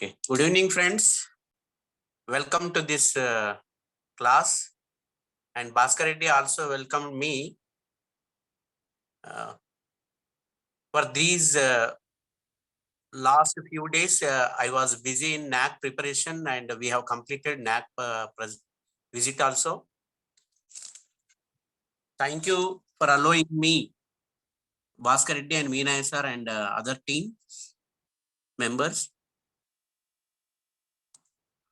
Okay. Good evening, friends. Welcome to this class. And Bhaskar Reddy also welcomed me for these last few days. I was busy in NAC preparation, and we have completed NAC visit also. Thank you for allowing me, Bhaskar Reddy and Meena sir and other team members.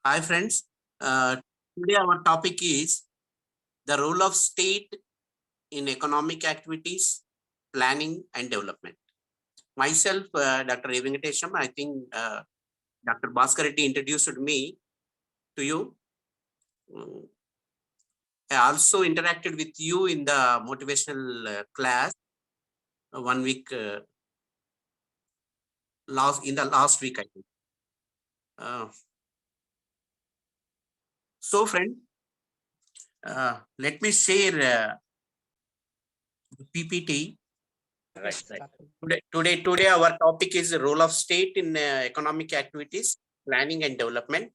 Hi, friends. Today our topic is the role of state in economic activities, planning and development. Myself, Dr. A. Venkatesham, I think Dr. Bhaskar Reddy introduced me to you. I also interacted with you in the motivational class 1 week, last week, I think. So, friend, let me share the PPT. Right. Today, our topic is the role of state in economic activities, planning and development.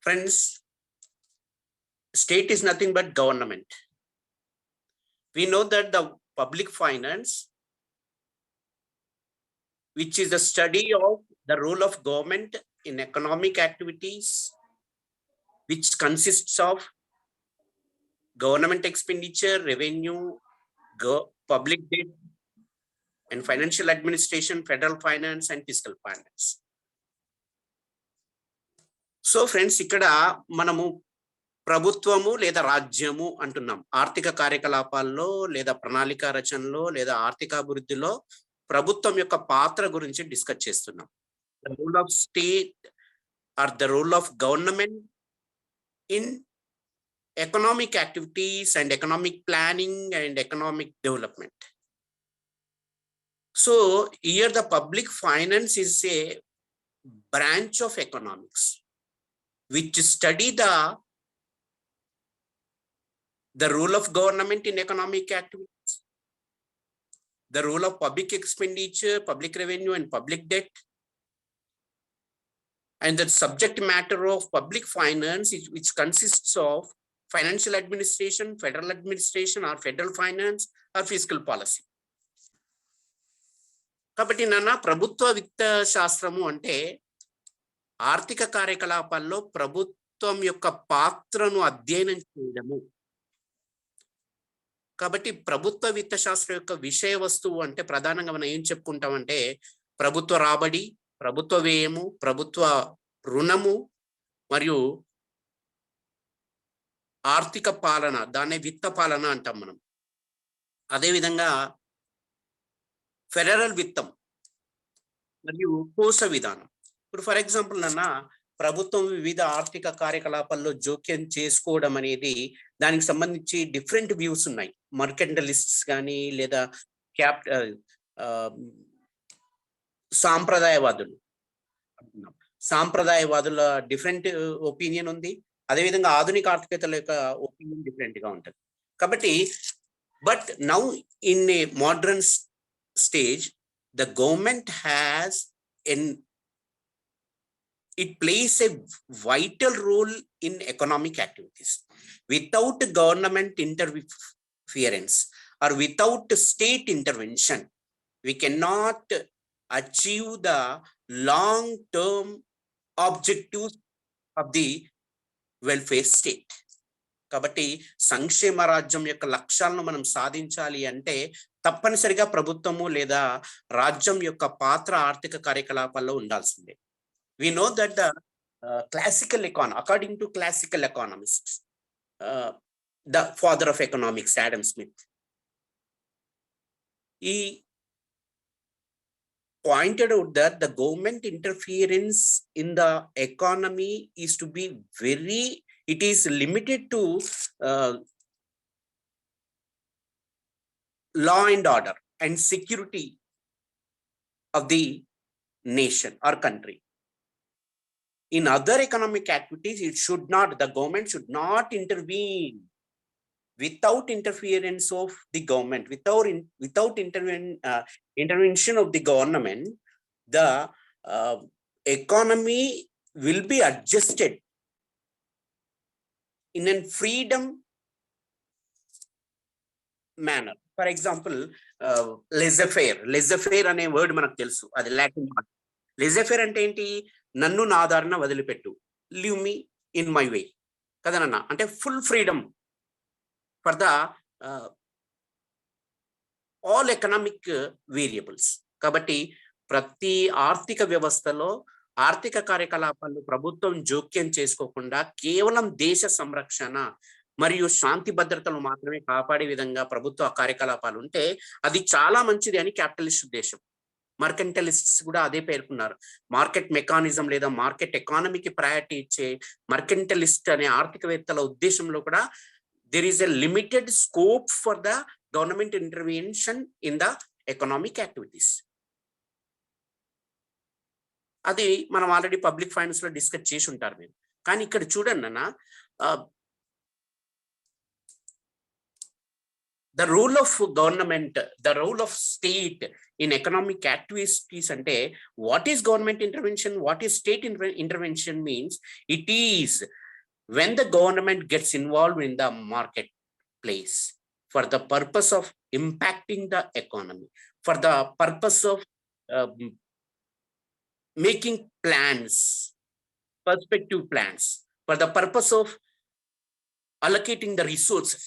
Friends, state is nothing but government. We know that the public finance, which is the study of the role of government in economic activities, which consists of government expenditure, revenue, public debt, and financial administration, federal finance, and fiscal finance. So, friends, ikkada manamu ప్రభుత్వము లేదా రాజ్యము అంటున్నాం. ఆర్థిక కార్యకలాపాల్లో లేదా ప్రణాళిక రచనలో లేదా ఆర్థిక అభివృద్ధిలో ప్రభుత్వం యొక్క పాత్ర గురించి డిస్కస్ చేస్తున్నాం. The role of state or the role of government in economic activities and economic planning and economic development. So here the public finance is a branch of economics which study the role of government in economic activities, the role of public expenditure, public revenue, and public debt, and the subject matter of public finance, which consists of financial administration, federal administration, or federal finance, or fiscal policy. కాబట్టి నాన్న ప్రభుత్వ విత్త శాస్త్రము అంటే ఆర్థిక కార్యకలాపాల్లో ప్రభుత్వం యొక్క పాత్రను అధ్యయనం చేయడము. కాబట్టి ప్రభుత్వ విత్త శాస్త్రం యొక్క విషయ వస్తువు అంటే ప్రధానంగా మనం ఏం చెప్పుకుంటామంటే ప్రభుత్వ రాబడి, ప్రభుత్వ వ్యయము, ప్రభుత్వ రుణము మరియు ఆర్థిక పాలన, దాన్నే విత్త పాలన అంటాం మనం. అదేవిధంగా ఫెడరల్ విత్తం మరియు కోశ విధానం. ఇప్పుడు ఫర్ ఎగ్జాంపుల్ నాన్న ప్రభుత్వం వివిధ ఆర్థిక కార్యకలాపాల్లో జోక్యం చేసుకోవడం అనేది దానికి సంబంధించి డిఫరెంట్ వ్యూస్ ఉన్నాయి. మర్కెంటలిస్ట్స్ కానీ లేదా సాంప్రదాయవాదుల డిఫరెంట్ ఒపీనియన్ ఉంది. అదేవిధంగా ఆధునిక ఆర్థికతల యొక్క ఒపీనియన్ డిఫరెంట్ గా ఉంటుంది. కాబట్టి but now in a modern stage the government has it plays a vital role in economic activities. Without government interference or without state intervention, we cannot achieve the long-term objectives of the welfare state. కాబట్టి సంక్షేమ రాజ్యం యొక్క లక్ష్యాలను మనం సాధించాలి అంటే తప్పనిసరిగా ప్రభుత్వము లేదా రాజ్యం యొక్క పాత్ర ఆర్థిక కార్యకలాపాల్లో ఉండాల్సిందే. We know that the classical economy, according to classical economists, the father of economics, Adam Smith, he pointed out that the government interference in the economy is to be it is limited to law and order and security of the nation or country. In other economic activities, the government should not intervene. without interference of the government, without intervention of the government, the economy will be adjusted in a freedom manner. For example, laissez-faire అనే word మనకు తెలుసు, అది Latin word. laissez-faire అంటే ఏంటి? నన్ను నా దారిన వదిలిపెట్టు, leave me in my way కదనన్నా. అంటే full freedom for the all economic variables. కాబట్టి ప్రతి ఆర్థిక వ్యవస్థలో ఆర్థిక కార్యకలాపాలు ప్రభుత్వం జోక్యం చేసుకోకుండా కేవలం దేశ సంరక్షణ మరియు శాంతి భద్రతలు మాత్రమే కాపాడే విధంగా ప్రభుత్వ కార్యకలాపాలు ఉంటే అది చాలా మంచిది అని క్యాపిటలిస్ట్ ఉద్దేశం. మర్కెంటలిస్ట్స్ కూడా అదే పేర్కొన్నారు. మార్కెట్ మెకానిజం లేదా మార్కెట్ ఎకానమీకి ప్రయారిటీ ఇచ్చే మర్కెంటలిస్ట్ అనే ఆర్థికవేత్తల ఉద్దేశంలో కూడా there is a limited scope for the government intervention in the economic activities. అది మనం ఆల్రెడీ పబ్లిక్ ఫైనాన్స్ లో డిస్కస్ చేసి ఉంటారు మీరు. కానీ ఇక్కడ చూడండి అన్న, the role of government, the role of state in economic activities ante what is government intervention, what is state intervention means it is when the government gets involved in the marketplace for the purpose of impacting the economy, for the purpose of making plans, perspective plans, for the purpose of allocating the resources,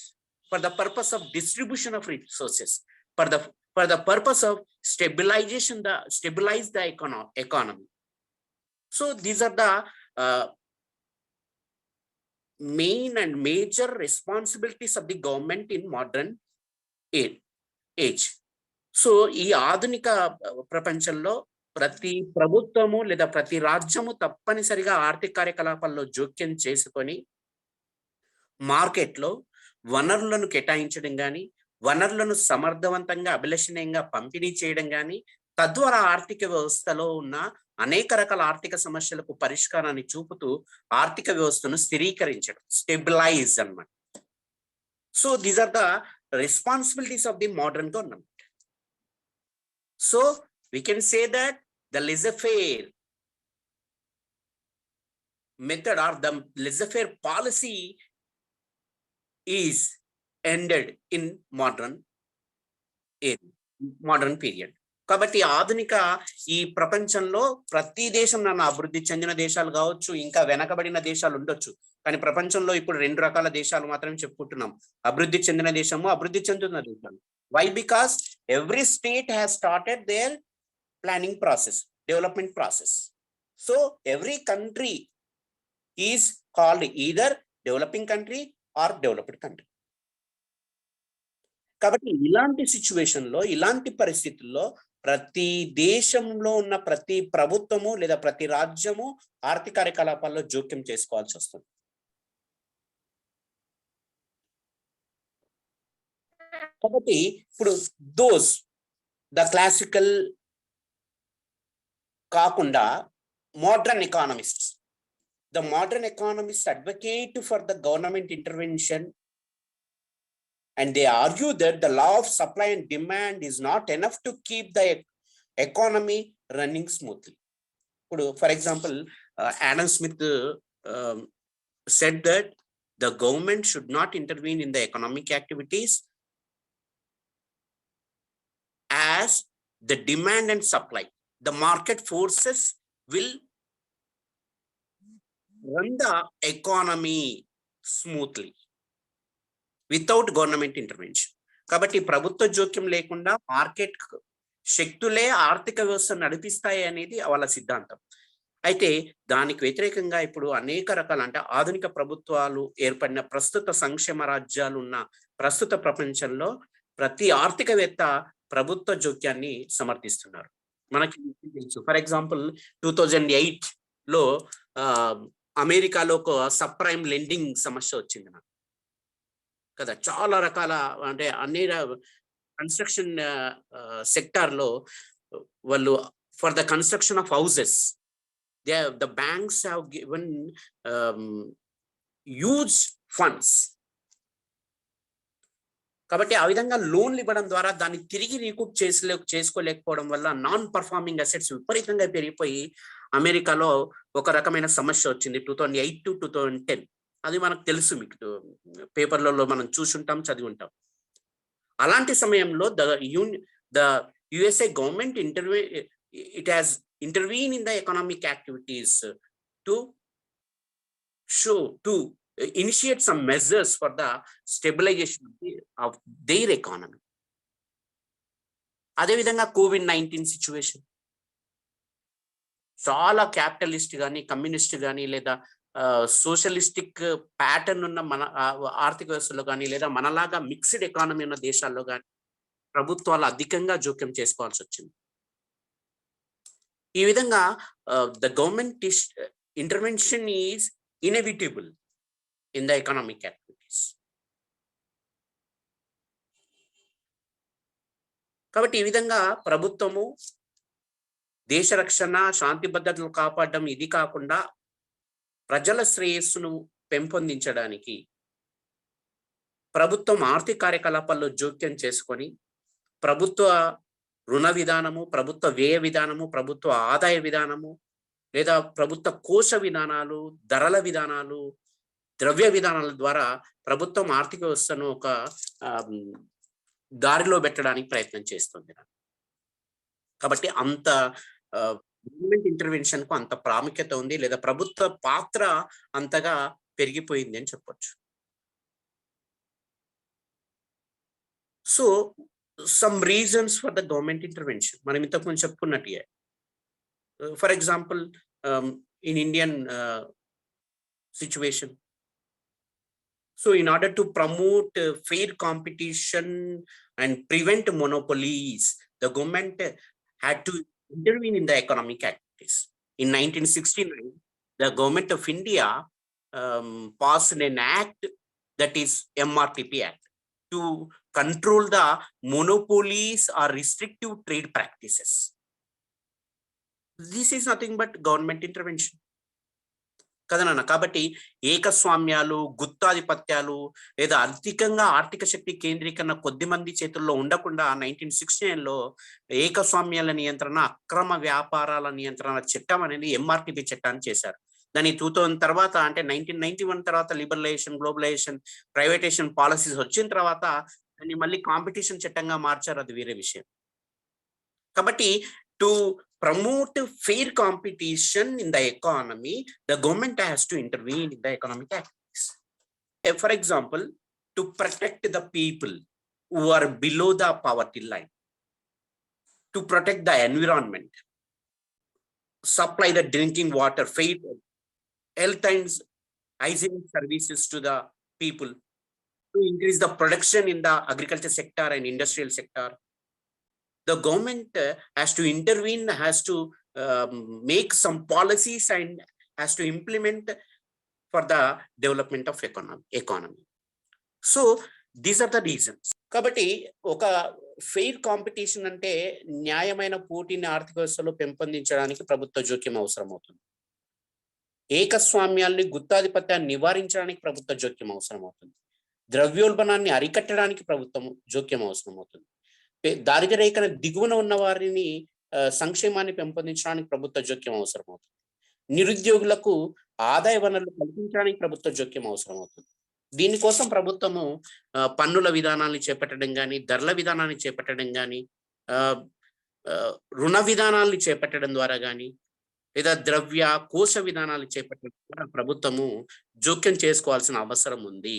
for the purpose of distribution of resources, for the purpose of stabilize the economy. So these are the main and major responsibilities of the government in modern age. So ఈ ఆధునిక ప్రపంచంలో ప్రతి ప్రభుత్వము లేదా ప్రతి రాజ్యము తప్పనిసరిగా ఆర్థిక కార్యకలాపాల్లో జోక్యం చేసుకొని మార్కెట్లో వనరులను కేటాయించడం కానీ, వనరులను సమర్థవంతంగా అభిలషణీయంగా పంపిణీ చేయడం కానీ, తద్వారా ఆర్థిక వ్యవస్థలో ఉన్న అనేక రకాల ఆర్థిక సమస్యలకు పరిష్కారాన్ని చూపుతూ ఆర్థిక వ్యవస్థను స్థిరీకరించడం, స్టెబిలైజ్ అన్నమాట. So these are the responsibilities of the modern government. So we can say that the laissez-faire method or the laissez-faire policy is ended in modern period. కాబట్టి ఆధునిక ఈ ప్రపంచంలో ప్రతి దేశం నన్ను అభివృద్ధి చెందిన దేశాలు కావచ్చు, ఇంకా వెనకబడిన దేశాలు ఉండొచ్చు, కానీ ప్రపంచంలో ఇప్పుడు 2 రకాల దేశాలు మాత్రమే చెప్పుకుంటున్నాం, అభివృద్ధి చెందిన దేశము, అభివృద్ధి చెందుతున్న దేశాలు. Why? Because every state has started their planning process, development process. So every country is called either developing country or developed country. కాబట్టి ఇలాంటి సిచ్యువేషన్ లో, ఇలాంటి పరిస్థితుల్లో ప్రతి దేశంలో ఉన్న ప్రతి ప్రభుత్వము లేదా ప్రతి రాజ్యము ఆర్థిక కార్యకలాపాల్లో జోక్యం చేసుకోవాల్సి వస్తుంది. కాబట్టి ఇప్పుడు ద క్లాసికల్ కాకుండా modern economists, the modern economist advocate for the government intervention and they argue that the law of supply and demand is not enough to keep the economy running smoothly. For example, Adam Smith said that the government should not intervene in the economic activities as the demand and supply, the market forces will run the economy smoothly without government intervention. కాబట్టి ప్రభుత్వ జోక్యం లేకుండా market శక్తులే ఆర్థిక వ్యవస్థను నడిపిస్తాయి అనేది వాళ్ళ సిద్ధాంతం. అయితే దానికి వ్యతిరేకంగా ఇప్పుడు అనేక రకాల, అంటే ఆధునిక ప్రభుత్వాలు ఏర్పడిన ప్రస్తుత సంక్షేమ రాజ్యాలు ఉన్న ప్రస్తుత ప్రపంచంలో ప్రతి ఆర్థికవేత్త ప్రభుత్వ జోక్యాన్ని సమర్థిస్తున్నారు. మనకి తెలుసు, ఫర్ ఎగ్జాంపుల్ 2008లో అమెరికాలో ఒక సబ్ ప్రైమ్ లెండింగ్ సమస్య వచ్చింది నాకు కదా. చాలా రకాల, అంటే అన్ని కన్స్ట్రక్షన్ సెక్టార్ లో వాళ్ళు for the construction of houses the banks have given huge funds కాబట్టి ఆ విధంగా లోన్లు ఇవ్వడం ద్వారా దాన్ని తిరిగి రీకూప్ చేసుకోలేకపోవడం వల్ల నాన్ పర్ఫార్మింగ్ అసెట్స్ విపరీతంగా పెరిగిపోయి అమెరికాలో ఒక రకమైన సమస్య వచ్చింది 2008 టు 2010. అది మనకు తెలుసు, మీకు పేపర్లలో మనం చూసుంటాం, చదివి ఉంటాం. అలాంటి సమయంలో the USA government it has intervene in the economic activities to initiate some measures for the stabilization of their economy. అదే విధంగా COVID-19 సిచ్యువేషన్, చాలా క్యాపిటలిస్ట్ కానీ కమ్యూనిస్ట్ కానీ లేదా సోషలిస్టిక్ ప్యాటర్న్ ఉన్న మన ఆర్థిక వ్యవస్థలో కానీ లేదా మనలాగా మిక్స్డ్ ఎకానమీ ఉన్న దేశాల్లో కానీ ప్రభుత్వాలు అధికంగా జోక్యం చేసుకోవాల్సి వచ్చింది. ఈ విధంగా the government intervention is inevitable in the economic activities. కాబట్టి ఈ విధంగా ప్రభుత్వము దేశ రక్షణ, శాంతి భద్రతలు కాపాడడం, ఇది కాకుండా ప్రజల శ్రేయస్సును పెంపొందించడానికి ప్రభుత్వం ఆర్థిక కార్యకలాపాల్లో జోక్యం చేసుకొని ప్రభుత్వ రుణ విధానము, ప్రభుత్వ వ్యయ విధానము, ప్రభుత్వ ఆదాయ విధానము లేదా ప్రభుత్వ కోశ విధానాలు, ధరల విధానాలు, ద్రవ్య విధానాల ద్వారా ప్రభుత్వం ఆర్థిక వ్యవస్థను ఒక దారిలో పెట్టడానికి ప్రయత్నం చేస్తుంది. కాబట్టి అంత గవర్నమెంట్ ఇంటర్వెన్షన్ కు అంత ప్రాముఖ్యత ఉంది, లేదా ప్రభుత్వ పాత్ర అంతగా పెరిగిపోయింది అని చెప్పొచ్చు. So some reasons for the government intervention మనం ఇంతకుముందు చెప్పుకున్నట్టుగా, for example in Indian situation. So in order to promote fair competition and prevent monopolies, the government had to intervene in the economic activities. In 1969, the government of India passed an act, that is MRTP Act, to control the monopolies or restrictive trade practices. This is nothing but government intervention. కదనన్న. కాబట్టి ఏకస్వామ్యాలు, గుత్తాధిపత్యాలు లేదా అధికంగా ఆర్థిక శక్తి కేంద్రీకరణ కొద్ది మంది చేతుల్లో ఉండకుండా 1969లో ఏకస్వామ్యాల నియంత్రణ, అక్రమ వ్యాపారాల నియంత్రణ చట్టం అనేది MRTP చట్టాన్ని చేశారు. దాని 2000 తర్వాత, అంటే 1991 తర్వాత లిబరలైజేషన్, గ్లోబలైజేషన్, ప్రైవేటైజేషన్ పాలసీస్ వచ్చిన తర్వాత దాన్ని మళ్ళీ కాంపిటీషన్ చట్టంగా మార్చారు, అది వేరే విషయం. కాబట్టి to promote fair competition in the economy, the government has to intervene in the economic activities. For example, to protect the people who are below the poverty line, to protect the environment, supply the drinking water, fair health and hygienic services to the people, to increase the production in the agriculture sector and industrial sector. The government has to intervene, has to make some policies and has to implement for the development of economy. So these are the reasons. కాబట్టి ఒక fair competition అంటే న్యాయమైన పోటీని ఆర్థిక వ్యవస్థలో పెంపొందించడానికి ప్రభుత్వ జోక్యం అవసరం అవుతుంది. ఏకస్వామ్యాల్ని, గుత్తాధిపత్యాన్ని నివారించడానికి ప్రభుత్వ జోక్యం అవసరం అవుతుంది. ద్రవ్యోల్బణాన్ని అరికట్టడానికి ప్రభుత్వం జోక్యం అవసరం అవుతుంది. దారిద్ర్య రేఖన దిగువన ఉన్న వారిని సంక్షేమాన్ని పెంపొందించడానికి ప్రభుత్వ జోక్యం అవసరం అవుతుంది. నిరుద్యోగులకు ఆదాయ వనరులు కల్పించడానికి ప్రభుత్వ జోక్యం అవసరం అవుతుంది. దీనికోసం ప్రభుత్వము పన్నుల విధానాన్ని చేపట్టడం కానీ, ధరల విధానాన్ని చేపట్టడం కానీ, రుణ విధానాన్ని చేపట్టడం ద్వారా కానీ, లేదా ద్రవ్య కోశ విధానాలు చేపట్టడం ద్వారా ప్రభుత్వము జోక్యం చేసుకోవాల్సిన అవసరం ఉంది.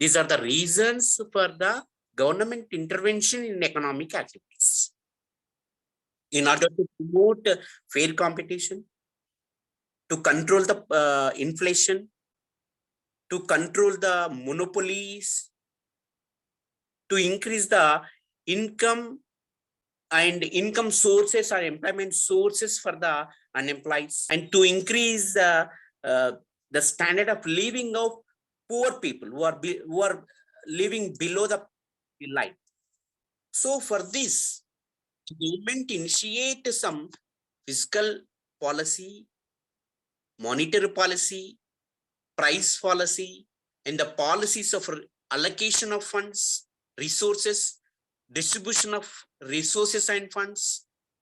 These are the reasons for the government intervention in economic activities. In order to promote fair competition, to control the inflation, to control the monopolies, to increase the income and income sources or employment sources for the unemployed, and to increase the standard of living of poor people who are living below the line. So for this, the government initiate some fiscal policy, monetary policy, price policy, and the policies of allocation of funds resources, distribution of resources and funds,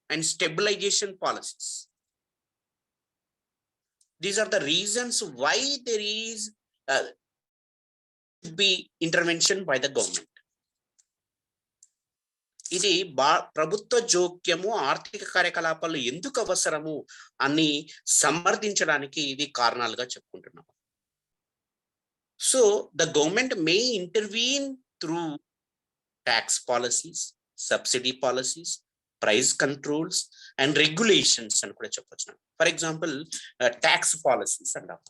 and stabilization policies. These are the reasons why there is be intervention by the government. ఇది ప్రభుత్వ జోక్యము ఆర్థిక కార్యకలాపాలు ఎందుకు అవసరము అని సమర్థించడానికి ఇది కారణాలుగా చెప్పుకుంటున్నాం. So the government may intervene through tax policies, subsidy policies, price controls and regulations అని కూడా చెప్పొచ్చు. ఫర్ ఎగ్జాంపుల్ ట్యాక్స్ పాలసీస్ అంటాం.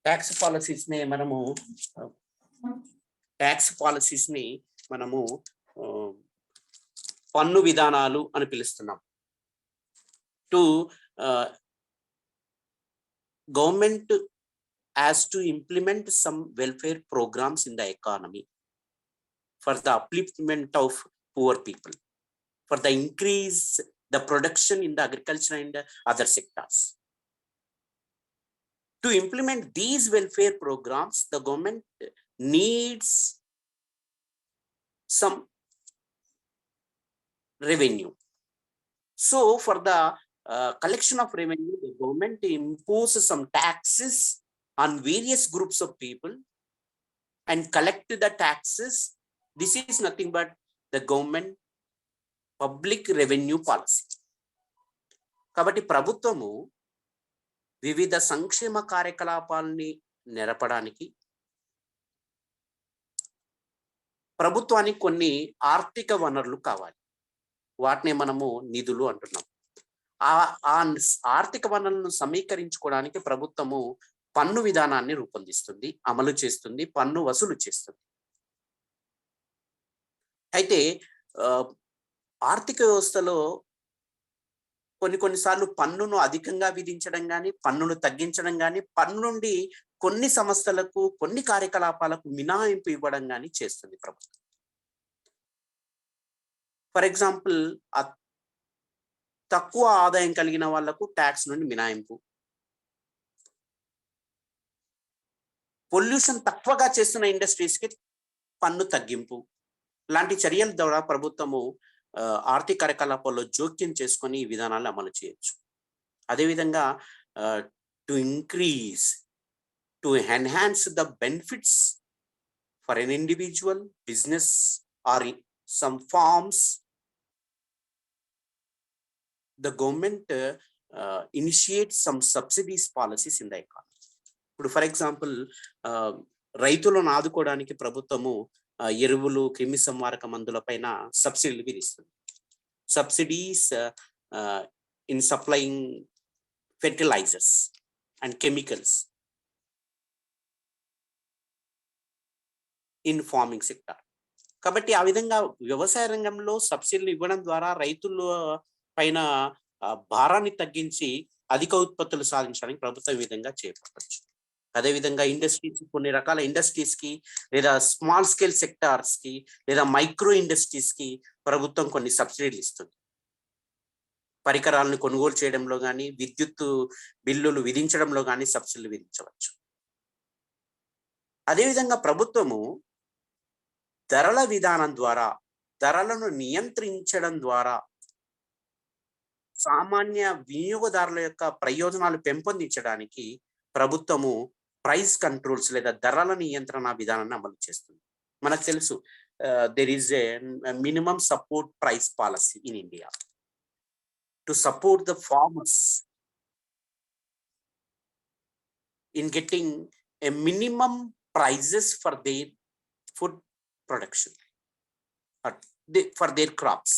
ట్యాక్స్ పాలసీస్ ని మనము పన్ను విధానాలు అని పిలుస్తున్నాం. To government has to implement some welfare programs in the economy for the upliftment of poor people, for the increase the production in the agriculture and other sectors. To implement these welfare programs, the government needs some revenue. So for the collection of revenue, the government imposes some taxes on various groups of people and collect the taxes. This is nothing but the government public revenue policy. కాబట్టి ప్రభుత్వము వివిధ సంక్షేమ కార్యకలాపాలని నెరపడానికి ప్రభుత్వానికి కొన్ని ఆర్థిక వనరులు కావాలి. వాటిని మనము నిధులు అంటున్నాం. ఆ ఆర్థిక వనరులను సమీకరించుకోవడానికి ప్రభుత్వము పన్ను విధానాన్ని రూపొందిస్తుంది, అమలు చేస్తుంది, పన్ను వసూలు చేస్తుంది. అయితే ఆర్థిక వ్యవస్థలో కొన్నిసార్లు పన్నును అధికంగా విధించడం కానీ, పన్నును తగ్గించడం కానీ, పన్ను నుండి కొన్ని సంస్థలకు, కొన్ని కార్యకలాపాలకు మినహాయింపు ఇవ్వడం కానీ చేస్తుంది ప్రభుత్వం. ఫర్ ఎగ్జాంపుల్, తక్కువ ఆదాయం కలిగిన వాళ్లకు ట్యాక్స్ నుండి మినహాయింపు, పొల్యూషన్ తక్కువగా చేస్తున్న ఇండస్ట్రీస్కి పన్ను తగ్గింపు లాంటి చర్యల ద్వారా ప్రభుత్వము ఆర్థిక కార్యకలాపాల్లో జోక్యం చేసుకొని ఈ విధానాలను అమలు చేయొచ్చు. అదేవిధంగా to increase, to enhance the benefits for an individual, business or some farms, the government initiates some subsidies policies in the economy. ఇప్పుడు ఫర్ ఎగ్జాంపుల్, రైతులను ఆదుకోవడానికి ప్రభుత్వము ఎరువులు, క్రిమి సంహారక మందుల పైన సబ్సిడీలు విధిస్తుంది. Subsidies in supplying fertilisers and chemicals in farming sector. కాబట్టి ఆ విధంగా వ్యవసాయ రంగంలో సబ్సిడీలు ఇవ్వడం ద్వారా రైతుల పైన భారాన్ని తగ్గించి అధిక ఉత్పత్తులు సాధించడానికి ప్రభుత్వం ఈ విధంగా చేపట్టవచ్చు. అదేవిధంగా ఇండస్ట్రీస్, కొన్ని రకాల ఇండస్ట్రీస్ కి లేదా స్మాల్ స్కేల్ సెక్టార్స్ కి లేదా మైక్రో ఇండస్ట్రీస్ కి ప్రభుత్వం కొన్ని సబ్సిడీలు ఇస్తుంది. పరికరాలను కొనుగోలు చేయడంలో కానీ, విద్యుత్ బిల్లులు విధించడంలో కానీ సబ్సిడీలు విధించవచ్చు. అదేవిధంగా ప్రభుత్వము ధరల విధానం ద్వారా, ధరలను నియంత్రించడం ద్వారా సామాన్య వినియోగదారుల యొక్క ప్రయోజనాలు పెంపొందించడానికి ప్రభుత్వము ప్రైస్ కంట్రోల్స్ లేదా ధరల నియంత్రణ విధానాన్ని అమలు చేస్తుంది. మనకు తెలుసు, there is a minimum support price policy in India to support the farmers in getting a minimum prices for their food production or for their crops.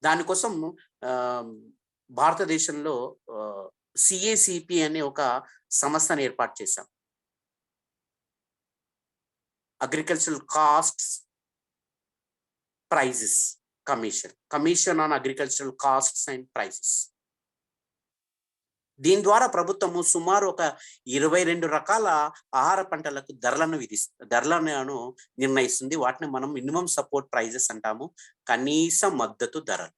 దానికోసం భారతదేశంలో సిఏసిపి అనే ఒక సంస్థను ఏర్పాటు చేశాం. Agricultural costs prices commission on agricultural costs and prices. దీని ద్వారా ప్రభుత్వము సుమారు ఒక 22 రకాల ఆహార పంటలకు ధరలను నిర్ణయిస్తుంది. వాటిని మనం మినిమం సపోర్ట్ ప్రైజెస్ అంటాము, కనీస మద్దతు ధరలు.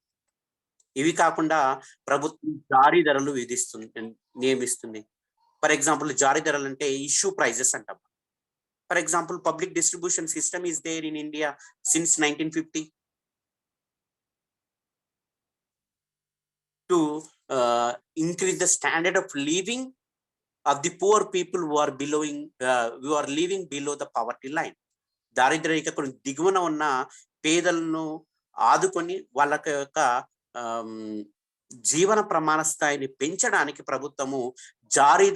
ఇవి కాకుండా ప్రభుత్వం జారీ ధరలు నియమిస్తుంది. ఫర్ ఎగ్జాంపుల్, జారీ ధరలు అంటే ఇష్యూ ప్రైజెస్ అంటాం. For example, public distribution system is there in India since 1950 to increase the standard of living of the poor people who are living below the poverty line. దారిద్ర్య రేఖకు దిగువన ఉన్న పేదలను ఆదుకొని వాళ్ళ యొక్క జీవన ప్రమాణ స్థాయిని పెంచడానికి ప్రభుత్వము జారీ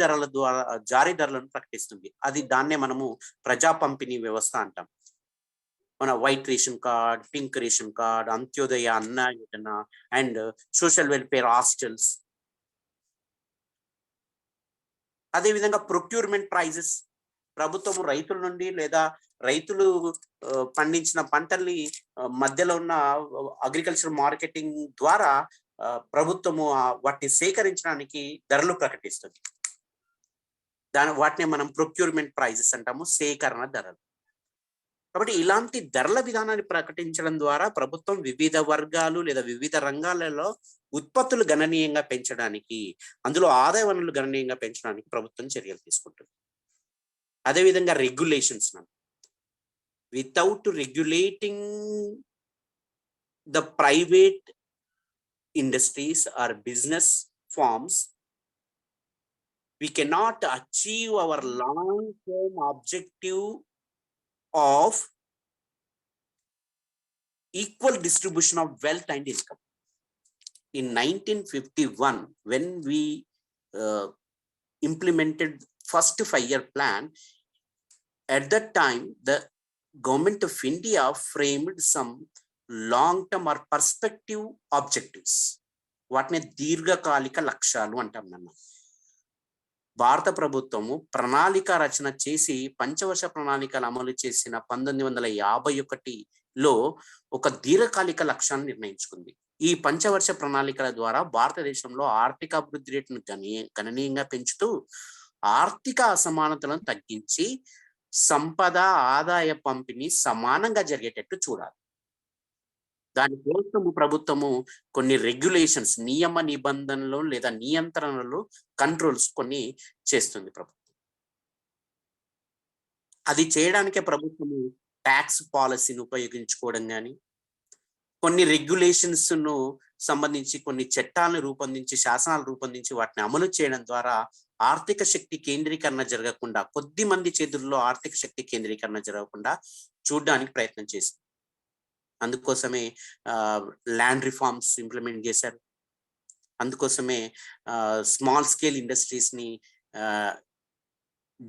ధరలను ప్రకటిస్తుంది. దాన్నే మనము ప్రజా పంపిణీ వ్యవస్థ అంటాం. మన white ration card, pink ration card, Antyodaya Anna Yojana and social welfare hostels. అదేవిధంగా ప్రొక్యూర్మెంట్ ప్రైజెస్, ప్రభుత్వం రైతుల నుండి లేదా రైతులు పండించిన పంటల్ని మధ్యలో ఉన్న అగ్రికల్చర్ మార్కెటింగ్ ద్వారా ప్రభుత్వము వాటిని సేకరించడానికి ధరలు ప్రకటిస్తుంది. వాటిని మనం ప్రొక్యూర్మెంట్ ప్రైజెస్ అంటాము, సేకరణ ధరలు. కాబట్టి ఇలాంటి ధరల విధానాన్ని ప్రకటించడం ద్వారా ప్రభుత్వం వివిధ వర్గాలు లేదా వివిధ రంగాలలో ఉత్పత్తులు గణనీయంగా పెంచడానికి, అందులో ఆదాయ వనరులు గణనీయంగా పెంచడానికి ప్రభుత్వం చర్యలు తీసుకుంటుంది. అదేవిధంగా regulations, without regulating the private industries or business firms, we cannot achieve our long-term objective of equal distribution of wealth and income. In 1951, when we implemented first 5-year plan, at that time the government of India framed some long-term or perspective objectives. వాటిని దీర్ఘకాలిక లక్ష్యాలు అంటాం. భారత ప్రభుత్వము ప్రణాళిక రచన చేసి పంచవర్ష ప్రణాళికలు అమలు చేసిన 1951లో ఒక దీర్ఘకాలిక లక్ష్యాన్ని నిర్ణయించుకుంది. ఈ పంచవర్ష ప్రణాళికల ద్వారా భారతదేశంలో ఆర్థిక అభివృద్ధి రేటును గణనీయంగా పెంచుతూ ఆర్థిక అసమానతలను తగ్గించి సంపద, ఆదాయ పంపిణీ సమానంగా జరిగేటట్టు చూడాలి. దానికోసము ప్రభుత్వము కొన్ని రెగ్యులేషన్స్, నియమ నిబంధనలు లేదా నియంత్రణలు, కంట్రోల్స్ కొన్ని చేస్తుంది ప్రభుత్వం. అది చేయడానికే ప్రభుత్వము ట్యాక్స్ పాలసీని ఉపయోగించుకోవడం కానీ, కొన్ని రెగ్యులేషన్స్ ను సంబంధించి కొన్ని చట్టాలను రూపొందించి, శాసనాలు రూపొందించి వాటిని అమలు చేయడం ద్వారా ఆర్థిక శక్తి కేంద్రీకరణ జరగకుండా, కొద్ది మంది చేతుల్లో ఆర్థిక శక్తి కేంద్రీకరణ జరగకుండా చూడడానికి ప్రయత్నం చేసింది. అందుకోసమే ల్యాండ్ రిఫార్మ్స్ ఇంప్లిమెంట్ చేశారు. అందుకోసమే స్మాల్ స్కేల్ ఇండస్ట్రీస్ ని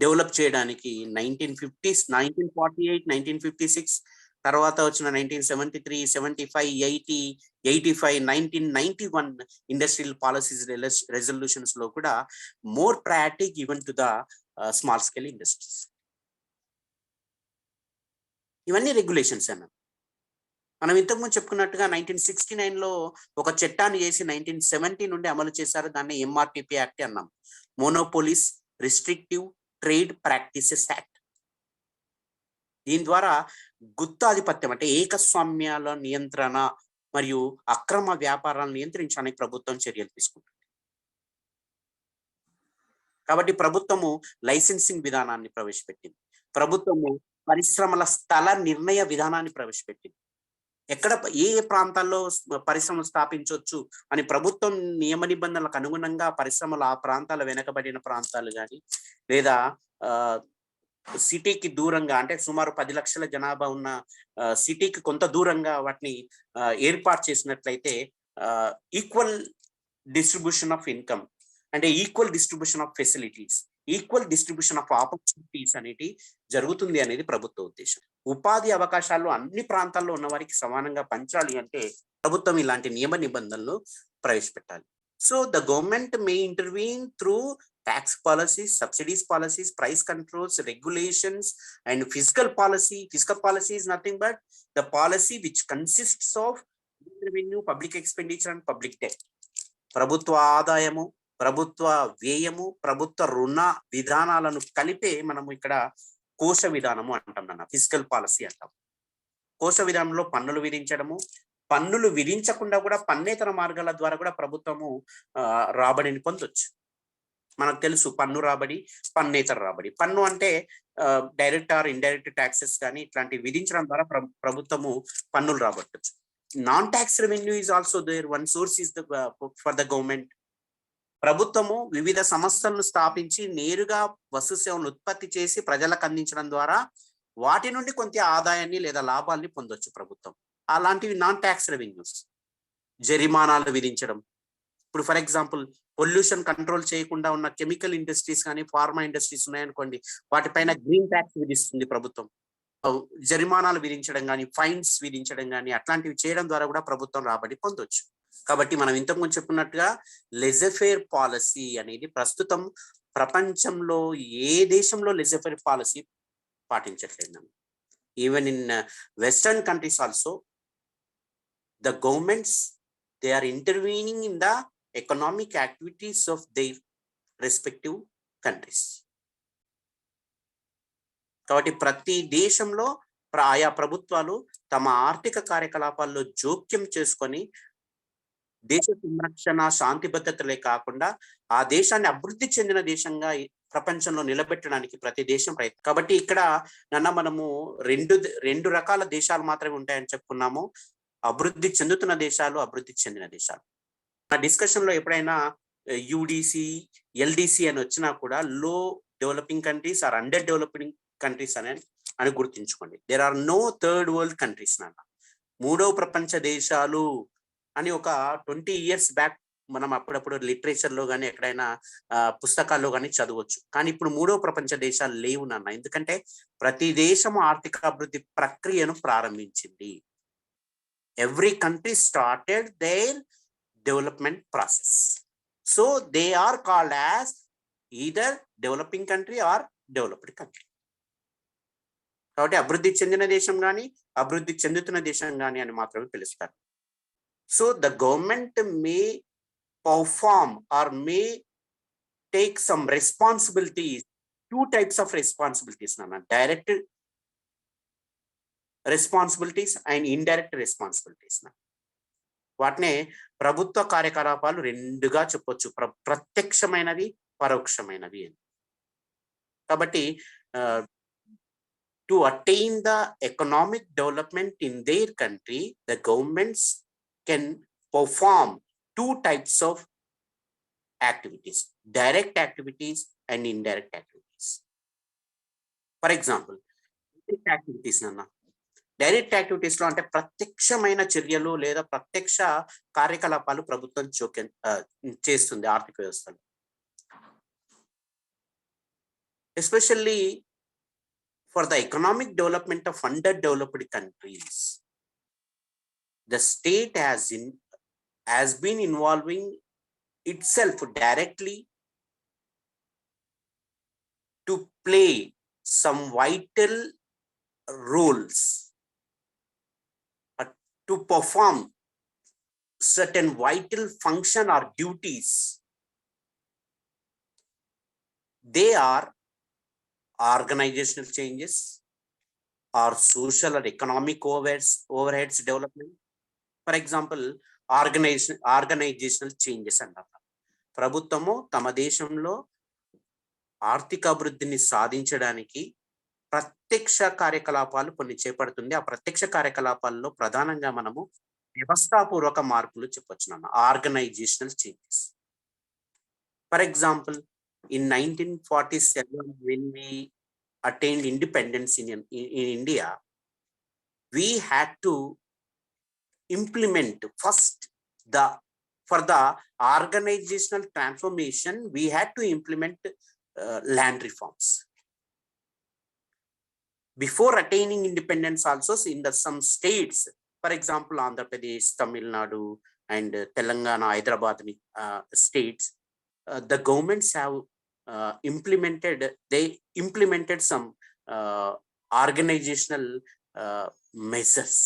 డెవలప్ చేయడానికి 1950s, 1948, 1956 తర్వాత వచ్చిన 1973, 75, 80, 85, 1991 ఇండస్ట్రియల్ పాలసీస్ రెజల్యూషన్స్ లో కూడా more priority given to the small scale industries. ఇవన్నీ రెగ్యులేషన్స్ అన్న. మనం ఇంతకుముందు చెప్పుకున్నట్టుగా 1969లో ఒక చట్టాన్ని చేసి 1970 నుండి అమలు చేశారు. దాన్ని MRTP యాక్ట్ అన్నాం, monopolies restrictive trade practices act. దీని ద్వారా గుత్తాధిపత్యం అంటే ఏకస్వామ్యాల నియంత్రణ మరియు అక్రమ వ్యాపారాలను నియంత్రించడానికి ప్రభుత్వం చర్యలు తీసుకుంటుంది. కాబట్టి ప్రభుత్వము లైసెన్సింగ్ విధానాన్ని ప్రవేశపెట్టింది. ప్రభుత్వము పరిశ్రమల స్థల నిర్ణయ విధానాన్ని ప్రవేశపెట్టింది. ఎక్కడ ఏ ప్రాంతాల్లో పరిశ్రమలు స్థాపించవచ్చు అని ప్రభుత్వం నియమ నిబంధనలకు అనుగుణంగా పరిశ్రమలు ఆ ప్రాంతాల వెనకబడిన ప్రాంతాలు కానీ లేదా సిటీకి దూరంగా, అంటే సుమారు 10 లక్షల జనాభా ఉన్న సిటీకి కొంత దూరంగా వాటిని ఏర్పాటు చేసినట్లయితే ఈక్వల్ డిస్ట్రిబ్యూషన్ ఆఫ్ ఇన్కమ్, అంటే equal distribution of facilities, equal distribution of opportunities అనేది జరుగుతుంది అనేది ప్రభుత్వ ఉద్దేశం. ఉపాధి అవకాశాలు అన్ని ప్రాంతాల్లో ఉన్న వారికి సమానంగా పంచాలి అంటే ప్రభుత్వం ఇలాంటి నియమ నిబంధనలు ప్రవేశపెట్టాలి. So the government may intervene through tax policies, subsidies policies, price controls, regulations, and fiscal policy. Fiscal policy is nothing but the policy which consists of revenue, public expenditure, and public debt. ప్రభుత్వ ఆదాయము, ప్రభుత్వ వ్యయము, ప్రభుత్వ రుణ విధానాలను కలిపే మనము ఇక్కడ కోశ విధానము అంటాం అన్న, ఫిజికల్ పాలసీ అంటాం. కోశ విధానంలో పన్నులు విధించడము, పన్నులు విధించకుండా కూడా పన్నేతర మార్గాల ద్వారా కూడా ప్రభుత్వము రాబడిని పొందొచ్చు. మనకు తెలుసు పన్ను రాబడి, పన్నేతర రాబడి. పన్ను అంటే డైరెక్ట్ ఆర్ ఇండైరెక్ట్ ట్యాక్సెస్ కానీ ఇట్లాంటివి విధించడం ద్వారా ప్రభుత్వము పన్నులు రాబట్టొచ్చు. Non tax revenue is also there. One source is for the government. ప్రభుత్వము వివిధ సంస్థలను స్థాపించి నేరుగా వస్తు సేవలను ఉత్పత్తి చేసి ప్రజలకు అందించడం ద్వారా వాటి నుండి కొంత ఆదాయాన్ని లేదా లాభాల్ని పొందొచ్చు ప్రభుత్వం. అలాంటివి నాన్ ట్యాక్స్ రెవెన్యూస్. జరిమానాలు విధించడం, ఇప్పుడు ఫర్ ఎగ్జాంపుల్ పొల్యూషన్ కంట్రోల్ చేయకుండా ఉన్న కెమికల్ ఇండస్ట్రీస్ కానీ ఫార్మా ఇండస్ట్రీస్ ఉన్నాయనుకోండి, వాటిపైన గ్రీన్ ట్యాక్స్ విధిస్తుంది ప్రభుత్వం. జరిమానాలు విధించడం కానీ, ఫైన్స్ విధించడం కానీ అట్లాంటివి చేయడం ద్వారా కూడా ప్రభుత్వం రాబడి పొందొచ్చు. కాబట్టి మనం ఇంతకుముందు చెప్పుకున్నట్టుగా లెజఫేర్ పాలసీ అనేది ప్రస్తుతం ప్రపంచంలో ఏ దేశంలో లెజఫేర్ పాలసీ పాటించట్లేదు. Even in western countries also the governments they are intervening in the economic activities of their respective countries. కాబట్టి ప్రతి దేశంలో ఆయా ప్రభుత్వాలు తమ ఆర్థిక కార్యకలాపాల్లో జోక్యం చేసుకొని దేశ సంరక్షణ, శాంతి భద్రతలే కాకుండా ఆ దేశాన్ని అభివృద్ధి చెందిన దేశంగా ప్రపంచంలో నిలబెట్టడానికి ప్రతి దేశం ప్రయత్నం. కాబట్టి ఇక్కడ మనము రెండు రకాల దేశాలు మాత్రమే ఉంటాయని చెప్పుకున్నాము. అభివృద్ధి చెందుతున్న దేశాలు, అభివృద్ధి చెందిన దేశాలు. ఆ డిస్కషన్ లో ఎప్పుడైనా యూడిసి, ఎల్డిసి అని వచ్చినా కూడా లో developing countries or under developing countries అని గుర్తుంచుకోండి. There are no third world countries నాన్న. మూడవ ప్రపంచ దేశాలు అని ఒక 20 years బ్యాక్ మనం అప్పుడప్పుడు లిటరేచర్ లో కానీ ఎక్కడైనా పుస్తకాల్లో కానీ చదవచ్చు. కానీ ఇప్పుడు మూడవ ప్రపంచ దేశాలు లేవు నాన్న. ఎందుకంటే ప్రతి దేశము ఆర్థిక అభివృద్ధి ప్రక్రియను ప్రారంభించింది. Every country started their development process. So they are called as either developing country or developed country. కాబట్టి అభివృద్ధి చెందిన దేశం కానీ, అభివృద్ధి చెందుతున్న దేశం కానీ అని మాత్రమే పిలుస్తారు. So the government may perform or may take some responsibilities. Two types of responsibilities, Nana. Direct responsibilities and indirect responsibilities. వాటినే ప్రభుత్వ కార్యకలాపాలు రెండుగా చెప్పొచ్చు, ప్రత్యక్షమైనవి, పరోక్షమైనవి అని. కాబట్టి to attain the economic development in their country, the governments can perform two types of activities: direct activities and indirect activities. For example, direct activities nana. Direct activities lo ante pratyakshamayina చర్యలు లేదా ప్రత్యక్ష కార్యకలాపాలు ప్రభుత్వం చేస్తుంది ఆర్థిక వ్యవస్థలో. Especially for the economic development of underdeveloped countries, the state has been involving itself directly to play some vital roles, to perform certain vital function or duties. They are organizational changes or social or economic overheads development. For example, organizational changes అంటారు. ప్రభుత్వము తమ దేశంలో ఆర్థిక అభివృద్ధిని సాధించడానికి ప్రత్యక్ష కార్యకలాపాలు కొన్ని చేపడుతుంది. ఆ ప్రత్యక్ష కార్యకలాపాల్లో ప్రధానంగా మనము వ్యవస్థాపూర్వక మార్పులు చెప్పొచ్చు. Organizational changes. For example, in 1947 when we attained independence in India, we had to implement first for the organizational transformation we had to implement land reforms. Before attaining independence also, in some states, for example Andhra Pradesh, Tamil Nadu and Telangana, Hyderabad states, the governments have implemented some organizational measures.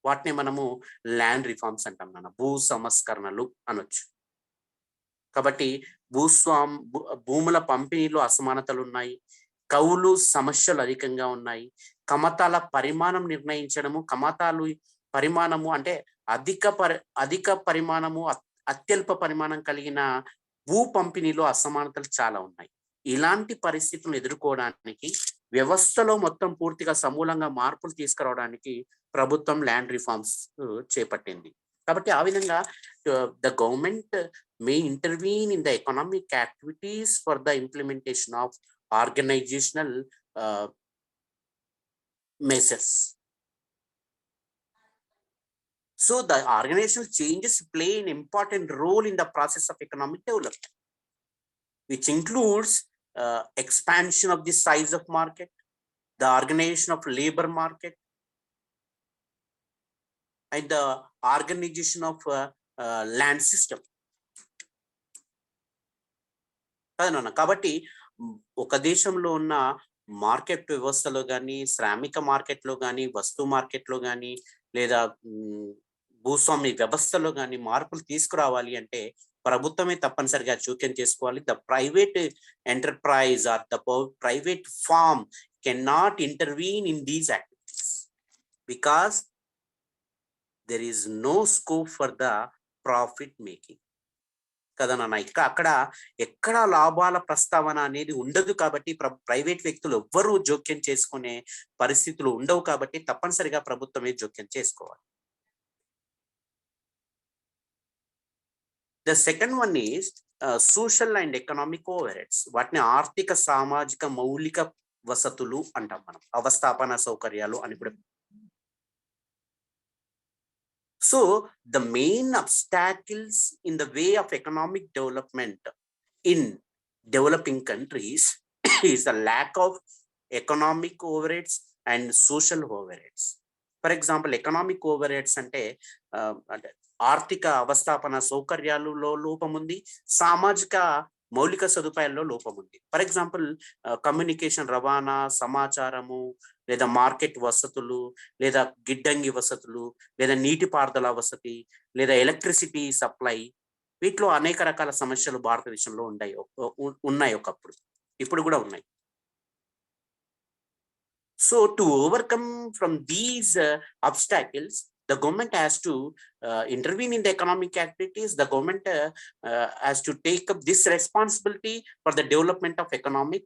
వాటిని మనము land reforms అంటాం నాన్న. భూ సంస్కరణలు అనొచ్చు. కాబట్టి భూముల పంపిణీలో అసమానతలు ఉన్నాయి, కౌలు సమస్యలు అధికంగా ఉన్నాయి, కమతాల పరిమాణం నిర్ణయించడము, కమతాలు పరిమాణము అంటే అధిక పరిమాణము, అత్యల్ప పరిమాణం కలిగిన భూ పంపిణీలో అసమానతలు చాలా ఉన్నాయి. ఇలాంటి పరిస్థితులను ఎదుర్కోవడానికి వ్యవస్థలో మొత్తం పూర్తిగా సమూలంగా మార్పులు తీసుకురావడానికి ప్రభుత్వం ల్యాండ్ రిఫార్మ్స్ చేపట్టింది. కాబట్టి ఆ విధంగా the government may intervene in the economic activities for the implementation of organizational measures. So the organizational changes play an important role in the process of economic development, which includes expansion of the size of market, the organization of labor market, and the organization of land system. కాబట్టి ఒక దేశంలో ఉన్న market వ్యవస్థలో కానీ, శ్రామిక మార్కెట్లో కానీ, వస్తు మార్కెట్లో కానీ, లేదా భూస్వామి వ్యవస్థలో కానీ మార్పులు తీసుకురావాలి అంటే ప్రభుత్వమే తప్పనిసరిగా జోక్యం చేసుకోవాలి. The private enterprise or the private firm can not intervene in these activities because there is no scope for the profit making కదా నాన్న. అక్కడ ఎక్కడ లాభాల ప్రస్తావన అనేది ఉండదు. కాబట్టి ప్రైవేట్ వ్యక్తులు ఎవ్వరూ జోక్యం చేసుకునే పరిస్థితులు ఉండవు. కాబట్టి తప్పనిసరిగా ప్రభుత్వమే జోక్యం చేసుకోవాలి. The second one is social and economic overheads. వాటిని ఆర్థిక సామాజిక మౌలిక వసతులు అంటాం మనం, అవస్థాపన సౌకర్యాలు అని కూడా. So the main obstacles in the way of economic development in developing countries is the lack of economic overheads and social overheads. For example, economic overheads అంటే ఆర్థిక అవస్థాపన సౌకర్యాలలో లోపం ఉంది, సామాజిక మౌలిక సదుపాయాల్లో లోపం ఉంది. ఫర్ ఎగ్జాంపుల్ కమ్యూనికేషన్, రవాణా, సమాచారము, లేదా మార్కెట్ వసతులు, లేదా గిడ్డంగి వసతులు, లేదా నీటిపారుదల వసతి, లేదా ఎలక్ట్రిసిటీ సప్లై, వీటిలో అనేక రకాల సమస్యలు భారతదేశంలో ఉన్నాయి ఒకప్పుడు, ఇప్పుడు కూడా ఉన్నాయి. So to overcome from these obstacles, the government has to intervene in the economic activities. The government has to take up this responsibility for the development of economic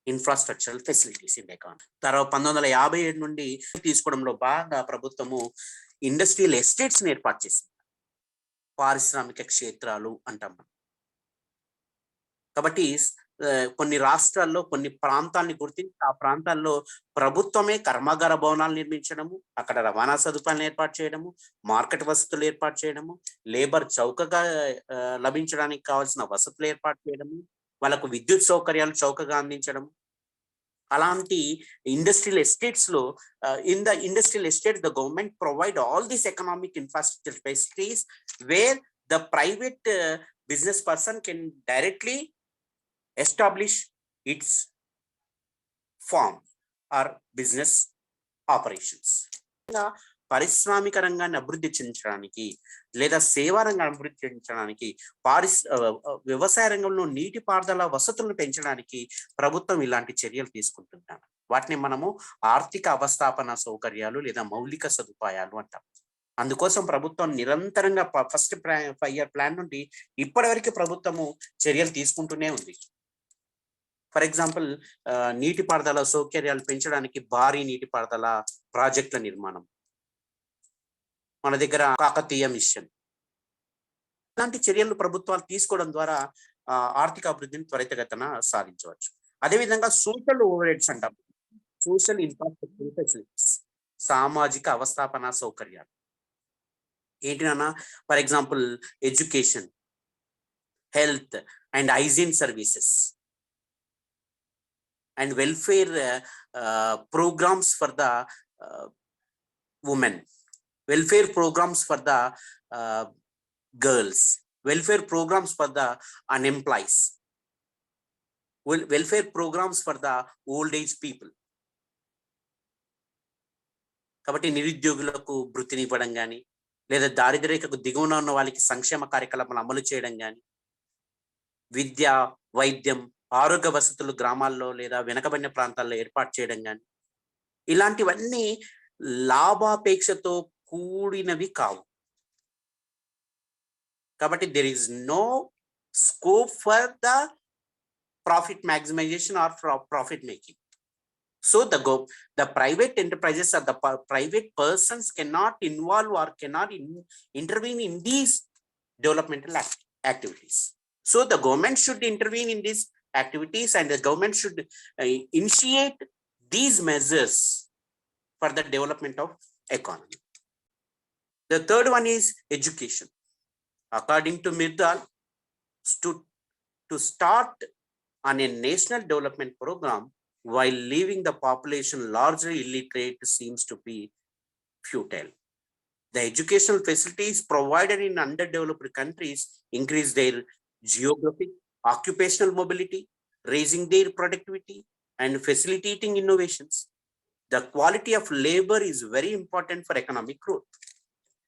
infrastructural facilities in the economy. తర్వాత 1957 నుండి తీసుకోవడంలో బాగా ప్రభుత్వము industrial estates ఏర్పాటు చేసింది. పారిశ్రామిక క్షేత్రాలు అంటాం. కాబట్టి కొన్ని రాష్ట్రాల్లో కొన్ని ప్రాంతాలని గుర్తించి ఆ ప్రాంతాల్లో ప్రభుత్వమే కర్మాగార భవనాలు నిర్మించడము, అక్కడ రవాణా సదుపాయాలను ఏర్పాటు చేయడము, మార్కెట్ వసతులు ఏర్పాటు చేయడము, లేబర్ చౌకగా లభించడానికి కావాల్సిన వసతులు ఏర్పాటు చేయడము, వాళ్ళకు విద్యుత్ సౌకర్యాలు చౌకగా అందించడం. అలాంటి ఇండస్ట్రియల్ ఎస్టేట్స్ లో in the industrial estates the government provide all this economic infrastructure facilities wear the private business person can directly establish its firm or business operations. పారిశ్రామిక రంగాన్ని అభివృద్ధి చెందించడానికి లేదా సేవా రంగాన్ని అభివృద్ధి చెందించడానికి, వ్యవసాయ రంగంలో నీటిపారుదల వసతులను పెంచడానికి ప్రభుత్వం ఇలాంటి చర్యలు తీసుకుంటున్నారు. వాటిని మనము ఆర్థిక అవస్థాపన సౌకర్యాలు లేదా మౌలిక సదుపాయాలు అంటాం. అందుకోసం ప్రభుత్వం నిరంతరంగా ఫస్ట్ 5-year ప్లాన్ నుండి ఇప్పటి వరకు ప్రభుత్వము చర్యలు తీసుకుంటూనే ఉంది. ఫర్ ఎగ్జాంపుల్ నీటిపారుదల సౌకర్యాలు పెంచడానికి భారీ నీటిపారుదల ప్రాజెక్టుల నిర్మాణం, మన దగ్గర కాకతీయ మిషన్, ఇలాంటి చర్యలు ప్రభుత్వాలు తీసుకోవడం ద్వారా ఆర్థిక అభివృద్ధిని త్వరితగతిన సాధించవచ్చు. అదేవిధంగా సోషల్ ఓవర్హెడ్స్ అంటాం, సోషల్ ఇన్ఫ్రాస్ట్రక్చర్ ఫెసిలిటీస్, సామాజిక అవస్థాపన సౌకర్యాలు ఏంటినన్నా. For example education, health and hygiene services and welfare programs for the women, welfare programs for the girls, welfare programs for the unemployed, welfare programs for the old age people. కాబట్టి నిరుద్యోగులకు వృత్తిని ఇవ్వడం కానీ, లేదా దారిద్ర్యరేఖకు దిగువన ఉన్న వాళ్ళకి సంక్షేమ కార్యకలాపాలు అమలు చేయడం కానీ, విద్య, వైద్యం, ఆరోగ్య వసతులు గ్రామాల్లో లేదా వెనకబడిన ప్రాంతాల్లో ఏర్పాటు చేయడం కానీ, ఇలాంటివన్నీ లాభాపేక్షతో కూడినవి కావు. కాబట్టి there is no scope for the profit maximization or profit making. So the private enterprises or the private persons cannot involve or cannot intervene in these developmental activities. So the government should intervene in these activities, and the government should initiate these measures for the development of economy. The third one is education. According to Myrdal, to start on a national development program while leaving the population largely illiterate seems to be futile. The educational facilities provided in underdeveloped countries increase their geographic, occupational mobility, raising their productivity, and facilitating innovations. The quality of labor is very important for economic growth.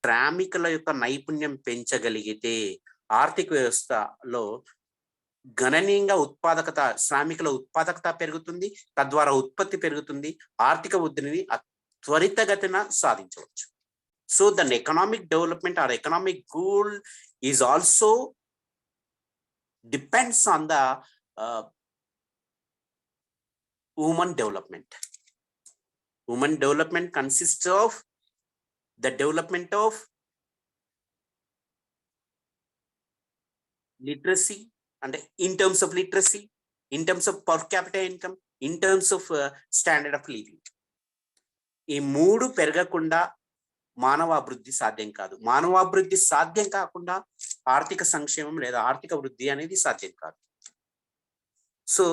శ్రామికుల యొక్క నైపుణ్యం పెంచగలిగితే ఆర్థిక వ్యవస్థలో గణనీయంగా ఉత్పాదకత, శ్రామికుల ఉత్పాదకత పెరుగుతుంది, తద్వారా ఉత్పత్తి పెరుగుతుంది, ఆర్థిక వృద్ధిని త్వరితగతిన సాధించవచ్చు. So the economic development are economic goal is also depends on the human development. Human development consists of the development of literacy, and in terms of literacy, in terms of per capita income, in terms of standard of living. ఈ మూడు పెరగకుండా మానవాభివృద్ధి సాధ్యం కాదు. మానవాభివృద్ధి సాధ్యం కాకుండా ఆర్థిక సంక్షేమం లేదా ఆర్థిక వృద్ధి అనేది సాధ్యం కాదు. So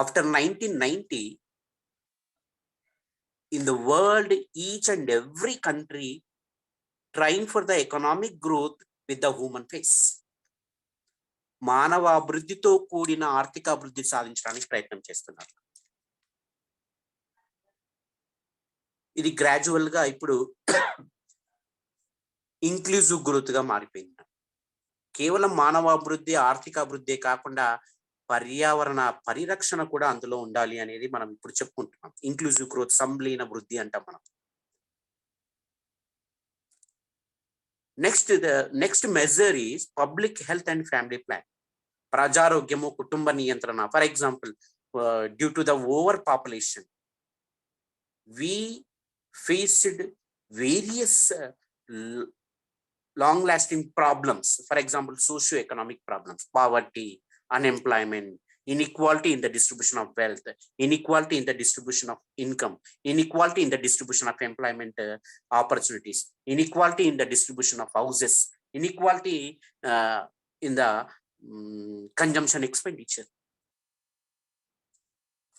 after 1990, in the world, each and every country trying for the economic growth with the human face. మానవ అభివృద్ధితో కూడిన ఆర్థిక అభివృద్ధి సాధించడానికి ప్రయత్నం చేస్తున్నారు. ఇది గ్రాడ్యువల్ గా ఇప్పుడు ఇంక్లూజివ్ గ్రోత్ గా మారిపోయింది. కేవలం మానవ అభివృద్ధి, ఆర్థిక అభివృద్ధి కాకుండా పర్యావరణ పరిరక్షణ కూడా అందులో ఉండాలి అనేది మనం ఇప్పుడు చెప్పుకుంటున్నాం. ఇంక్లూజివ్ గ్రోత్, సంలీన వృద్ధి అంటాం మనం. Next measure is public health and family plan. ప్రజారోగ్యము, కుటుంబ నియంత్రణ. For example, due to the overpopulation we faced various long lasting problems. For example, socio-economic problems, poverty, unemployment, inequality in the distribution of wealth, inequality in the distribution of income, inequality in the distribution of employment opportunities, inequality in the distribution of houses, inequality in the consumption expenditure.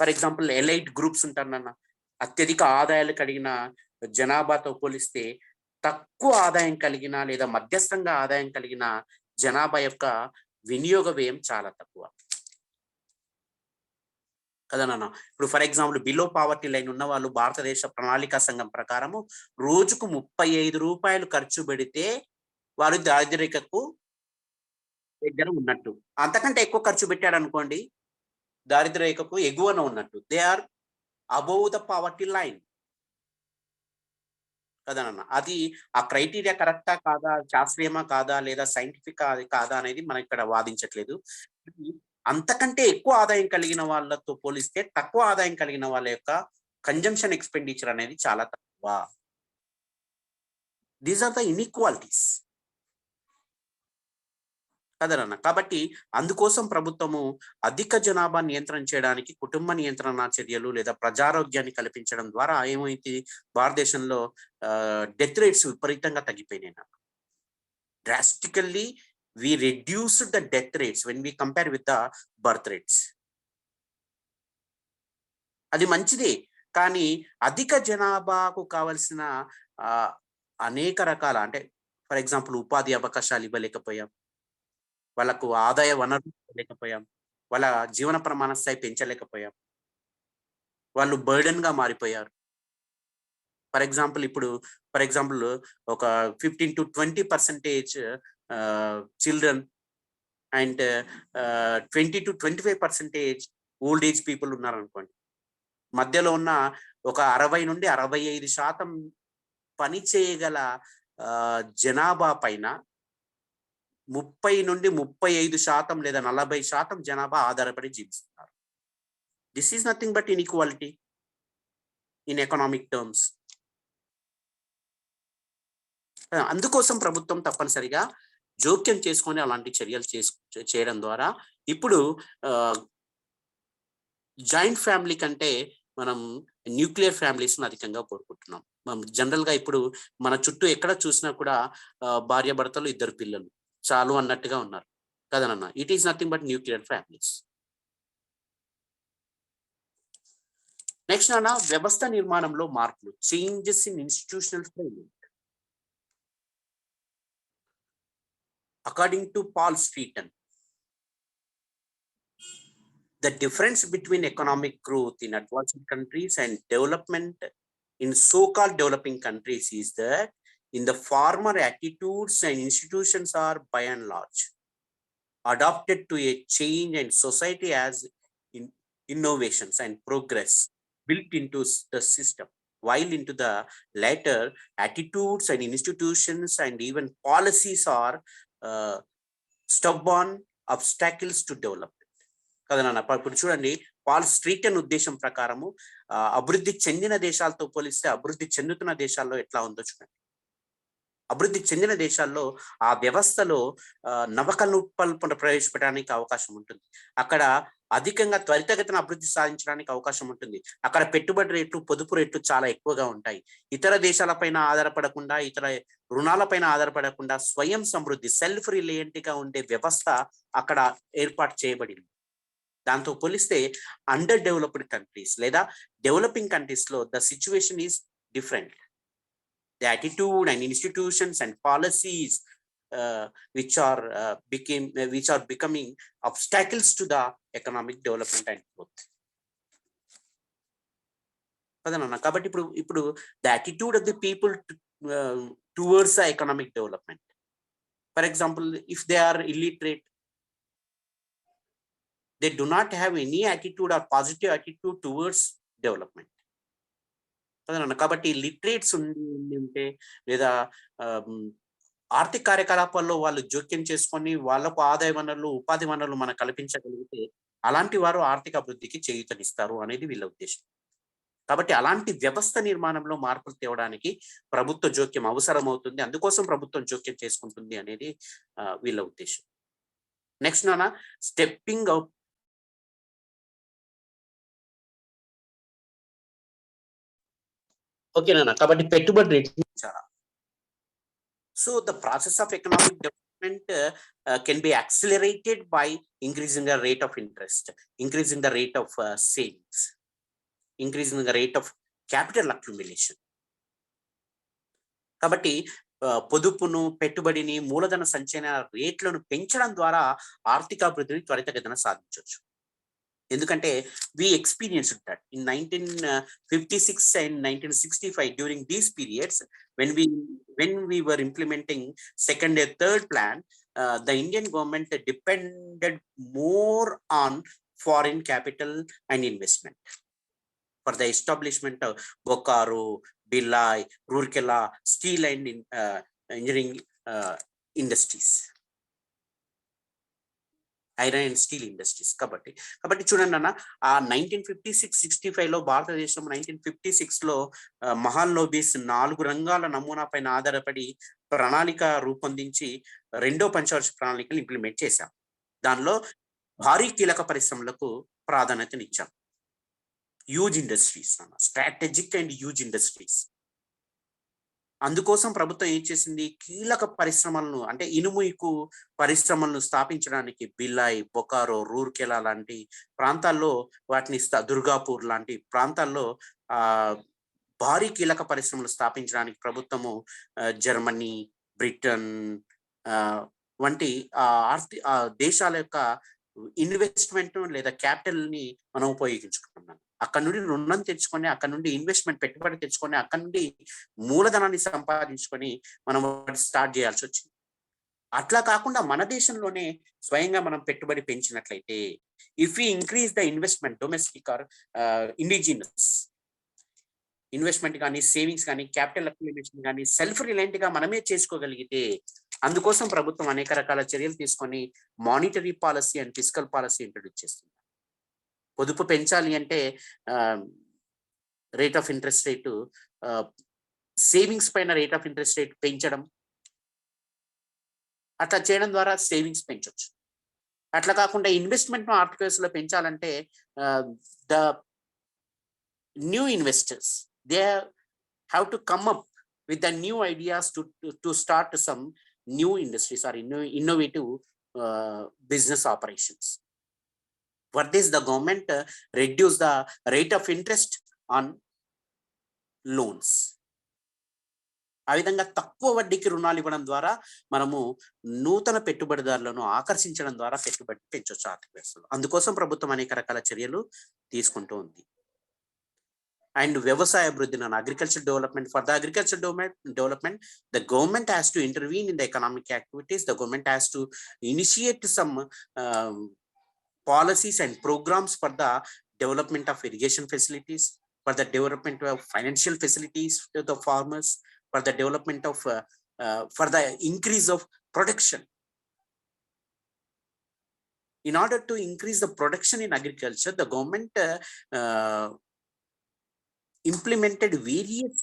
For example, elite groups ఉంటారన్న, అత్యధిక ఆదాయాలు కలిగిన జనాభాతో పోలిస్తే తక్కువ ఆదాయం కలిగిన లేదా మధ్యస్థంగా ఆదాయం కలిగిన జనాభా యొక్క వినియోగ వ్యయం చాలా తక్కువ కదా నాన్న. ఇప్పుడు for example, below poverty line ఉన్న వాళ్ళు భారతదేశ ప్రణాళికా సంఘం ప్రకారము రోజుకు 35 రూపాయలు ఖర్చు పెడితే వారు దారిద్ర్యరేఖకు దగ్గర ఉన్నట్టు. అంతకంటే ఎక్కువ ఖర్చు పెట్టాడు అనుకోండి, దారిద్ర్యరేఖకు ఎగువన ఉన్నట్టు. They are above the poverty line కదా నాన్న. అది ఆ క్రైటీరియా కరెక్టా కాదా, శాస్త్రీయమా కాదా, లేదా సైంటిఫిక్ కాదా అనేది మనం ఇక్కడ వాదించట్లేదు. అంతకంటే ఎక్కువ ఆదాయం కలిగిన వాళ్ళతో పోలిస్తే తక్కువ ఆదాయం కలిగిన వాళ్ళ యొక్క కన్జంప్షన్ ఎక్స్పెండిచర్ అనేది చాలా తక్కువ. దీస్ ఆర్ ద ఇన్ఈక్వాలిటీస్ కదనన్న. కాబట్టి అందుకోసం ప్రభుత్వము అధిక జనాభా నియంత్రణ చేయడానికి కుటుంబ నియంత్రణ చర్యలు లేదా ప్రజారోగ్యాన్ని కల్పించడం ద్వారా ఏమైంది, భారతదేశంలో డెత్ రేట్స్ విపరీతంగా తగ్గిపోయినాయి. Drastically we reduced the death rates when we compare with the birth rates. అది మంచిదే, కానీ అధిక జనాభాకు కావలసిన అనేక రకాల, అంటే ఫర్ ఎగ్జాంపుల్ ఉపాధి అవకాశాలు ఇవ్వలేకపోయాం, వాళ్ళకు ఆదాయ వనరులు ఇవ్వలేకపోయాం, వాళ్ళ జీవన ప్రమాణ స్థాయి పెంచలేకపోయాం, వాళ్ళు బర్డెన్ గా మారిపోయారు. ఫర్ ఎగ్జాంపుల్ ఒక 15 to 20% children and 20 to 25% old age people ఉన్నారనుకోండి. మధ్యలో ఉన్న ఒక 60 నుండి 65% పని చేయగల జనాభా పైన 30 నుండి 35% లేదా 40% జనాభా ఆధారపడి జీవిస్తున్నారు. This is nothing but inequality in economic terms. అందుకోసం ప్రభుత్వం తప్పనిసరిగా జోక్యం చేసుకొని అలాంటి చర్యలు చేయడం ద్వారా ఇప్పుడు జాయింట్ ఫ్యామిలీ కంటే మనం న్యూక్లియర్ ఫ్యామిలీస్ని అధికంగా కోరుకుంటున్నాం. మనం జనరల్గా ఇప్పుడు మన చుట్టూ ఎక్కడ చూసినా కూడా భార్యాభర్తలు, 2 పిల్లలు చాలు అన్నట్టుగా ఉన్నారు కదనన్న. It is nothing but nuclear families. Next అన్న, వ్యవస్థ నిర్మాణంలో మార్పులు, changes in institutional framework. According to Paul Streeten, the difference between economic growth in advanced countries and development in so-called developing countries is that in the former, attitudes and institutions are by and large adapted to a change, and society has innovations and progress built into the system, while into the latter, attitudes and institutions and even policies are stubborn obstacles to development. కదనన్న. ఇప్పుడు చూడండి, Paul స్ట్రీటన్ ఉద్దేశం ప్రకారము అభివృద్ధి చెందిన దేశాలతో పోలిస్తే అభివృద్ధి చెందుతున్న దేశాల్లో ఎట్లా ఉందో చూడండి. అభివృద్ధి చెందిన దేశాల్లో ఆ వ్యవస్థలో నవకల్పన ప్రవేశపెట్టడానికి అవకాశం ఉంటుంది. అక్కడ అధికంగా త్వరితగతిన అభివృద్ధి సాధించడానికి అవకాశం ఉంటుంది. అక్కడ పెట్టుబడి రేట్లు, పొదుపు రేట్లు చాలా ఎక్కువగా ఉంటాయి. ఇతర దేశాలపైన ఆధారపడకుండా, ఇతర రుణాలపైన ఆధారపడకుండా స్వయం సమృద్ధి, సెల్ఫ్ రిలయంట్ గా ఉండే వ్యవస్థ అక్కడ ఏర్పాటు చేయబడింది. దాంతో పోలిస్తే అండర్ డెవలప్డ్ కంట్రీస్ లేదా డెవలపింగ్ కంట్రీస్ లో the situation is different. The attitude and institutions and policies which are becoming obstacles to the economic development and growth. కదనన్నా. కాబట్టి ఇప్పుడు the attitude of the people towards the economic development, for example, if they are illiterate, they do not have any attitude or positive attitude towards development. కాబట్టి literates ఉంటే లేదా ఆర్థిక కార్యకలాపాల్లో వాళ్ళు జోక్యం చేసుకొని వాళ్ళకు ఆదాయ వనరులు, ఉపాధి వనరులు మనం కల్పించగలిగితే అలాంటి వారు ఆర్థిక అభివృద్ధికి చేయూతనిస్తారు అనేది వీళ్ళ ఉద్దేశం. కాబట్టి అలాంటి వ్యవస్థ నిర్మాణంలో మార్పులు తేవడానికి ప్రభుత్వ జోక్యం అవసరం అవుతుంది. అందుకోసం ప్రభుత్వం జోక్యం చేసుకుంటుంది అనేది వీళ్ళ ఉద్దేశం. నెక్స్ట్ నాన్న, స్టెప్పింగ్ అవుట్. ఓకేనా. కాబట్టి పెట్టుబడి రేట్లు చాలా. So the process of economic development can be accelerated by increasing the rate of interest, increasing the rate of savings, increasing the rate of capital accumulation. కాబట్టి పొదుపును, పెట్టుబడిని, మూలధన సంచయన రేట్లను పెంచడం ద్వారా ఆర్థికాభివృద్ధిని త్వరితగతిన సాధించవచ్చు. ఎందుకంటే we experienced that in 1956 and 1965. During these periods, when we were implementing second and third plan, the Indian government depended more on foreign capital and investment for the establishment of Bokaro, Bhilai, Rourkela steel and engineering industries, iron and steel industries. కాబట్టి చూడండి అన్న, ఆ 1956-65లో భారతదేశం 1956లో మహాల్నోబిస్ 4 రంగాల నమూనా పైన ఆధారపడి ప్రణాళిక రూపొందించి 2వ పంచవర్ష ప్రణాళికలు ఇంప్లిమెంట్ చేశాం. దానిలో భారీ కీలక పరిశ్రమలకు ప్రాధాన్యతనిచ్చాం. హ్యూజ్ ఇండస్ట్రీస్ అన్న, స్ట్రాటజిక్ అండ్ హ్యూజ్ ఇండస్ట్రీస్. అందుకోసం ప్రభుత్వం ఏం చేసింది, కీలక పరిశ్రమలను అంటే ఇనుముకు పరిశ్రమలను స్థాపించడానికి భిలాయ్, బొకారో, రూర్కెలా లాంటి ప్రాంతాల్లో వాటిని దుర్గాపూర్ లాంటి ప్రాంతాల్లో భారీ కీలక పరిశ్రమలు స్థాపించడానికి ప్రభుత్వము జర్మనీ, బ్రిటన్ వంటి దేశాల యొక్క ఇన్వెస్ట్మెంట్ లేదా క్యాపిటల్ ని మనం ఉపయోగించుకుంటున్నాం. అక్కడ నుండి రుణం తెచ్చుకొని, అక్కడ నుండి ఇన్వెస్ట్మెంట్ పెట్టుబడి తెచ్చుకొని, అక్కడ నుండి మూలధనాన్ని సంపాదించుకొని మనం స్టార్ట్ చేయాల్సి వచ్చింది. అట్లా కాకుండా మన దేశంలోనే స్వయంగా మనం పెట్టుబడి పెంచినట్లయితే, if we increase the investment domestic or indigenous, investment కానీ, సేవింగ్స్ కానీ, క్యాపిటల్ అక్యుమిలేషన్ కానీ సెల్ఫ్ రిలయంట్ గా మనమే చేసుకోగలిగితే, అందుకోసం ప్రభుత్వం అనేక రకాల చర్యలు తీసుకొని monetary policy and fiscal policy introduce చేస్తుంది. పొదుపు పెంచాలి అంటే rate of interest rate, savings పైన రేట్ ఆఫ్ ఇంట్రెస్ట్ రేట్ పెంచడం, అట్లా చేయడం ద్వారా సేవింగ్స్ పెంచవచ్చు. అట్లా కాకుండా ఇన్వెస్ట్మెంట్ ఆర్థిక వ్యవస్థలో పెంచాలంటే the new investors they have to come up with the new ideas to start some new industries or innovative business operations. For this, the government reduce the rate of interest on loans. ఆ విధంగా తక్కువ వడ్డీకి రుణాలు ఇవ్వడం ద్వారా మనము నూతన పెట్టుబడిదారులను ఆకర్షించడం ద్వారా పెట్టుబడి పెంచవచ్చు ఆర్థిక వ్యవస్థలో. అందుకోసం ప్రభుత్వం అనేక రకాల చర్యలు తీసుకుంటూ ఉంది. అండ్ వ్యవసాయ అభివృద్ధి, agriculture development. For the agriculture development, the government has to intervene in the economic activities. The government has to initiate some policies and programs for the development of irrigation facilities, for the development of financial facilities to the farmers, for the development of for the increase of production. In order to increase the production in agriculture, the government implemented various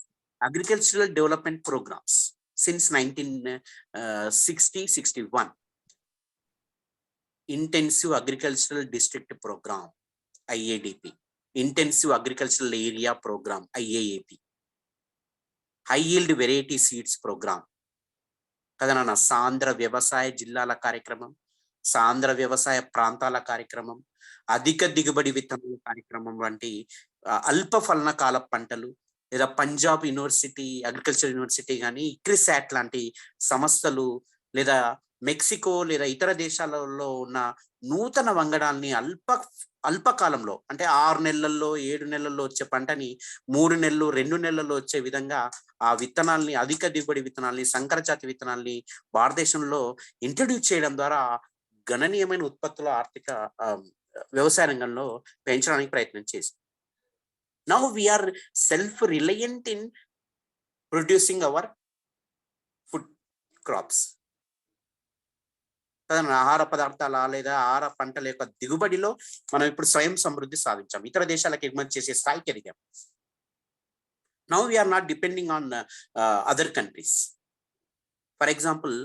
agricultural development programs since 1960-61. Intensive Agricultural District Program, IADP. Intensive Agricultural Area Program, IAAP. High Yield Variety Seeds Program. కదన సాంద్ర వ్యవసాయ జిల్లాల కార్యక్రమం, సాంద్ర వ్యవసాయ ప్రాంతాల కార్యక్రమం, అధిక దిగుబడి విత్తనాల కార్యక్రమం వంటి అల్ప ఫలన కాల పంటలు, లేదా పంజాబ్ యూనివర్సిటీ అగ్రికల్చర్ యూనివర్సిటీ కానీ, ఇక్రిసాట్ లాంటి సంస్థలు, లేదా మెక్సికో లేదా ఇతర దేశాలలో ఉన్న నూతన వంగడాల్ని అల్పకాలంలో, అంటే 6 నెలల్లో 7 నెలల్లో వచ్చే పంటని 3 నెలలు 2 నెలల్లో వచ్చే విధంగా ఆ విత్తనాల్ని, అధిక దిగుబడి విత్తనాల్ని, సంకరజాతి విత్తనాల్ని భారతదేశంలో ఇంట్రడ్యూస్ చేయడం ద్వారా గణనీయమైన ఉత్పత్తుల ఆర్థిక వ్యవసాయ రంగంలో పెంచడానికి ప్రయత్నం చేసింది. Now we are self-reliant in producing our food crops. ఆహార పదార్థాల లేదా ఆహార పంటల యొక్క దిగుబడిలో మనం ఇప్పుడు స్వయం సమృద్ధి సాధించాం, ఇతర దేశాలకు ఎగుమతి చేసే స్థాయికి ఎదిగాం. Now we are not depending on other countries. For example,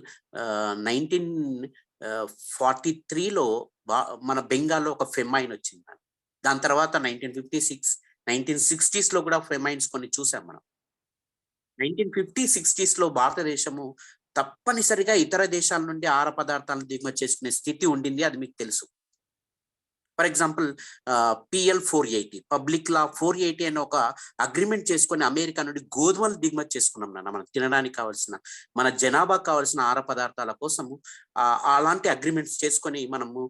1943లో మన బెంగాల్లో ఒక ఫెమైన్ వచ్చింది. దాని తర్వాత 1956, 1960s లో కూడా ఫెమైన్స్ కొన్ని చూసాం మనం. 1950-60s లో భారతదేశము తప్పనిసరిగా ఇతర దేశాల నుండి ఆహార పదార్థాలను దిగుమతి చేసుకునే స్థితి ఉండింది, అది మీకు తెలుసు. ఫర్ ఎగ్జాంపుల్ PL 480, పబ్లిక్ లా 480 అనే ఒక అగ్రిమెంట్ చేసుకొని అమెరికా నుండి గోధుమలు దిగుమతి చేసుకున్నాం నాన్న, మనకు తినడానికి కావాల్సిన, మన జనాభాకు కావాల్సిన ఆహార పదార్థాల కోసము అలాంటి అగ్రిమెంట్స్ చేసుకొని మనము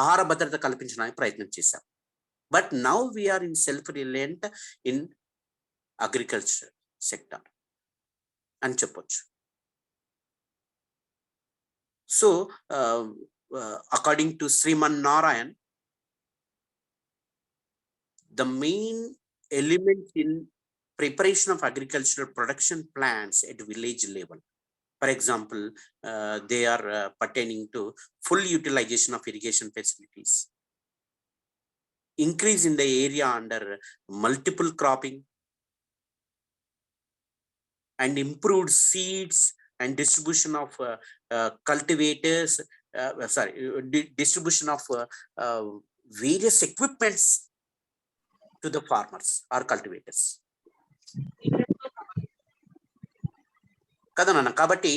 ఆహార భద్రత కల్పించడానికి ప్రయత్నం చేశాం. But now we are in self reliant in agriculture sector అని చెప్పొచ్చు. So according to Sriman Narayan, the main element in preparation of agricultural production plants at village level, for example, they are pertaining to full utilization of irrigation facilities, increase in the area under multiple cropping, and improved seeds and distribution of cultivators, distribution of various equipments to the farmers or cultivators. కదా నాన్న. కాబట్టి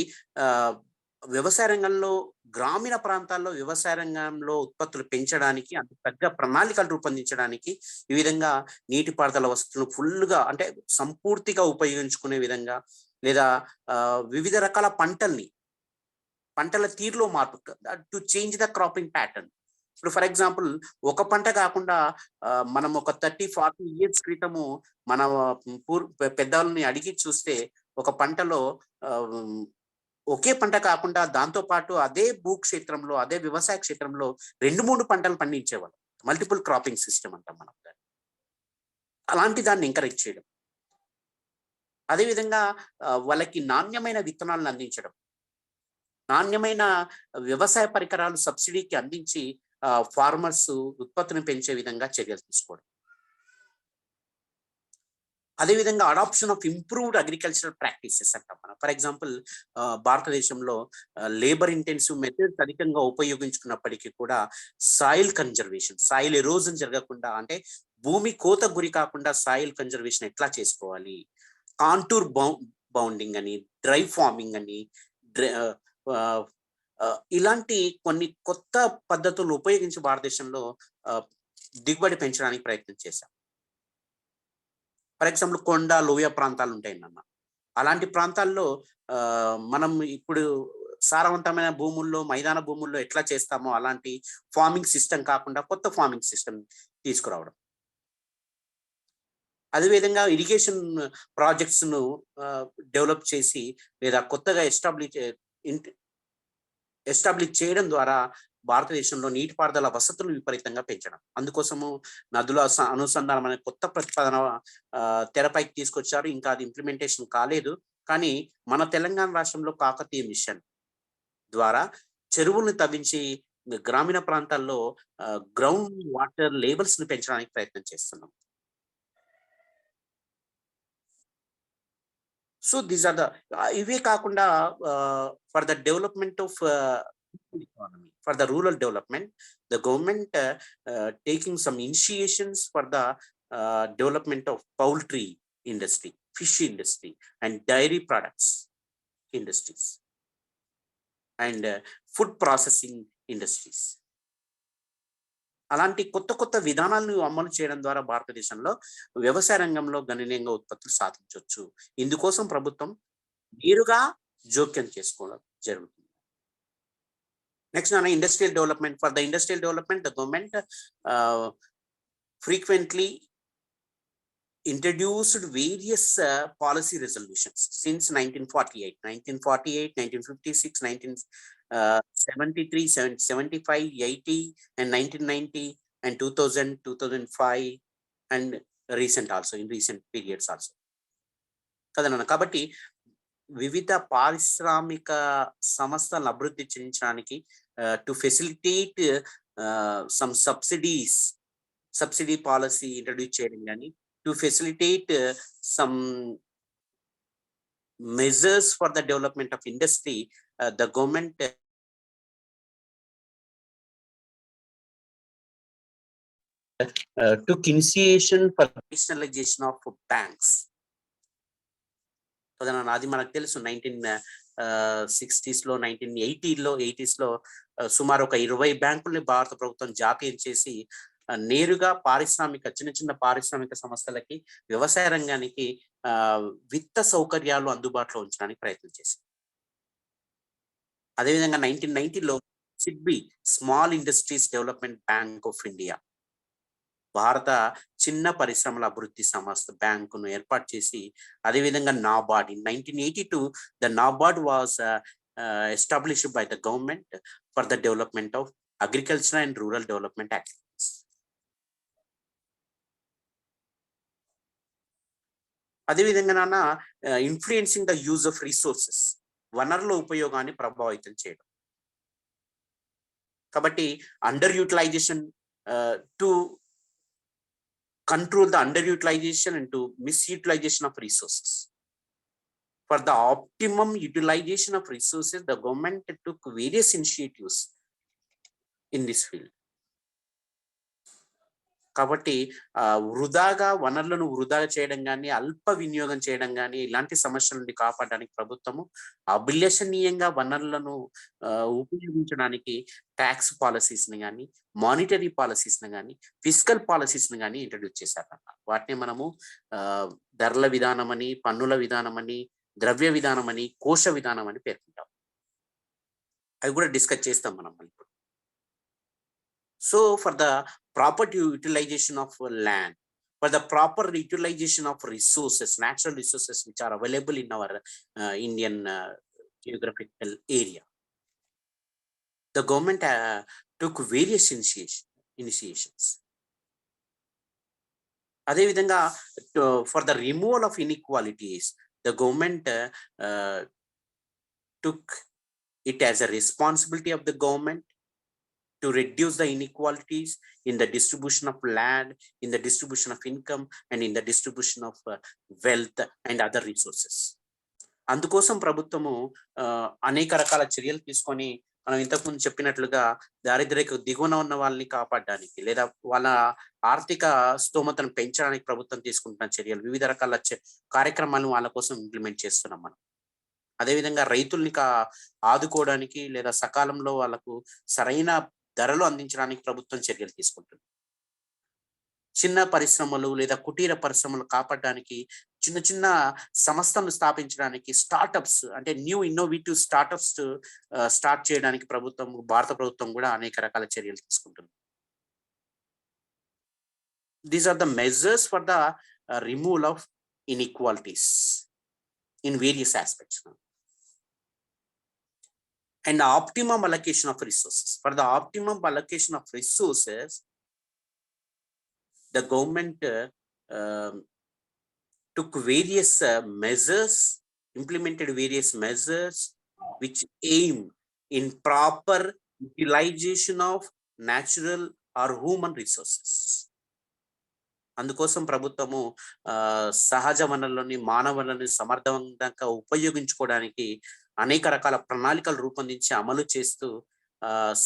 వ్యవసాయ రంగంలో, గ్రామీణ ప్రాంతాల్లో వ్యవసాయ రంగంలో ఉత్పత్తులు పెంచడానికి, అంత పెద్ద ప్రణాళికలు రూపొందించడానికి ఈ విధంగా నీటిపారుదల వసతులను ఫుల్గా, అంటే సంపూర్తిగా ఉపయోగించుకునే విధంగా, లేదా వివిధ రకాల పంటల తీరులో మార్పు, to change the cropping pattern. ఇప్పుడు ఫర్ ఎగ్జాంపుల్ ఒక పంట కాకుండా మనం ఒక 30-40 years క్రితము మన పెద్దవాళ్ళని అడిగి చూస్తే ఒక పంటలో ఒకే పంట కాకుండా దాంతో పాటు అదే భూక్షేత్రంలో, అదే వ్యవసాయ క్షేత్రంలో 2-3 పంటలు పండించేవాళ్ళు. మల్టిపుల్ క్రాపింగ్ సిస్టమ్ అంటాం మనం. అలాంటి దాన్ని ఎంకరేజ్ చేయడం. అదేవిధంగా వాళ్ళకి నాణ్యమైన విత్తనాలను అందించడం, నాణ్యమైన వ్యవసాయ పరికరాలు సబ్సిడీకి అందించి ఫార్మర్స్ ఉత్పత్తిని పెంచే విధంగా చర్యలు తీసుకోవడం. అదేవిధంగా adoption of improved agricultural practices అంటాం మనం. ఫర్ ఎగ్జాంపుల్ భారతదేశంలో లేబర్ ఇంటెన్సివ్ మెథడ్స్ అధికంగా ఉపయోగించుకున్నప్పటికీ కూడా సాయిల్ కన్జర్వేషన్, సాయిల్ ఎరోజన్ జరగకుండా, అంటే భూమి కోత గురి కాకుండా సాయిల్ కన్జర్వేషన్ ఎట్లా చేసుకోవాలి, కాంటూర్ బౌండింగ్ అని, డ్రై ఫార్మింగ్ అని, ఇలాంటి కొన్ని కొత్త పద్ధతులు ఉపయోగించి భారతదేశంలో దిగుబడి పెంచడానికి ప్రయత్నం చేశాం. ఫర్ ఎగ్జాంపుల్ కొండ లోయ ప్రాంతాలు ఉంటాయి అన్న, అలాంటి ప్రాంతాల్లో మనం ఇప్పుడు సారవంతమైన భూముల్లో, మైదాన భూముల్లో ఎట్లా చేస్తామో అలాంటి ఫార్మింగ్ సిస్టమ్ కాకుండా కొత్త ఫార్మింగ్ సిస్టమ్ తీసుకురావడం. అదేవిధంగా ఇరిగేషన్ ప్రాజెక్ట్స్ ను డెవలప్ చేసి లేదా కొత్తగా ఎస్టాబ్లిష్ చేయడం ద్వారా భారతదేశంలో నీటిపారుదల వసతులు విపరీతంగా పెంచడం. అందుకోసము నదుల అనుసంధానం అనే కొత్త ప్రతిపాదన తెరపైకి తీసుకొచ్చారు. ఇంకా అది ఇంప్లిమెంటేషన్ కాలేదు. కానీ మన తెలంగాణ రాష్ట్రంలో కాకతీయ మిషన్ ద్వారా చెరువులను తవ్వించి గ్రామీణ ప్రాంతాల్లో గ్రౌండ్ వాటర్ లెవెల్స్ ని పెంచడానికి ప్రయత్నం చేస్తున్నాం. సో దీస్ ఆర్ ద ఇవే కాకుండా for the development of economy, for the rural development, the government taking some initiations for the development of poultry industry, fish industry, and dairy products industries, and food processing industries. అలాంటి కొత్త కొత్త విధానాలను అమలు చేయడం ద్వారా భారతదేశంలో వ్యవసాయ రంగంలో గణనీయంగా ఉత్పత్తులు సాధించవచ్చు. ఇందుకోసం ప్రభుత్వం నేరుగా జోక్యం చేసుకోవడం జరుగుతుంది. Next on industrial development. For the industrial development, the government frequently introduced various policy resolutions since 1948, 1956, 1973, 75, 80, and 1990, and 2000, 2005, and recent also, in recent periods also. కాబట్టి వివిధ పారిశ్రామిక సంస్థలను అభివృద్ధి చేయించడానికి to facilitate some subsidy policy introduce చేయడం కానీ, to facilitate some measures for the development of industry, the government took initiation for nationalization of banks. అది మనకు తెలుసు. 1960s లో, 1980s లో సుమారు ఒక 20 బ్యాంకుల్ని భారత ప్రభుత్వం జాతీయం చేసి నేరుగా చిన్న చిన్న పారిశ్రామిక సంస్థలకి, వ్యవసాయ రంగానికి విత్త సౌకర్యాలు అందుబాటులో ఉంచడానికి ప్రయత్నం చేసింది. అదేవిధంగా 1990లో SIDBI, small industries development bank of India, భారత చిన్న పరిశ్రమల అభివృద్ధి సంస్థ బ్యాంకును ఏర్పాటు చేసి, అదేవిధంగా NABARD in 1982 the NABARD was established by the government for the development of agriculture and rural development activities. అదేవిధంగా నాన్న influencing the use of resources, వనరుల ఉపయోగాన్ని ప్రభావితం చేయడం. కాబట్టి underutilisation to control the underutilization and to misutilization of resources. For the optimum utilization of resources, the government took various initiatives in this field. కాబట్టి వనరులను వృధాగా చేయడం కానీ, అల్ప వినియోగం చేయడం కానీ, ఇలాంటి సమస్యల నుండి కాపాడడానికి ప్రభుత్వము అభిలషణీయంగా వనరులను ఉపయోగించడానికి ట్యాక్స్ పాలసీస్ని కానీ, మానిటరీ పాలసీస్ని కానీ, ఫిస్కల్ పాలసీస్ని కానీ ఇంట్రడ్యూస్ చేశారన్నమాట. వాటిని మనము ధరల విధానం అని, పన్నుల విధానం అని, ద్రవ్య విధానం అని, కోశ విధానం అని పేర్కొంటాం. అవి కూడా డిస్కస్ చేస్తాం మనం ఇప్పుడు. So for the proper utilization of land, for the proper utilization of resources, natural resources which are available in our Indian geographical area, the government took various initiations. అదేవిధంగా for the removal of inequalities the government took it as a responsibility of the government to reduce the inequalities in the distribution of land, in the distribution of income, and in the distribution of wealth and other resources. అందుకోసం ప్రభుత్వము అనేక రకాల చర్యలు తీసుకొని మనం ఇంతకుముందు చెప్పినట్లుగా దారిద్ర్యకు దిగువన ఉన్న వాళ్ళని కాపాడడానికి లేదా వాళ్ళ ఆర్థిక స్తోమతను పెంచడానికి ప్రభుత్వం తీసుకుంటున్న చర్యలు, వివిధ రకాల కార్యక్రమాలను వాళ్ళ కోసం ఇంప్లిమెంట్ చేస్తున్నాం మనం. అదేవిధంగా రైతుల్ని ఆదుకోవడానికి లేదా సకాలంలో వాళ్ళకు సరైన ధరలు అందించడానికి ప్రభుత్వం చర్యలు తీసుకుంటుంది. చిన్న పరిశ్రమలు లేదా కుటీర పరిశ్రమలు కాపాడడానికి, చిన్న చిన్న సంస్థలను స్థాపించడానికి, స్టార్టప్స్ అంటే న్యూ ఇన్నోవేటివ్ స్టార్టప్స్ స్టార్ట్ చేయడానికి భారత ప్రభుత్వం కూడా అనేక రకాల చర్యలు తీసుకుంటుంది. These are the measures for the removal of inequalities in various aspects. And optimum allocation of resources. For the optimum allocation of resources, the government took various measures, implemented various measures which aim in proper utilization of natural or human resources. అందుకోసం ప్రభుత్వము సహజ వనరులని, మానవ వనరులని సమర్థవంతంగా ఉపయోగించుకోవడానికి అనేక రకాల ప్రణాళికలు రూపొందించి అమలు చేస్తూ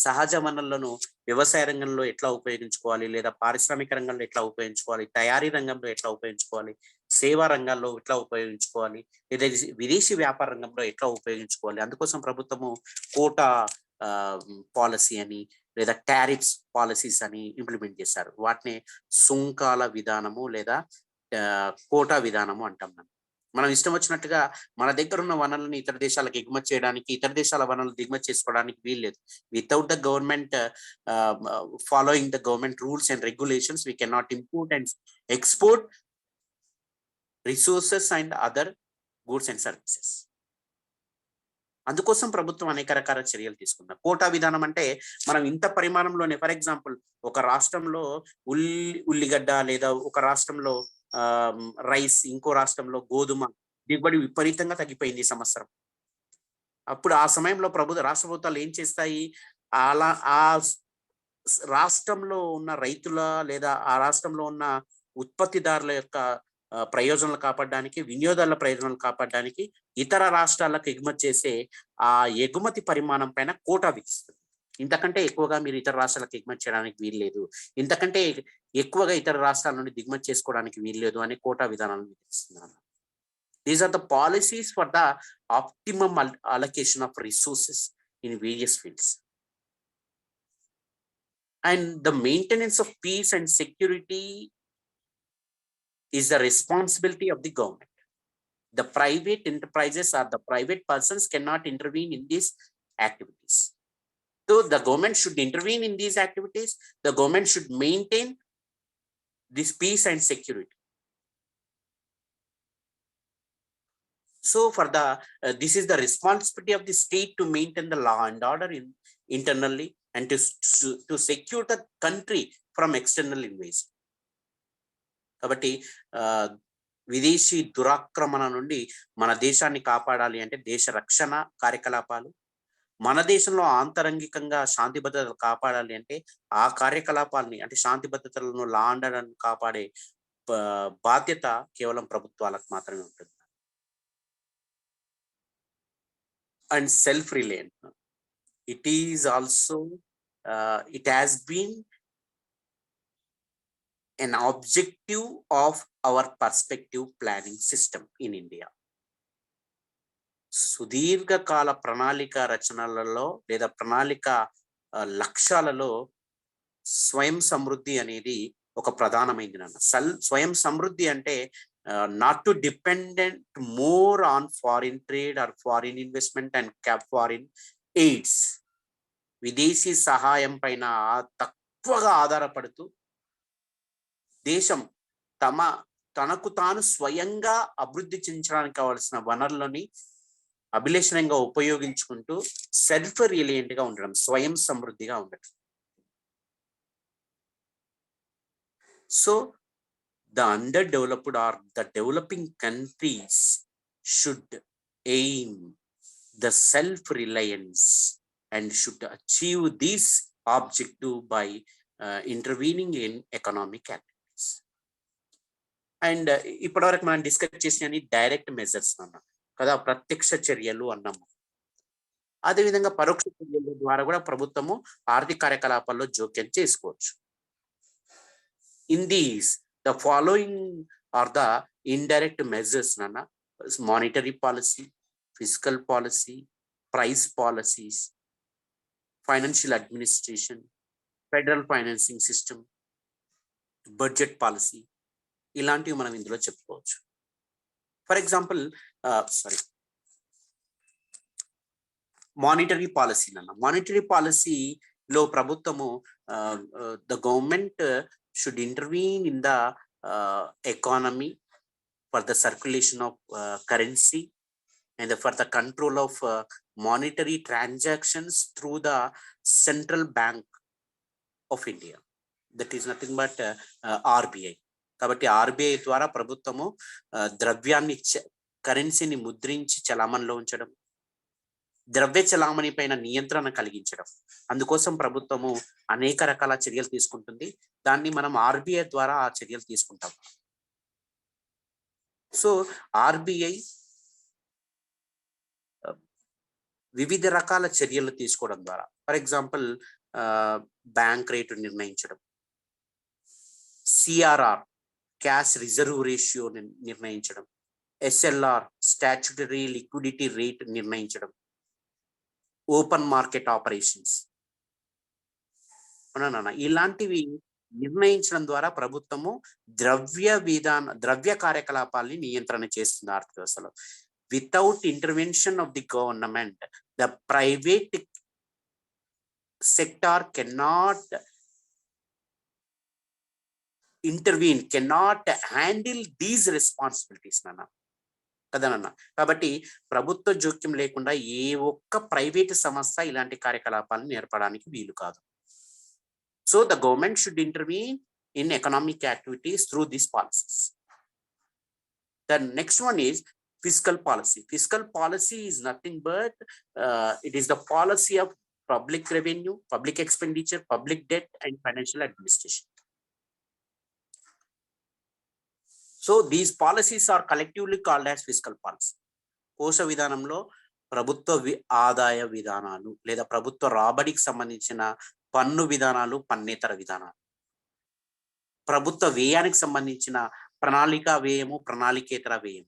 సహజ వనరులను వ్యవసాయ రంగంలో ఎట్లా ఉపయోగించుకోవాలి, లేదా పారిశ్రామిక రంగంలో ఎట్లా ఉపయోగించుకోవాలి, తయారీ రంగంలో ఎట్లా ఉపయోగించుకోవాలి, సేవా రంగాల్లో ఎట్లా ఉపయోగించుకోవాలి, లేదా విదేశీ వ్యాపార రంగంలో ఎట్లా ఉపయోగించుకోవాలి. అందుకోసం ప్రభుత్వము కోటా పాలసీ అని లేదా టారిఫ్స్ పాలసీస్ అని ఇంప్లిమెంట్ చేశారు. వాటిని సుంకాల విధానము లేదా కోటా విధానము అంటాం. మనం ఇష్టం వచ్చినట్టుగా మన దగ్గర ఉన్న వనరులను ఇతర దేశాలకు ఎగుమతి చేయడానికి, ఇతర దేశాల వనరులు దిగుమతి చేసుకోవడానికి వీల్లేదు. Without the government following the government rules and regulations we can not import and export resources and other goods and services. అందుకోసం ప్రభుత్వం అనేక రకాల చర్యలు తీసుకుంది. కోటా విధానం అంటే మనం ఇంత పరిమాణంలోనే, ఫర్ ఎగ్జాంపుల్ ఒక రాష్ట్రంలో ఉల్లిగడ్డ లేదా ఒక రాష్ట్రంలో రైస్, ఇంకో రాష్ట్రంలో గోధుమ దిగుబడి విపరీతంగా తగ్గిపోయింది ఈ సంవత్సరం. అప్పుడు ఆ సమయంలో రాష్ట్ర ప్రభుత్వాలు ఏం చేస్తాయి, అలా ఆ రాష్ట్రంలో ఉన్న రైతుల లేదా ఆ రాష్ట్రంలో ఉన్న ఉత్పత్తిదారుల యొక్క ప్రయోజనాలు కాపాడడానికి, వినియోగదారుల ప్రయోజనాలు కాపాడడానికి ఇతర రాష్ట్రాలకు ఎగుమతి చేసే ఆ ఎగుమతి పరిమాణం పైన కోటా విధిస్తుంది. ఇంతకంటే ఎక్కువగా మీరు ఇతర రాష్ట్రాలకు ఎగుమతి చేయడానికి వీల్లేదు, ఇంతకంటే ఎక్కువగా ఇతర రాష్ట్రాల నుండి దిగుమతి చేసుకోవడానికి వీల్లేదు అని కోటా విధానాలను విధిస్తున్నారు. These are the policies for the optimum allocation of resources in various fields. And the maintenance of peace and security is the responsibility of the government. The private enterprises or the private persons cannot intervene in these activities. So the government should intervene in these activities. The government should maintain this peace and security. So for the this is the responsibility of the state to maintain the law and order internally and to secure the country from external invasion. కాబట్టి విదేశీ దురాక్రమణ నుండి మన దేశాన్ని కాపాడాలి అంటే దేశ రక్షణ కార్యకలాపాలు, మన దేశంలో ఆంతరంగికంగా శాంతి భద్రతలు కాపాడాలి అంటే ఆ కార్యకలాపాలని అంటే శాంతి భద్రతలను, లా అండ్ ఆర్డర్ను కాపాడే బాధ్యత కేవలం ప్రభుత్వాలకు మాత్రమే ఉంటుంది. And self reliant, it is also it has been an objective of our perspective planning system in India. సుదీర్ఘకాల ప్రణాళిక రచనలలో లేదా ప్రణాళిక లక్ష్యాలలో స్వయం సమృద్ధి అనేది ఒక ప్రధానమైనది నాన్న. స్వయం సమృద్ధి అంటే not to dependent more on foreign trade are foreign investment and foreign AIDS. విదేశీ సహాయం పైన తక్కువగా ఆధారపడుతూ దేశం తనకు తాను స్వయంగా అభివృద్ధి చెందడానికి కావాల్సిన వనరులని అభిలషణంగా ఉపయోగించుకుంటూ సెల్ఫ్ రిలయంట్ గా ఉండడం, స్వయం సమృద్ధిగా ఉండడం. So the underdeveloped or the developing countries should aim the self-reliance and should achieve this objective by intervening in economic activities. And ఇప్పటివరకు మనం డిస్కస్ చేసిన డైరెక్ట్ మెజర్స్ అన్నాం కదా, ప్రత్యక్ష చర్యలు అన్నాము. అదేవిధంగా పరోక్ష చర్యల ద్వారా కూడా ప్రభుత్వము ఆర్థిక కార్యకలాపాల్లో జోక్యం చేసుకోవచ్చు. In these the following are the indirect measures నాన్న: monetary policy, physical policy, price policies, financial administration, federal financing system, budget policy, ఇలాంటివి మనం ఇందులో చెప్పుకోవచ్చు. ఫర్ ఎగ్జాంపుల్ మానిటరీ పాలసీ అన్న, మానిటరీ పాలసీలో ప్రభుత్వము the government should intervene in the economy for the circulation of currency and for the control of monetary transactions through the Central Bank of India. That is nothing but RBI. కాబట్టి RBI ద్వారా ప్రభుత్వము ద్రవ్యాన్ని, కరెన్సీని ముద్రించి చలామణిలో ఉంచడం, ద్రవ్య చలామణి పైన నియంత్రణ కలిగించడం, అందుకోసం ప్రభుత్వము అనేక రకాల చర్యలు తీసుకుంటుంది. దాన్ని మనం ఆర్బీఐ ద్వారా ఆ చర్యలు తీసుకుంటాం. సో ఆర్బీఐ వివిధ రకాల చర్యలు తీసుకోవడం ద్వారా, ఫర్ ఎగ్జాంపుల్ బ్యాంక్ రేటు నిర్ణయించడం, సిఆర్ఆర్ క్యాష్ రిజర్వ్ రేషియో నిర్ణయించడం, ఎస్ఎల్ఆర్ స్టాట్యుటరీ లిక్విడిటీ రేట్ నిర్ణయించడం, ఓపెన్ మార్కెట్ ఆపరేషన్స్, ఇలాంటివి నిర్ణయించడం ద్వారా ప్రభుత్వము ద్రవ్య కార్యకలాపాలని నియంత్రణ చేస్తుంది ఆర్థిక వ్యవస్థలో. Without intervention of the government, the private sector cannot intervene, cannot handle these responsibilities nana kada nana. కాబట్టి ప్రభుత్వ జోక్యం లేకుండా ఏ ఒక్క ప్రైవేట్ సంస్థ ఇలాంటి కార్యకలాపాలను నేర్పడానికి వీలు కాదు. So the government should intervene in economic activities through these policies. The next one is fiscal policy. Fiscal policy is nothing but it is the policy of public revenue, public expenditure, public debt, and financial administration. So these policies are collectively called as fiscal policy. కోశ విధానంలో ప్రభుత్వ ఆదాయ విధానాలు లేదా ప్రభుత్వ రాబడికి సంబంధించిన పన్ను విధానాలు, పన్నేతర విధానాలు, ప్రభుత్వ వ్యయానికి సంబంధించిన ప్రణాళికా వ్యయము, ప్రణాళికేతర వ్యయం,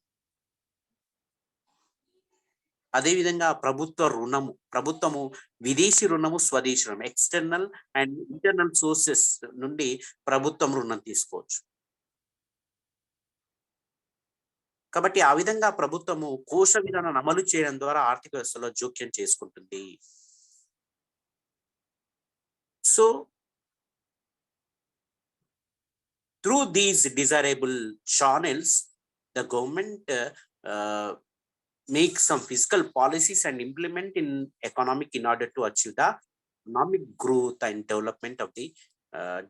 అదేవిధంగా ప్రభుత్వ రుణము, ప్రభుత్వము విదేశీ రుణము, స్వదేశీ రుణం, ఎక్స్టర్నల్ అండ్ ఇంటర్నల్ సోర్సెస్ నుండి ప్రభుత్వం రుణం తీసుకోవచ్చు. కాబట్టి ఆ విధంగా ప్రభుత్వము కోశ విధానాన్ని అమలు చేయడం ద్వారా ఆర్థిక వ్యవస్థలో జోక్యం చేసుకుంటుంది. So through these desirable channels, the government make some fiscal policies and implement in economic in order to achieve the economic growth and development of the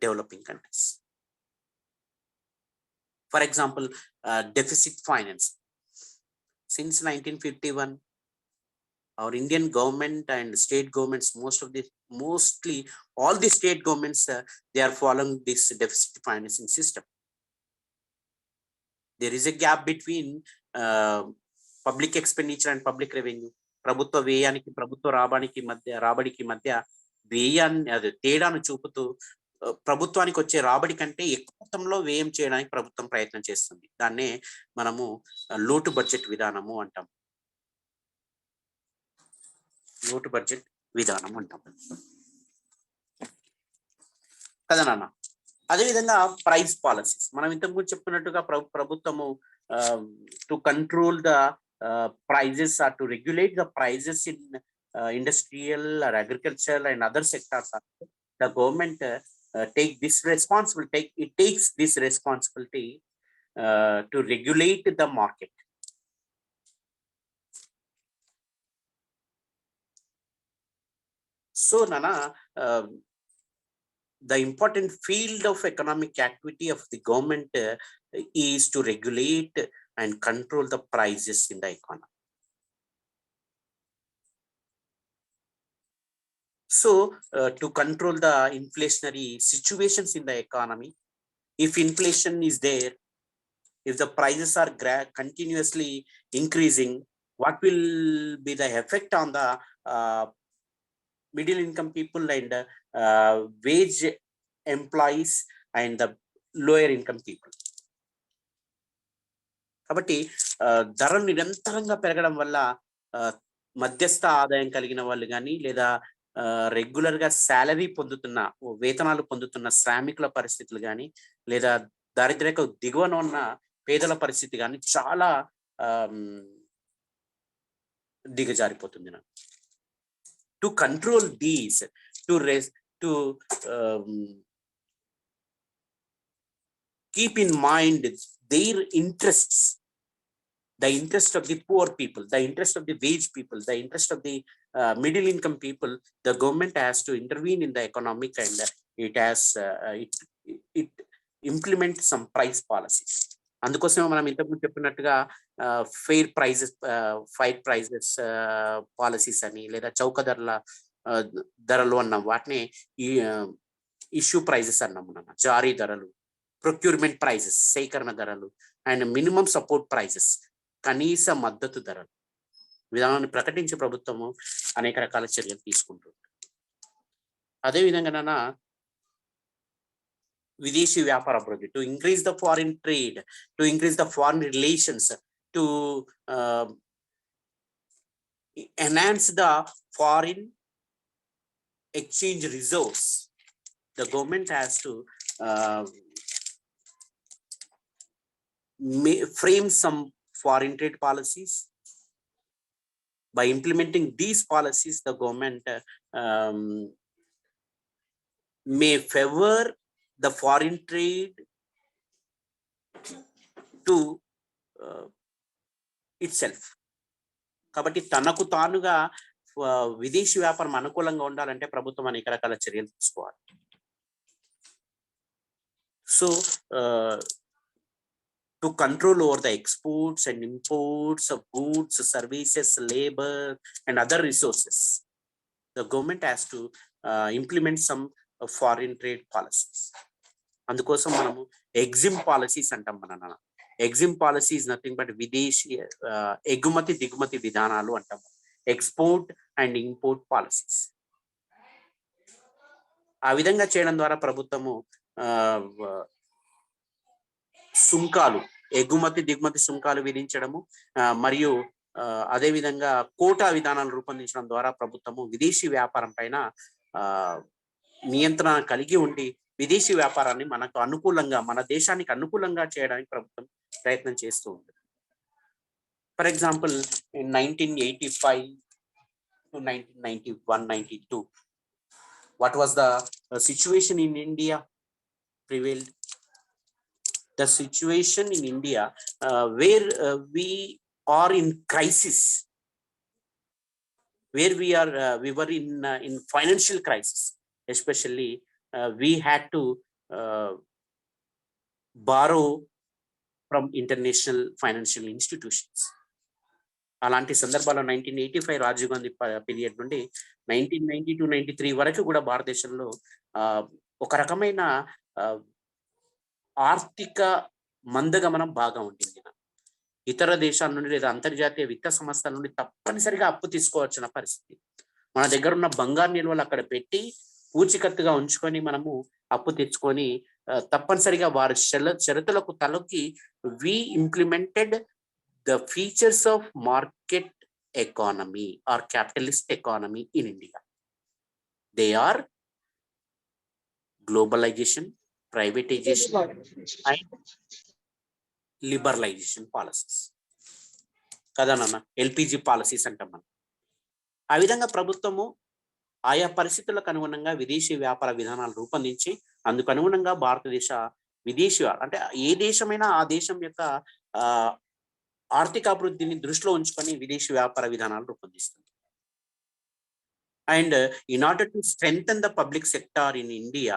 developing countries. For example, deficit finance. Since 1951, our Indian government and state governments, mostly all the state governments, they are following this deficit financing system. There is a gap between public expenditure and public revenue. ప్రభుత్వ వ్యయానికి, ప్రభుత్వ రాబడికి మధ్య వ్యయాన్ని, అది తేడాను చూపుతూ ప్రభుత్వానికి వచ్చే రాబడి కంటే ఎక్కువ మొత్తంలో వ్యయం చేయడానికి ప్రభుత్వం ప్రయత్నం చేస్తుంది. దాన్నే మనము లోటు బడ్జెట్ విధానము అంటాం. లోటు బడ్జెట్ విధానం అంటాం కదా నాన్న. అదేవిధంగా ప్రైస్ పాలసీస్, మనం ఇంతకుముందు చెప్పుకున్నట్టుగా ప్రభుత్వము to control the prices or to regulate the prices in industrial or agricultural and other sectors. The government takes this responsibility to regulate the market. So Nana, the important field of economic activity of the government is to regulate and control the prices in the economy. So to control the inflationary situations in the economy, if inflation is there, if the prices are continuously increasing, what will be the effect on the middle income people and wage employees and the lower income people? కాబట్టి ధరలు నిరంతరంగా పెరగడం వల్ల మధ్యస్థ ఆదాయం కలిగిన వాళ్ళు కానీ లేదా రెగ్యులర్ గా శాలరీ పొందుతున్న వేతనాలు పొందుతున్న శ్రామికుల పరిస్థితులు కానీ లేదా దారిద్ర్యకు దిగువన ఉన్న పేదల పరిస్థితి కానీ చాలా దిగజారిపోతుంది. To control these, to keep in mind their interests, the interest of the poor people, the interest of the wage people, the interest of the middle income people, the government has to intervene in the economic and it has it implement some price policies. అందుకోసమే మనం ఇంతకుముందు చెప్పినట్టుగా fair prices policies అని లేదా చౌక ధరలు అన్నాం, వాటిని ఇష్యూ ప్రైజెస్ అన్నాం మనం, జారీ ధరలు, ప్రొక్యూర్మెంట్ ప్రైజెస్ సేకరణ ధరలు అండ్ మినిమం సపోర్ట్ ప్రైజెస్ కనీస మద్దతు ధరలు విధానాన్ని ప్రకటించే ప్రభుత్వము అనేక రకాల చర్యలు తీసుకుంటుంది. అదేవిధంగా విదేశీ వ్యాపార అభివృద్ధి, to increase the foreign trade, to increase the foreign relations, to enhance the foreign exchange reserves. The government has to frame some foreign trade policies. By implementing these policies, the government may favor the foreign trade to itself. కాబట్టి తనకు తానుగా విదేశీ వ్యాపారం అనుకూలంగా ఉండాలంటే ప్రభుత్వం అనేక రకాల చర్యలు తీసుకోవాలి. So to control over the exports and imports of goods, services, labor and other resources, the government has to implement some foreign trade policies. అందుకోసం మనము ఎగ్జిమ్ పాలసీస్ అంటాం. మన EXIM policy is nothing but విదేశీ ఎగుమతి దిగుమతి విధానాలు అంటాం, export and import policies. ఆ విధంగా చేయడం ద్వారా ప్రభుత్వము సుంకాలు, ఎగుమతి దిగుమతి సుంకాలు విధించడము మరియు అదేవిధంగా కోటా విధానాలు రూపొందించడం ద్వారా ప్రభుత్వము విదేశీ వ్యాపారం పైన నియంత్రణ కలిగి ఉండి విదేశీ వ్యాపారాన్ని మనకు అనుకూలంగా, మన దేశానికి అనుకూలంగా చేయడానికి ప్రభుత్వం ప్రయత్నం చేస్తూ ఉంటుంది. For example in 1985 to 1991-92, what was the situation in India prevailed? The situation in India where we are in crisis, where we were in financial crisis, especially we had to borrow from international financial institutions. అలాంటి సందర్భాల్లో 1985 Rajiv Gandhi period నుండి 1990-93 వరకు కూడా భారతదేశంలో ఒక రకమైన ఆర్థిక మందగమనం బాగా ఉంటుంది. ఇతర దేశాల నుండి లేదా అంతర్జాతీయ విత్త సంస్థల నుండి తప్పనిసరిగా అప్పు తీసుకోవాల్సిన పరిస్థితి. మన దగ్గర ఉన్న బంగారు నిల్వలు అక్కడ పెట్టి పూచికత్తుగా ఉంచుకొని మనము అప్పు తెచ్చుకొని తప్పనిసరిగా వారి షరతులకు తలకి we implemented the features of market economy or capitalist economy in India. They are globalisation, privatisation and liberalisation policies కదా నాన్న, ఎల్పిజి పాలసీస్ అంటాం మనం. ఆ విధంగా ప్రభుత్వము ఆయా పరిస్థితులకు అనుగుణంగా విదేశీ వ్యాపార విధానాలు రూపొందించి అందుకు అనుగుణంగా భారతదేశ విదేశీ అంటే ఏ దేశమైనా ఆ దేశం యొక్క ఆర్థిక అభివృద్ధిని దృష్టిలో ఉంచుకొని విదేశీ వ్యాపార విధానాలు రూపొందిస్తుంది. And in order to strengthen the public sector in India,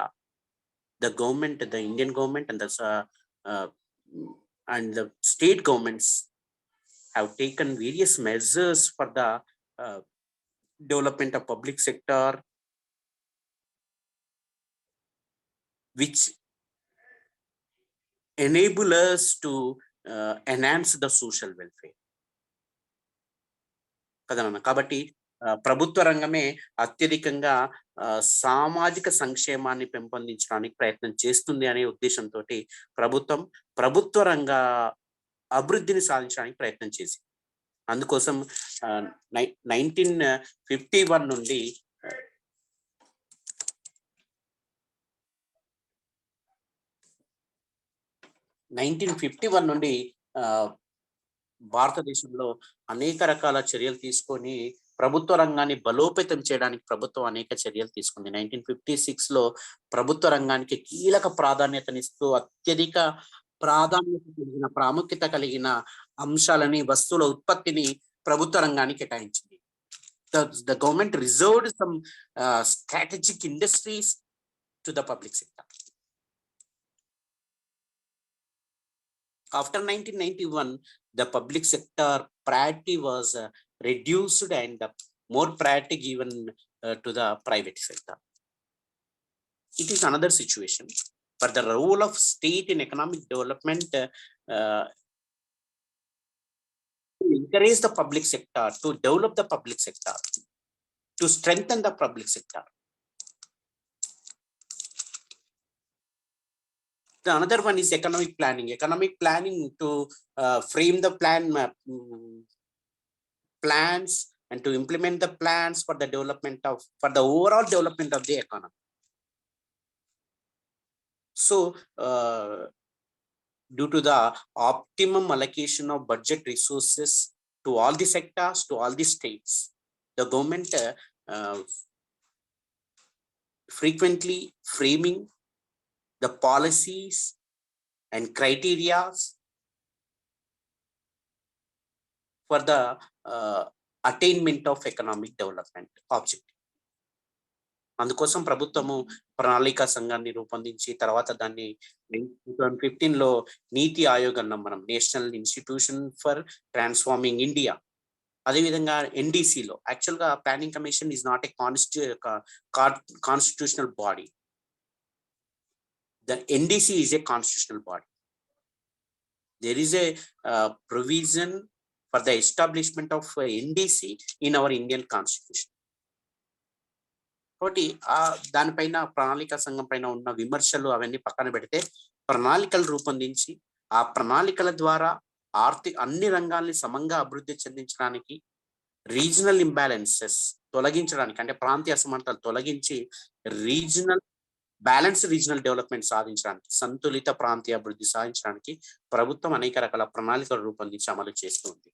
the government, the Indian government and the state governments have taken various measures for the development of public sector, which enable us to enhance the social welfare. కదనన్న కాబట్టి ప్రభుత్వ రంగమే అత్యధికంగా సామాజిక సంక్షేమాన్ని పెంపొందించడానికి ప్రయత్నం చేస్తుంది అనే ఉద్దేశంతో ప్రభుత్వ రంగ అభివృద్ధిని సాధించడానికి ప్రయత్నం చేసింది. అందుకోసం 1951 నుండి భారతదేశంలో అనేక రకాల చర్యలు తీసుకొని ప్రభుత్వ రంగాన్ని బలోపేతం చేయడానికి ప్రభుత్వం అనేక చర్యలు తీసుకుంది. 1956లో ప్రభుత్వ రంగానికి కీలక ప్రాధాన్యతనిస్తూ అత్యధిక ప్రాముఖ్యత కలిగిన అంశాలని, వస్తువుల ఉత్పత్తిని ప్రభుత్వ రంగానికి కేటాయించింది. The government reserved some strategic industries to the public sector. After 1991, the public sector priority was reduced and more priority given to the private sector. It is another situation. For the role of state in economic development, to encourage the public sector, to develop the public sector, to strengthen the public sector. The another one is economic planning. Economic planning to frame the plans and to implement the plans for the overall development of the economy. So, due to the optimum allocation of budget resources to all the sectors, to all the states, the government frequently framing the policies and criteria for the attainment of economic development objective. అందుకోసం ప్రభుత్వము ప్రణాళికా సంఘాన్ని రూపొందించి తర్వాత దాన్ని 2015లో నీతి ఆయోగ్ అన్నాం మనం, national institution for transforming India. అదేవిధంగా ఎన్డీసీలో యాక్చువల్గా planning commission is not a constitutional body. The NDC is a constitutional body. There is a provision for the establishment of NDC in our Indian Constitution. కాబట్టి దానిపైన ప్రణాళికా సంఘం పైన ఉన్న విమర్శలు అవన్నీ పక్కన పెడితే ప్రణాళికలు రూపొందించి ఆ ప్రణాళికల ద్వారా అన్ని రంగాల్ని సమంగా అభివృద్ధి చెందించడానికి, రీజనల్ ఇంబ్యాలెన్సెస్ తొలగించడానికి, అంటే ప్రాంతీయ అసమానతలు తొలగించి బ్యాలెన్స్డ్ రీజనల్ డెవలప్మెంట్ సాధించడానికి, సంతులిత ప్రాంతీయ అభివృద్ధి సాధించడానికి ప్రభుత్వం అనేక రకాల ప్రణాళికలు రూపొందించి అమలు చేస్తుంది.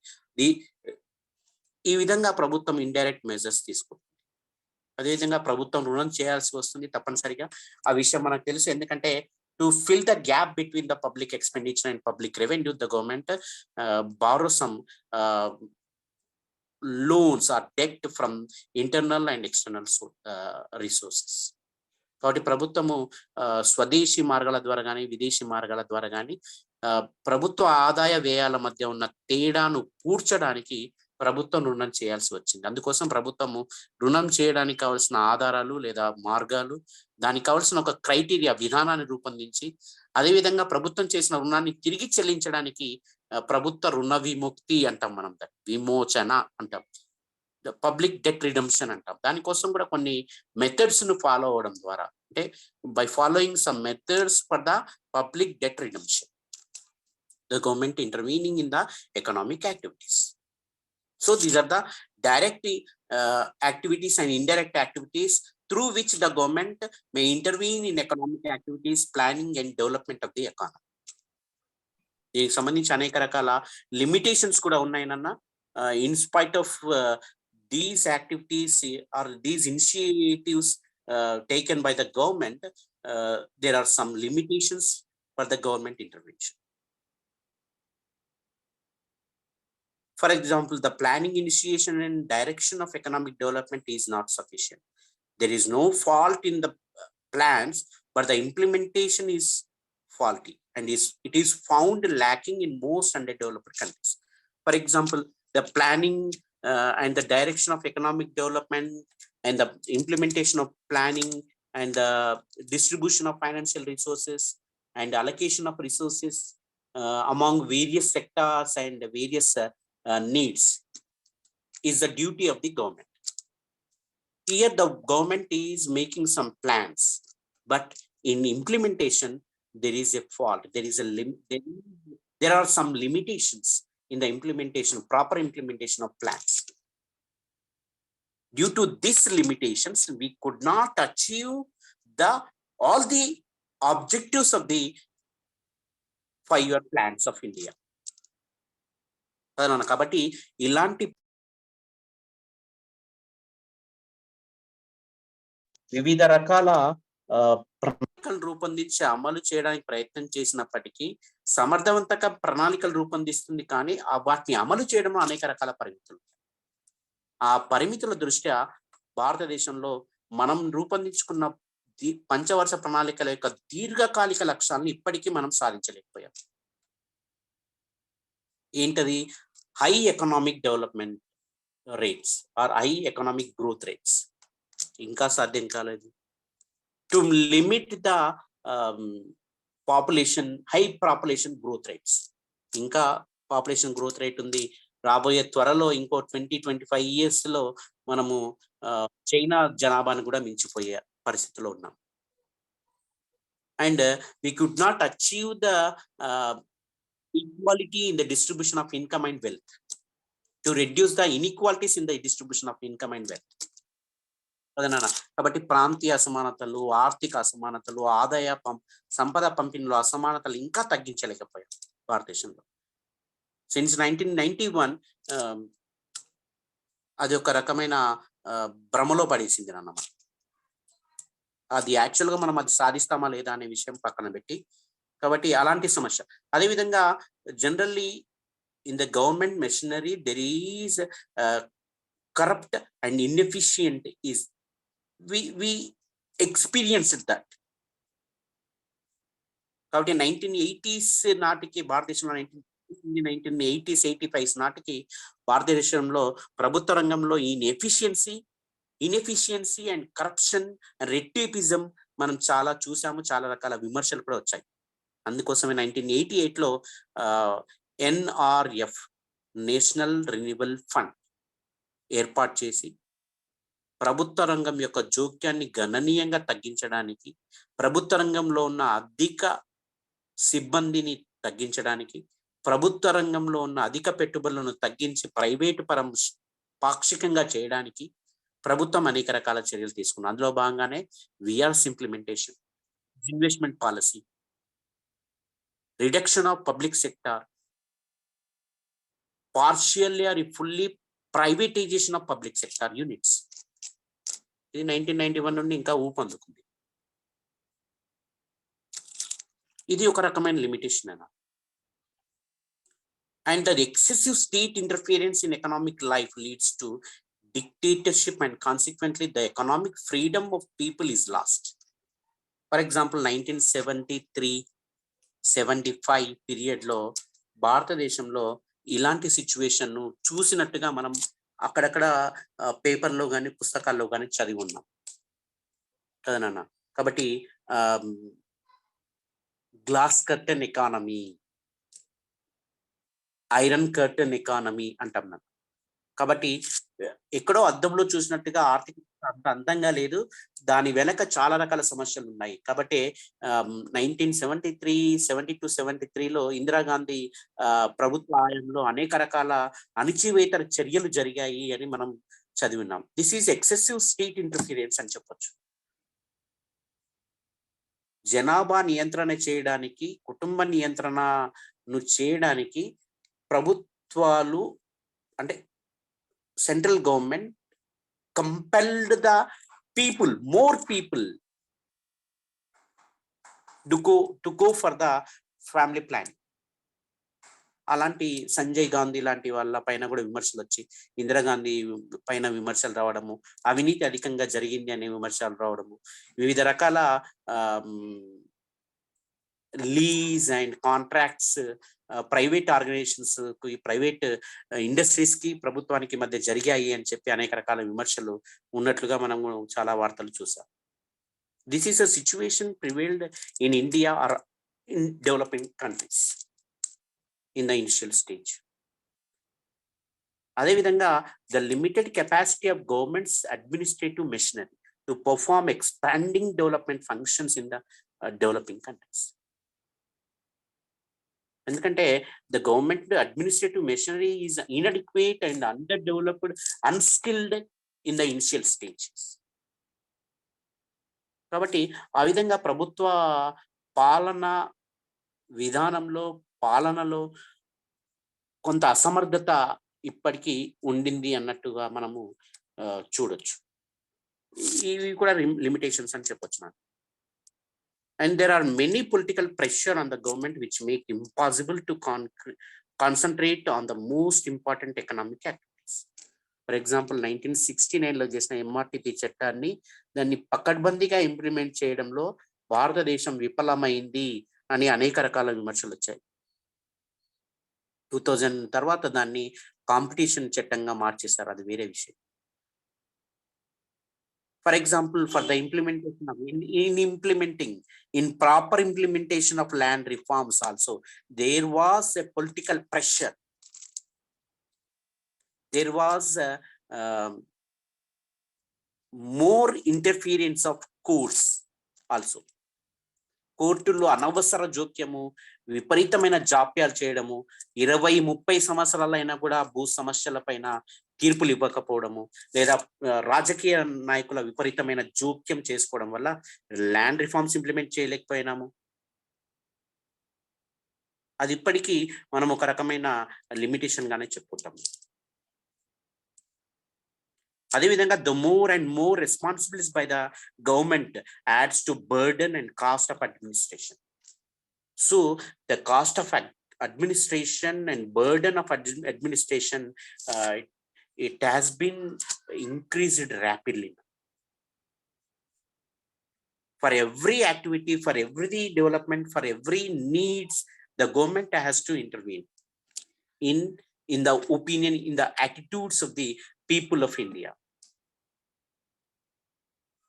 ఈ విధంగా ప్రభుత్వం ఇండైరెక్ట్ మెజర్స్ తీసుకుంటుంది. అదేవిధంగా ప్రభుత్వం రుణం చేయాల్సి వస్తుంది తప్పనిసరిగా. ఆ విషయం మనకు తెలుసు, ఎందుకంటే to fill the gap between the public expenditure and public revenue, the government borrow some loans or debt from internal and external resources. కాబట్టి ప్రభుత్వము స్వదేశీ మార్గాల ద్వారా కానీ విదేశీ మార్గాల ద్వారా కానీ ప్రభుత్వ ఆదాయ వ్యయాల మధ్య ఉన్న తేడాను పూడ్చడానికి ప్రభుత్వం రుణం చేయాల్సి వచ్చింది. అందుకోసం ప్రభుత్వము రుణం చేయడానికి కావాల్సిన ఆధారాలు లేదా మార్గాలు, దానికి కావాల్సిన ఒక క్రైటీరియా విధానాన్ని రూపొందించి, అదేవిధంగా ప్రభుత్వం చేసిన రుణాన్ని తిరిగి చెల్లించడానికి ప్రభుత్వ రుణ విముక్తి అంటాం మనం, విమోచన అంటాం, పబ్లిక్ డెట్ రిడమ్షన్ అంటాం. దానికోసం కూడా కొన్ని మెథడ్స్ ను ఫాలో అవడం ద్వారా, అంటే by following some methods for the public debt redemption, the government intervening in the economic activities. So these are the direct activities and indirect activities through which the government may intervene in economic activities, planning and development of the economy. దీనికి సంబంధించి అనేక రకాల limitations కూడా ఉన్నాయనన్న. In spite of these activities or these initiatives taken by the government, there are some limitations for the government intervention. For example, the planning, initiation and direction of economic development is not sufficient. There is no fault in the plans but the implementation is faulty and it is found lacking in most underdeveloped countries. For example, the planning and the direction of economic development and the implementation of planning and the distribution of financial resources and allocation of resources among various sectors and various needs is the duty of the government. Here the government is making some plans, but in implementation there is a fault. There are some limitations in the implementation, proper implementation of plans. Due to these limitations, we could not achieve all the objectives of the 5-year plans of India. కాబట్టి ఇలాంటి వివిధ రకాల ప్రణాళికలు రూపొందించి అమలు చేయడానికి ప్రయత్నం చేసినప్పటికీ సమర్థవంతంగా ప్రణాళికలు రూపొందిస్తుంది, కానీ వాటిని అమలు చేయడంలో అనేక రకాల పరిమితులు. ఆ పరిమితుల దృష్ట్యా భారతదేశంలో మనం రూపొందించుకున్న పంచవర్ష ప్రణాళికల యొక్క దీర్ఘకాలిక లక్ష్యాలను ఇప్పటికీ మనం సాధించలేకపోయాం. ఏంటది? High economic development rates or high economic growth rates ఇంకా సాధ్యం కాలేదు. To limit the population, high population growth rates, ఇంకా పాపులేషన్ గ్రోత్ రేట్ ఉంది. రాబోయే త్వరలో ఇంకో 20-25 years లో మనము చైనా జనాభాను కూడా మించిపోయే పరిస్థితిలో ఉన్నాం. And we could not achieve the equality in the distribution of income and wealth, to reduce the inequalities in the distribution of income and wealth. అదనా కాబట్టి ప్రాంతీయ అసమానతలు, ఆర్థిక అసమానతలు, ఆదాయ సంపద పంపిణీలో అసమానతలు ఇంకా తగ్గించలేకపోయాం భారతదేశంలో. సిన్స్ 1991 అది ఒక రకమైన భ్రమలో పడేసింది అన్నమాట. అది యాక్చువల్గా మనం అది సాధిస్తామా లేదా అనే విషయం పక్కన పెట్టి, కాబట్టి అలాంటి సమస్య. అదేవిధంగా generally in the government machinery there is corrupt and inefficient is we experienced that. కాబట్టి 1980s నాటికి భారతదేశంలో 1980s 85s నాటికి భారతదేశంలో ప్రభుత్వ రంగంలో inefficiency and corruption and red-tapism మనం చాలా చూసాము. చాలా రకాల విమర్శలు కూడా వచ్చాయి. అందుకోసమే 1988లో NRF నేషనల్ రెన్యూవల్ ఫండ్ ఏర్పాటు చేసి ప్రభుత్వ రంగం యొక్క జోక్యాన్ని గణనీయంగా తగ్గించడానికి, ప్రభుత్వ రంగంలో ఉన్న అధిక సిబ్బందిని తగ్గించడానికి, ప్రభుత్వ రంగంలో ఉన్న అధిక పెట్టుబడులను తగ్గించి ప్రైవేటు పరం పాక్షికంగా చేయడానికి ప్రభుత్వం అనేక రకాల చర్యలు తీసుకుంది. అందులో భాగంగానే VRS implementation, investment policy, reduction of public sector, partially or fully privatization of public sector units. ఇది 1991 నుండి ఇంకా ఊపందుకుంది. ఇది ఒక రకమైన లిమిటేషన్ అన్న. And the excessive state interference in economic life leads to dictatorship and consequently the economic freedom of people is lost. For example, 1973-75 period లో భారతదేశంలో ఇలాంటి సిచ్యువేషన్ ను చూసినట్టుగా మనం అక్కడక్కడ పేపర్లో కానీ పుస్తకాల్లో కానీ చదివి ఉన్నాం కదా నాన్న. కాబట్టి glass curtain economy, iron curtain economy అంటాం నాన్న. కాబట్టి ఎక్కడో అద్దంలో చూసినట్టుగా ఆర్థిక అంత అందంగా లేదు, దాని వెనక చాలా రకాల సమస్యలు ఉన్నాయి. కాబట్టి 1972-73లో ఇందిరాగాంధీ ప్రభుత్వ హయాంలో అనేక రకాల అణచివేత చర్యలు జరిగాయి అని మనం చదివినాం. This is excessive state interference అని చెప్పొచ్చు. జనాభా నియంత్రణ చేయడానికి, కుటుంబ నియంత్రణను చేయడానికి ప్రభుత్వాలు అంటే central government compelled the people, more people to go for the family planning. అలాంటి సంజయ్ గాంధీ లాంటి వాళ్ళ పైన కూడా విమర్శలు వచ్చి, ఇందిరాగాంధీ పైన విమర్శలు రావడము, అవినీతి అధికంగా జరిగింది అనే విమర్శలు రావడము, వివిధ రకాల lease and contracts private organizations కి, ప్రైవేట్ ఇండస్ట్రీస్ కి ప్రభుత్వానికి మధ్య జరిగాయి అని చెప్పి అనేక రకాల విమర్శలు ఉన్నట్లుగా మనము చాలా వార్తలు చూసాం. This is a situation prevailed in India or in developing countries in the initial stage. అదేవిధంగా the limited capacity of governments administrative machinery to perform expanding development functions in the developing countries. ఎందుకంటే the government administrative machinery is inadequate and under developed, unskilled in the initial stages. కాబట్టి ఆ విధంగా ప్రభుత్వ పాలన విధానంలో, పాలనలో కొంత అసమర్థత ఇప్పటికీ ఉండింది అన్నట్టుగా మనము చూడొచ్చు. ఇవి కూడా లిమిటేషన్స్ అని చెప్పొచ్చు నాకు. And there are many political pressure on the government which make impossible to concentrate on the most important economic activities. For example, 1969లో చేసిన MRTP చట్టాన్ని దాన్ని పకడ్బందీగా ఇంప్లిమెంట్ చేయడంలో భారతదేశం విఫలమైంది అని అనేక రకాల విమర్శలు వచ్చాయి. 2000 తర్వాత దాన్ని కాంపిటీషన్ చట్టంగా మార్చేశారు, అది వేరే విషయం. For example, for the implementation of in proper implementation of land reforms also, there was a political pressure. There was more interference of courts also. కోర్టుల్లో అనవసర జోక్యము, విపరీతమైన జాప్యాలు చేయడము, 20-30 సంవత్సరాలైనా కూడా భూ సమస్యల పైన తీర్పులు ఇవ్వకపోవడము, లేదా రాజకీయ నాయకుల విపరీతమైన జోక్యం చేసుకోవడం వల్ల ల్యాండ్ రిఫార్మ్స్ ఇంప్లిమెంట్ చేయలేకపోయినాము. అది ఇప్పటికీ మనం ఒక రకమైన లిమిటేషన్ గానే చెప్పుకుంటాము. అదేవిధంగా the more and more responsibilities by the government adds to burden and cost of administration. So the cost of administration and burden of administration, it has been increased rapidly. For every activity, for every development, for every needs, the government has to intervene in the opinion, in the attitudes of the people of India.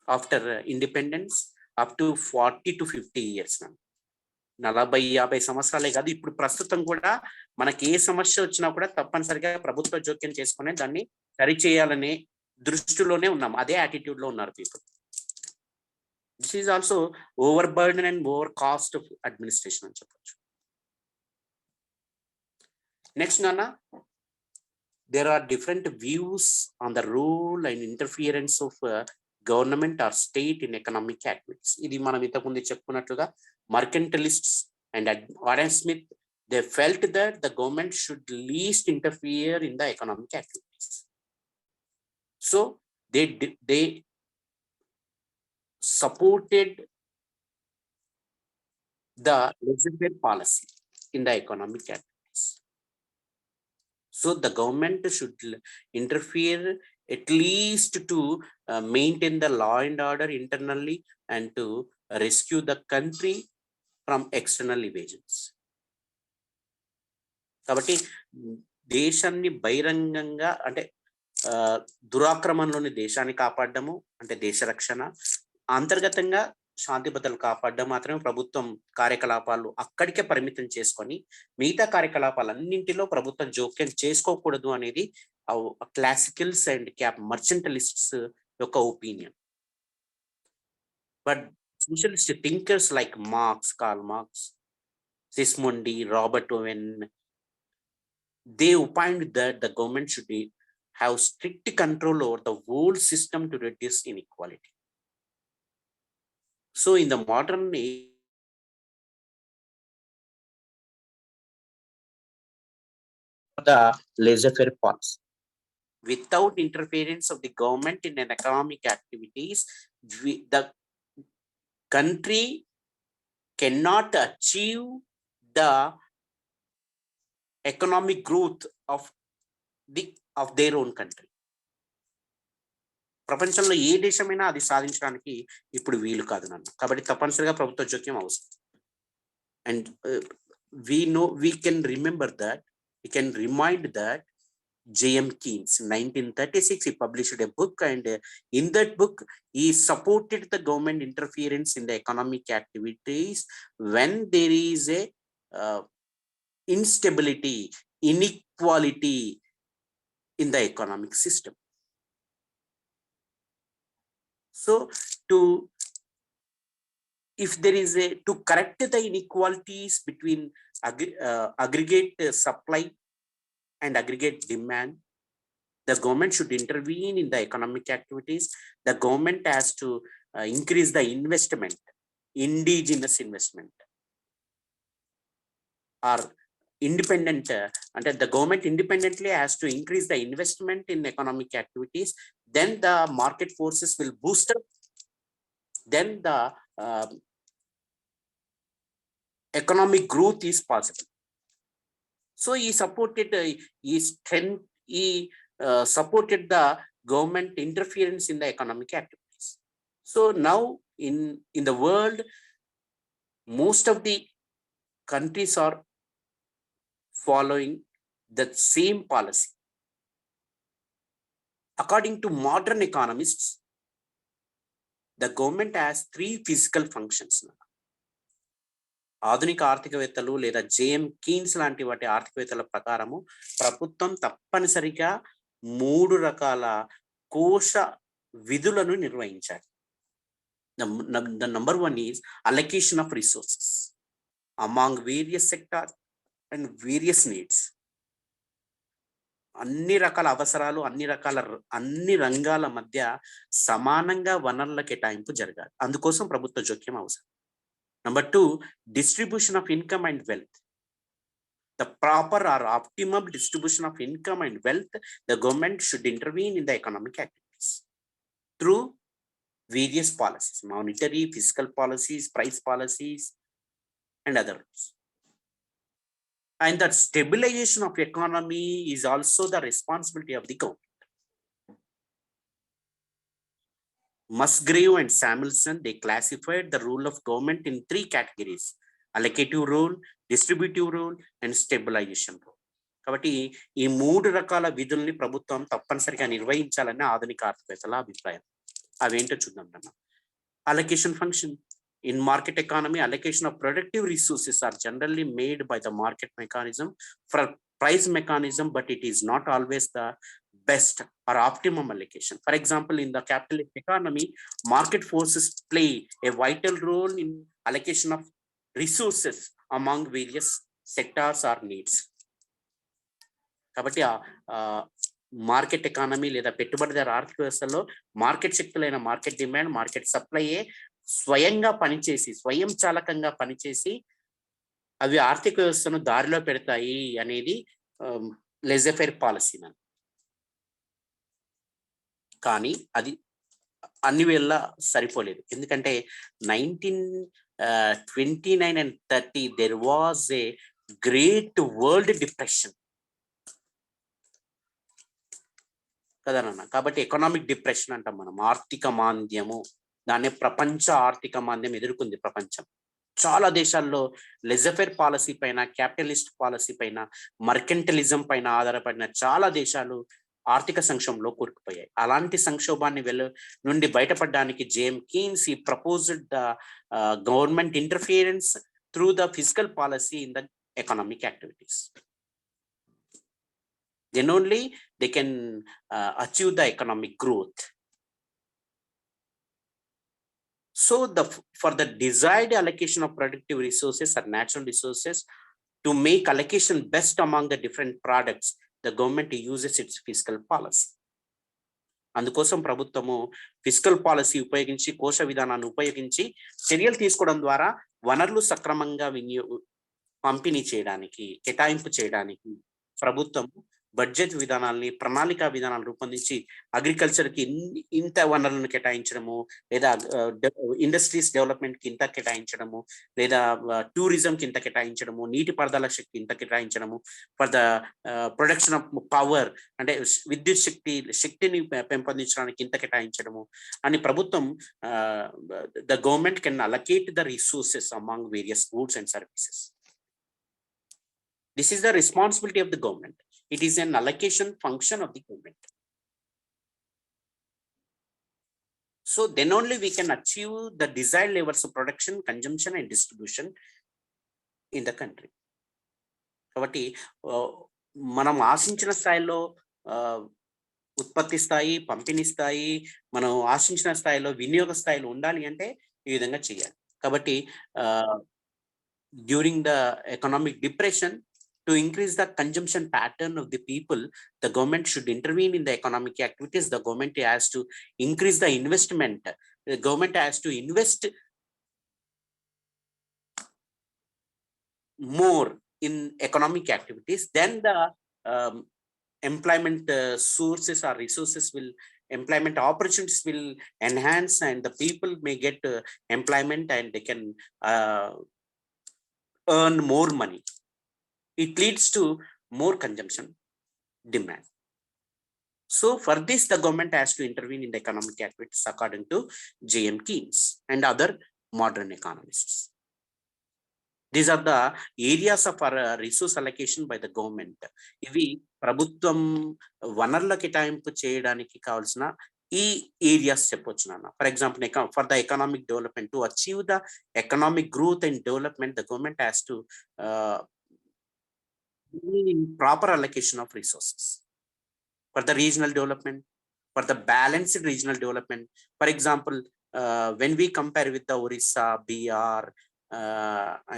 After independence, up to 40 to 50 years now, 40-50 సంవత్సరాలే కాదు, ఇప్పుడు ప్రస్తుతం కూడా మనకి ఏ సమస్య వచ్చినా కూడా తప్పనిసరిగా ప్రభుత్వ జోక్యం చేసుకునే దాన్ని సరిచేయాలనే దృష్టిలోనే ఉన్నాం, అదే యాటిట్యూడ్ లో ఉన్నారు people. This is also over burden and over cost of administration అని చెప్పొచ్చు. నెక్స్ట్ నాన్న, there are different views on the role and interference of government or state in economic activities. ఇది మనం ఇంతకుముందు చెప్పుకున్నట్లుగా mercantilists and Adam Smith, they felt that the government should least interfere in the economic activities. So they supported the laissez-faire policy in the economic activities. So the government should interfere at least to maintain the law and order internally and to rescue the country from external invasions. కాబట్టి దేశాన్ని బహిరంగంగా అంటే దురాక్రమణలోని దేశాన్ని కాపాడము అంటే దేశ రక్షణ, అంతర్గతంగా శాంతి భద్రతలు కాపాడడం మాత్రమే ప్రభుత్వం కార్యకలాపాలు అక్కడికే పరిమితం చేసుకొని మిగతా కార్యకలాపాలన్నింటిలో ప్రభుత్వం జోక్యం చేసుకోకూడదు అనేది క్లాసికల్స్ అండ్ మర్చెంటలిస్ట్స్ యొక్క opinion. But socialist thinkers like Marx, Karl Marx, Sismondi, Robert Owen, they opined that the government should have strict control over the whole system to reduce inequality. So in the modern age, the laissez-faire policy, without interference of the government in an economic activities, the country cannot achieve the economic growth of their own country. ప్రపంచంలో ఏ దేశమైనా అది సాధించడానికి ఇప్పుడు వీలు కాదు నన్ను. కాబట్టి తప్పనిసరిగా ప్రభుత్వ జోక్యం అవసరం. And we can remember that, we can remind that J.M. Keynes, 1936, he published a book, and in that book, he supported the government interference in the economic activities when there is a instability, inequality in the economic system. So, if there is to correct the inequalities between aggregate supply and aggregate demand, the government should intervene in the economic activities. The government has to increase the investment, indigenous investment, or independent, and the government independently has to increase the investment in economic activities. Then the market forces will boost up. Then the economic growth is possible. So he supported supported the government interference in the economic activities. So now in the world, most of the countries are following the same policy. According to modern economists, the government has 3 physical functions. ఆధునిక ఆర్థికవేత్తలు లేదా JM Keynes లాంటి వాటి ఆర్థికవేత్తల ప్రకారము ప్రభుత్వం తప్పనిసరిగా 3 రకాల కోశ విధులను నిర్వహించాలి. The number 1 is allocation of resources among various sectors and various needs. అన్ని రకాల అవసరాలు, అన్ని రంగాల మధ్య సమానంగా వనరుల కేటాయింపు జరగాలి. అందుకోసం ప్రభుత్వ జోక్యం అవసరం. Number 2, distribution of income and wealth. The proper or optimum distribution of income and wealth, the government should intervene in the economic activities through various policies, monetary, fiscal policies, price policies, and others. And that stabilization of economy is also the responsibility of the government. Musgrave and Samuelson, they classified the role of government in 3 categories: allocative role, distributive role, and stabilization role. కాబట్టి ఈ 3 రకాల విధుల్ని ప్రభుత్వం తప్పనిసరిగా నిర్వహించాలని ఆధునిక ఆర్థికవేత్తల అభిప్రాయం. అవేంటో చూద్దాం అన్న. Allocation function. In market economy, allocation of productive resources are generally made by the market mechanism for price mechanism, but it is not always the best or optimum allocation. For example, in the capitalist economy, market forces play a vital role in allocation of resources among various sectors or needs. కాబట్టి market economy లేదా పెట్టుబడిదారు ఆర్థిక వ్యవస్థలో market శక్తులైన market demand, market సప్లైయే స్వయంగా పనిచేసి, స్వయం చాలకంగా పనిచేసి అవి ఆర్థిక వ్యవస్థను దారిలో పెడతాయి అనేది లెజర్ పాలసీ. కానీ అది అన్ని వేళ సరిపోలేదు. ఎందుకంటే 1929 and 30 there was a great world depression కదా నాన్న. కాబట్టి ఎకనామిక్ డిప్రెషన్ అంటాం మనం, ఆర్థిక మాంద్యము. దాన్ని ప్రపంచ ఆర్థిక మాంద్యం ఎదుర్కొంది ప్రపంచం. చాలా దేశాల్లో లెజర్ పాలసీ పైన, క్యాపిటలిస్ట్ పాలసీ పైన, మర్కెంటలిజం పైన ఆధారపడిన చాలా దేశాలు ఆర్థిక సంక్షోభంలో కూరుకుపోయాయి. అలాంటి సంక్షోభాన్ని నుండి బయటపడడానికి జేఎం కీన్స్ ఈ proposed the government interference through the physical policy in the economic activities. Then only they can achieve the economic growth. So for the desired allocation of productive resources or natural resources, to make allocation best among the different products, the government uses its fiscal policy. అందుకోసం ప్రభుత్వము physical policy ఉపయోగించి, కోశ విధానాన్ని ఉపయోగించి చర్యలు తీసుకోవడం ద్వారా వనరులు సక్రమంగా పంపిణీ చేయడానికి, కేటాయింపు చేయడానికి ప్రభుత్వం బడ్జెట్ విధానాల్ని, ప్రణాళికా విధానాలు రూపొందించి అగ్రికల్చర్కి ఇంత వనరులను కేటాయించడము, లేదా ఇండస్ట్రీస్ డెవలప్మెంట్కి ఇంత కేటాయించడము, లేదా టూరిజంకి ఇంత కేటాయించడము, నీటిపారుదల శక్తి ఇంత కేటాయించడము, for the production of power అంటే విద్యుత్ శక్తిని పెంపొందించడానికి ఇంత కేటాయించడము అని ప్రభుత్వం the government can allocate the resources among various goods and services. This is the responsibility of the government. It is an allocation function of the government. So then only we can achieve the desired levels of production, consumption and distribution in the country. కాబట్టి మనం ఆశించిన స్థాయిలో ఉత్పత్తి స్థాయి, పంపిణీ స్థాయి, మనం ఆశించిన స్థాయిలో వినియోగ స్థాయిలో ఉండాలి అంటే ఈ విధంగా చేయాలి. కాబట్టి during the economic depression, to increase the consumption pattern of the people, the government should intervene in the economic activities. The government has to increase the investment. The government has to invest more in economic activities. Then the employment sources or resources will, employment opportunities will enhance, and the people may get employment and they can earn more money. It leads to more consumption demand. So for this, the government has to intervene in the economic activities according to J.M. Keynes and other modern economists. These are the areas of our resource allocation by the government. ఇవి ప్రభుత్వం వనరుల కేటాయింపు చేయడానికి కావాల్సిన ఈ areas చెప్పొచ్చు నాన్న. For example, for the economic development, to achieve the economic growth and development, the government has to proper allocation of resources for the regional development, for the balanced regional development. For example, when we compare with the Orissa, Bihar,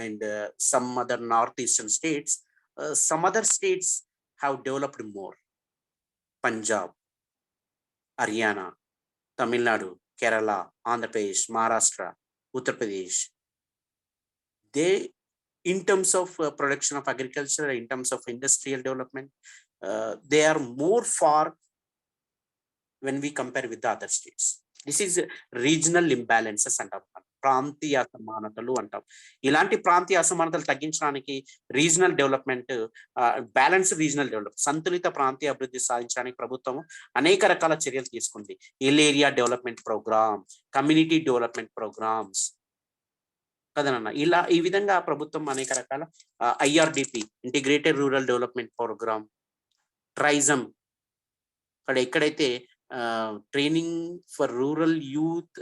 and some other northeastern states, some other states have developed more. Punjab, Haryana, Tamil Nadu, Kerala, Andhra Pradesh, Maharashtra, Uttar Pradesh, they, in terms of production of agriculture, in terms of industrial development, they are more far when we compare with the other states. This is regional imbalances అంటాం, ప్రాంతీయ అసమానతలు అంటాం. ఇలాంటి ప్రాంతీయ అసమానతలు తగ్గించడానికి regional development, balance regional development, సంతులిత ప్రాంతీయ అభివృద్ధి సాధించడానికి ప్రభుత్వం అనేక రకాల చర్యలు తీసుకుంది. Hill area development programme, community development programmes కదనన్న. ఇలా ఈ విధంగా ప్రభుత్వం అనేక రకాల IRDP, integrated rural development programme, TRYSEM, ఎక్కడైతే training for rural youth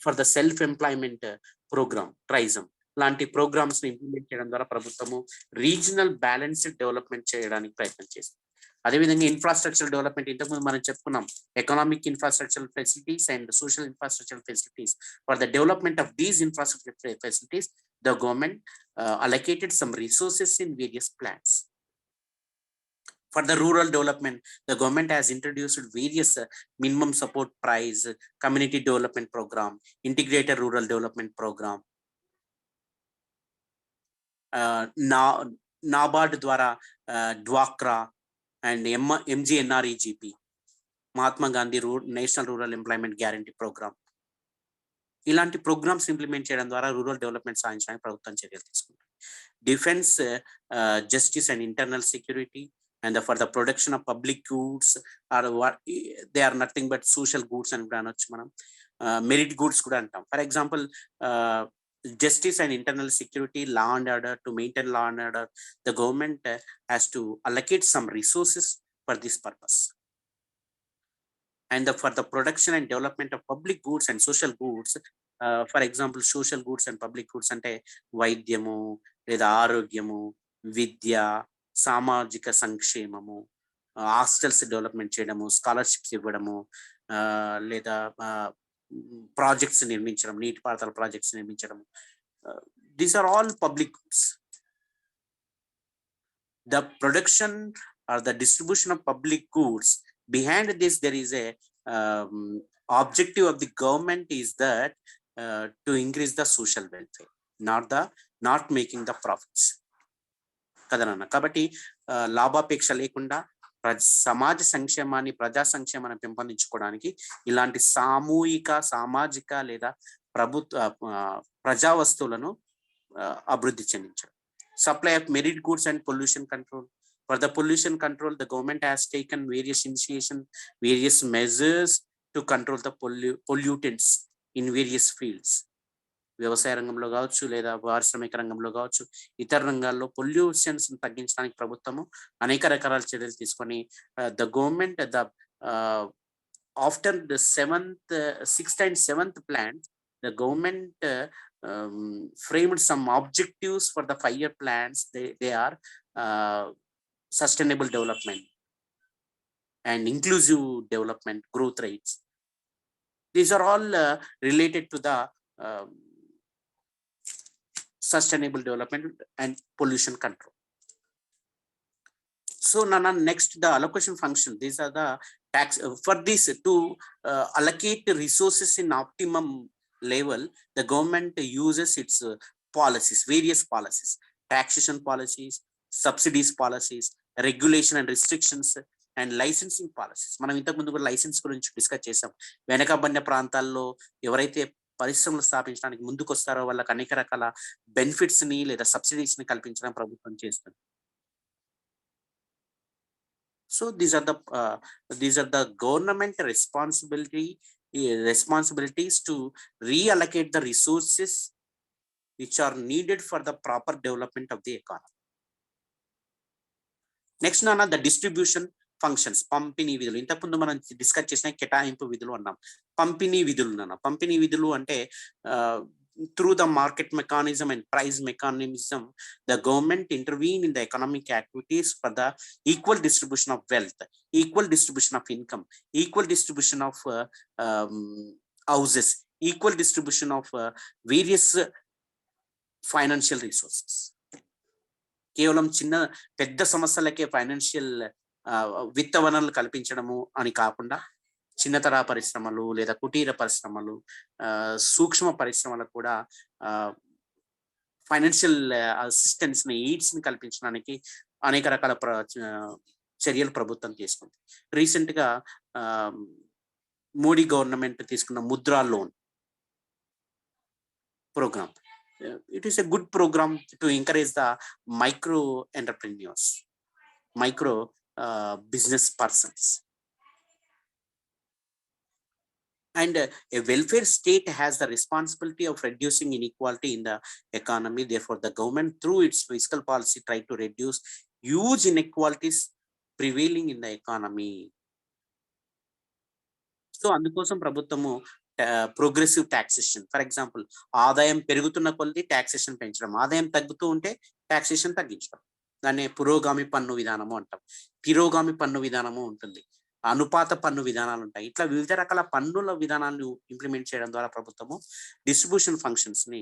for the self employment programme, TRYSEM లాంటి ప్రోగ్రామ్స్ ని ఇంప్లిమెంట్ చేయడం ద్వారా ప్రభుత్వము రీజనల్ బ్యాలెన్స్డ్ డెవలప్మెంట్ చేయడానికి ప్రయత్నం చేస్తుంది. అదేవిధంగా ఇన్ఫ్రాస్ట్రక్చర్ డెవలప్మెంట్, ఇంతకుముందు మనం చెప్పుకున్నాం, economic infrastructure facilities and social infrastructure facilities. For the development of these infrastructure facilities, the government allocated some resources in various plans. For the rural development, the government has introduced various minimum support price, community development program, integrated rural development program. NABARD ద్వారా డ్వాక్రా and MGNREGP, Mahatma Gandhi national rural employment guarantee programme, ఇలాంటి programmes implement చేయడం ద్వారా rural development సాధించడానికి ప్రభుత్వం చర్యలు తీసుకుంటుంది. Defence, justice and internal security, and for the production of public goods, or what they are nothing but social goods and అనొచ్చు మనం, merit goods కూడా అంటాం. For example, justice and internal security, law and order, to maintain law and order, the government has to allocate some resources for this purpose. And for the production and development of public goods and social goods, for example, social goods and public goods అంటే వైద్యము, లేదా ఆరోగ్యము, విద్య, సామాజిక సంక్షేమము, hostels development చేయడము, scholarships ఇవ్వడము, లేదా projects నిర్మించడం, నీటిపారుదల ప్రాజెక్ట్స్ నిర్మించడం. These are all public goods. The production or the distribution of public goods, behind this there is a objective of the government is that to increase the social welfare, not making the profits. కదా నాన్న. కాబట్టి లాభాపేక్ష లేకుండా సమాజ సంక్షేమాన్ని, ప్రజా సంక్షేమాన్ని పెంపొందించుకోవడానికి ఇలాంటి సామూహిక, సామాజిక లేదా ప్రభుత్వ ప్రజా వస్తువులను అభివృద్ధి చెందించడం. Supply of merit goods and pollution control. For the pollution control, the government has taken various measures to control the pollutants in various fields. వ్యవసాయ రంగంలో కావచ్చు, లేదా పారిశ్రామిక రంగంలో కావచ్చు, ఇతర రంగాల్లో పొల్యూషన్స్ తగ్గించడానికి ప్రభుత్వము అనేక రకాల చర్యలు తీసుకొని the government after the sixth and seventh plan, the government framed some objectives for the 5-year plans. They are sustainable development and inclusive development, growth rates. These are all related to the sustainable development and pollution control. So Nana, next the allocation function. These are the tax for this to allocate resources in optimum level. The government uses its policies, various policies, taxation policies, subsidies policies, regulation and restrictions, and licensing policies. మనం ఇంతకు ముందు కూడా licence గురించి discuss చేసాం. వెనకబడిన ప్రాంతాల్లో ఎవరైతే పరిశ్రమలు స్థాపించడానికి ముందుకు వస్తారో వాళ్ళకి అనేక రకాల బెనిఫిట్స్ ని లేదా సబ్సిడీస్ ని కల్పించడం ప్రభుత్వం చేస్తుంది. So these are the government responsibilities to reallocate the resources which are needed for the proper development of the economy. Next Nana, the distribution functions. పంపిణీ విధులు ఇంతకు ముందు మనం డిస్కస్ చేసిన కేటాయింపు విధులు అన్నాం. పంపిణీ విధులు నాన్న. పంపిణీ విధులు అంటే through the market mechanism and price mechanism, the government intervene in the economic activities for the equal distribution of wealth, equal distribution of income, equal distribution of houses, equal distribution of various financial resources. కేవలం చిన్న పెద్ద సమస్యలకే financial విత్త వనరులు కల్పించడము అని కాకుండా చిన్నతర పరిశ్రమలు లేదా కుటీర పరిశ్రమలు, సూక్ష్మ పరిశ్రమలకు కూడా ఫైనాన్షియల్ అసిస్టెన్స్ ని, ఎయిడ్స్ ని కల్పించడానికి అనేక రకాల చర్యలు ప్రభుత్వం తీసుకుంది. రీసెంట్ గా మోడీ గవర్నమెంట్ తీసుకున్న Mudra loan programme, it is a good program to encourage the micro entrepreneurs, micro business persons. And a welfare state has the responsibility of reducing inequality in the economy. Therefore, the government through its fiscal policy try to reduce huge inequalities prevailing in the economy. So అందుకోసం ప్రభుత్వము progressive taxation, for example ఆదాయం పెరుగుతున్న కొద్దీ taxation పెంచడం, ఆదాయం తగ్గుతూ ఉంటే taxation తగ్గించడం. దాన్ని పురోగామి పన్ను విధానము అంటాం. తిరోగామి పన్ను విధానము ఉంటుంది, అనుపాత పన్ను విధానాలు ఉంటాయి. ఇట్లా వివిధ రకాల పన్నుల విధానాలను ఇంప్లిమెంట్ చేయడం ద్వారా ప్రభుత్వము డిస్ట్రిబ్యూషన్ ఫంక్షన్స్ ని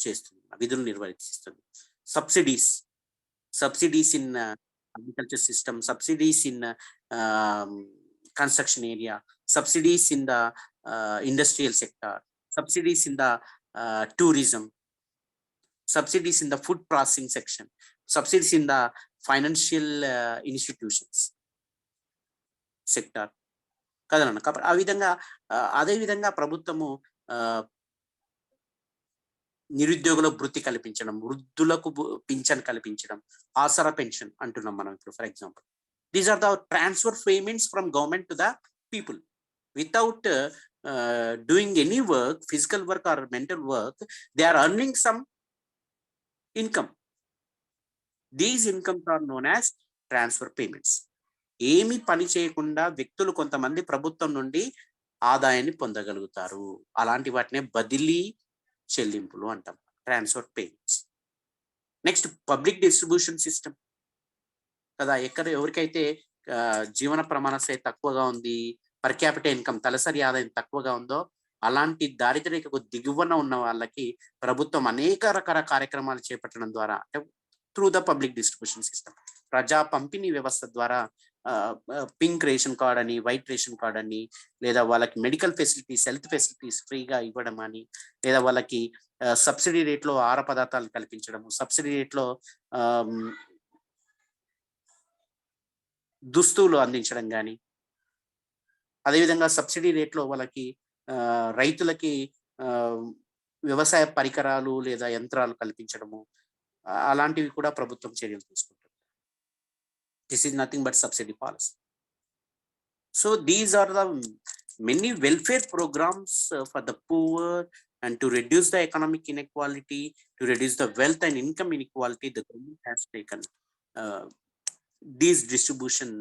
చేస్తుంది, విధులు నిర్వహిస్తుంది. Subsidies in agriculture system, subsidies in construction area, subsidies in the industrial sector, subsidies in the tourism, subsidies in the food processing section, subsidies in the financial institutions sector కదనన్న. కాబట్టి అదే విధంగా ప్రభుత్వము నిరుద్యోగుల వృత్తి కల్పించడం, వృద్ధులకు పింఛన్ కల్పించడం, ఆసరా పెన్షన్ అంటున్నాం మనం ఇప్పుడు. For example, these are the transfer payments from government to the people without doing any work, physical work or mental work. They are earning some income. These incomes are known as transfer payments. ఏమి పని చేయకుండా వ్యక్తులు కొంతమంది ప్రభుత్వం నుండి ఆదాయాన్ని పొందగలుగుతారు. అలాంటి వాటినే బదిలీ చెల్లింపులు అంటాం, transfer payments. Next, public distribution system కదా. ఎవరికైతే జీవన ప్రమాణ స్థాయి తక్కువగా ఉంది, పర్ క్యాపిటల్ ఇన్కమ్ తలసరి ఆదాయం తక్కువగా ఉందో, అలాంటి దారిద్ర్యకు దిగువన ఉన్న వాళ్ళకి ప్రభుత్వం అనేక రకాల కార్యక్రమాలు చేపట్టడం ద్వారా, through the public distribution system, ప్రజా పంపిణీ వ్యవస్థ ద్వారా పింక్ రేషన్ కార్డ్ అని, వైట్ రేషన్ కార్డ్ అని, లేదా వాళ్ళకి మెడికల్ ఫెసిలిటీస్, హెల్త్ ఫెసిలిటీస్ ఫ్రీగా ఇవ్వడం అని, లేదా వాళ్ళకి సబ్సిడీ రేట్లో ఆహార పదార్థాలు కల్పించడము, సబ్సిడీ రేట్లో దుస్తులు అందించడం కానీ, అదేవిధంగా సబ్సిడీ రేట్లో వాళ్ళకి రైతులకి వ్యవసాయ పరికరాలు లేదా యంత్రాలు కల్పించడము, అలాంటివి కూడా ప్రభుత్వం చర్యలు తీసుకుంటుంది. This is nothing but subsidy policy. So these are the many welfare programs for the poor, and to reduce the economic inequality, to reduce the wealth and income inequality, the government has taken these distribution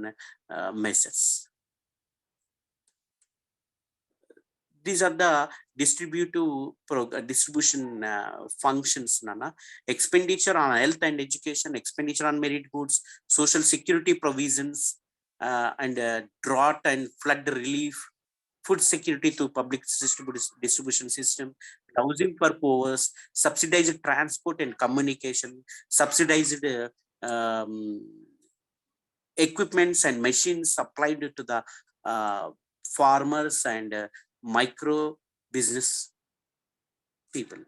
measures. These are the distribution functions, Nana. Expenditure on health and education, expenditure on merit goods, social security provisions, and drought and flood relief, food security through public distribution system, housing for poor, subsidized transport and communication, subsidized equipments and machines supplied to the farmers and micro business people.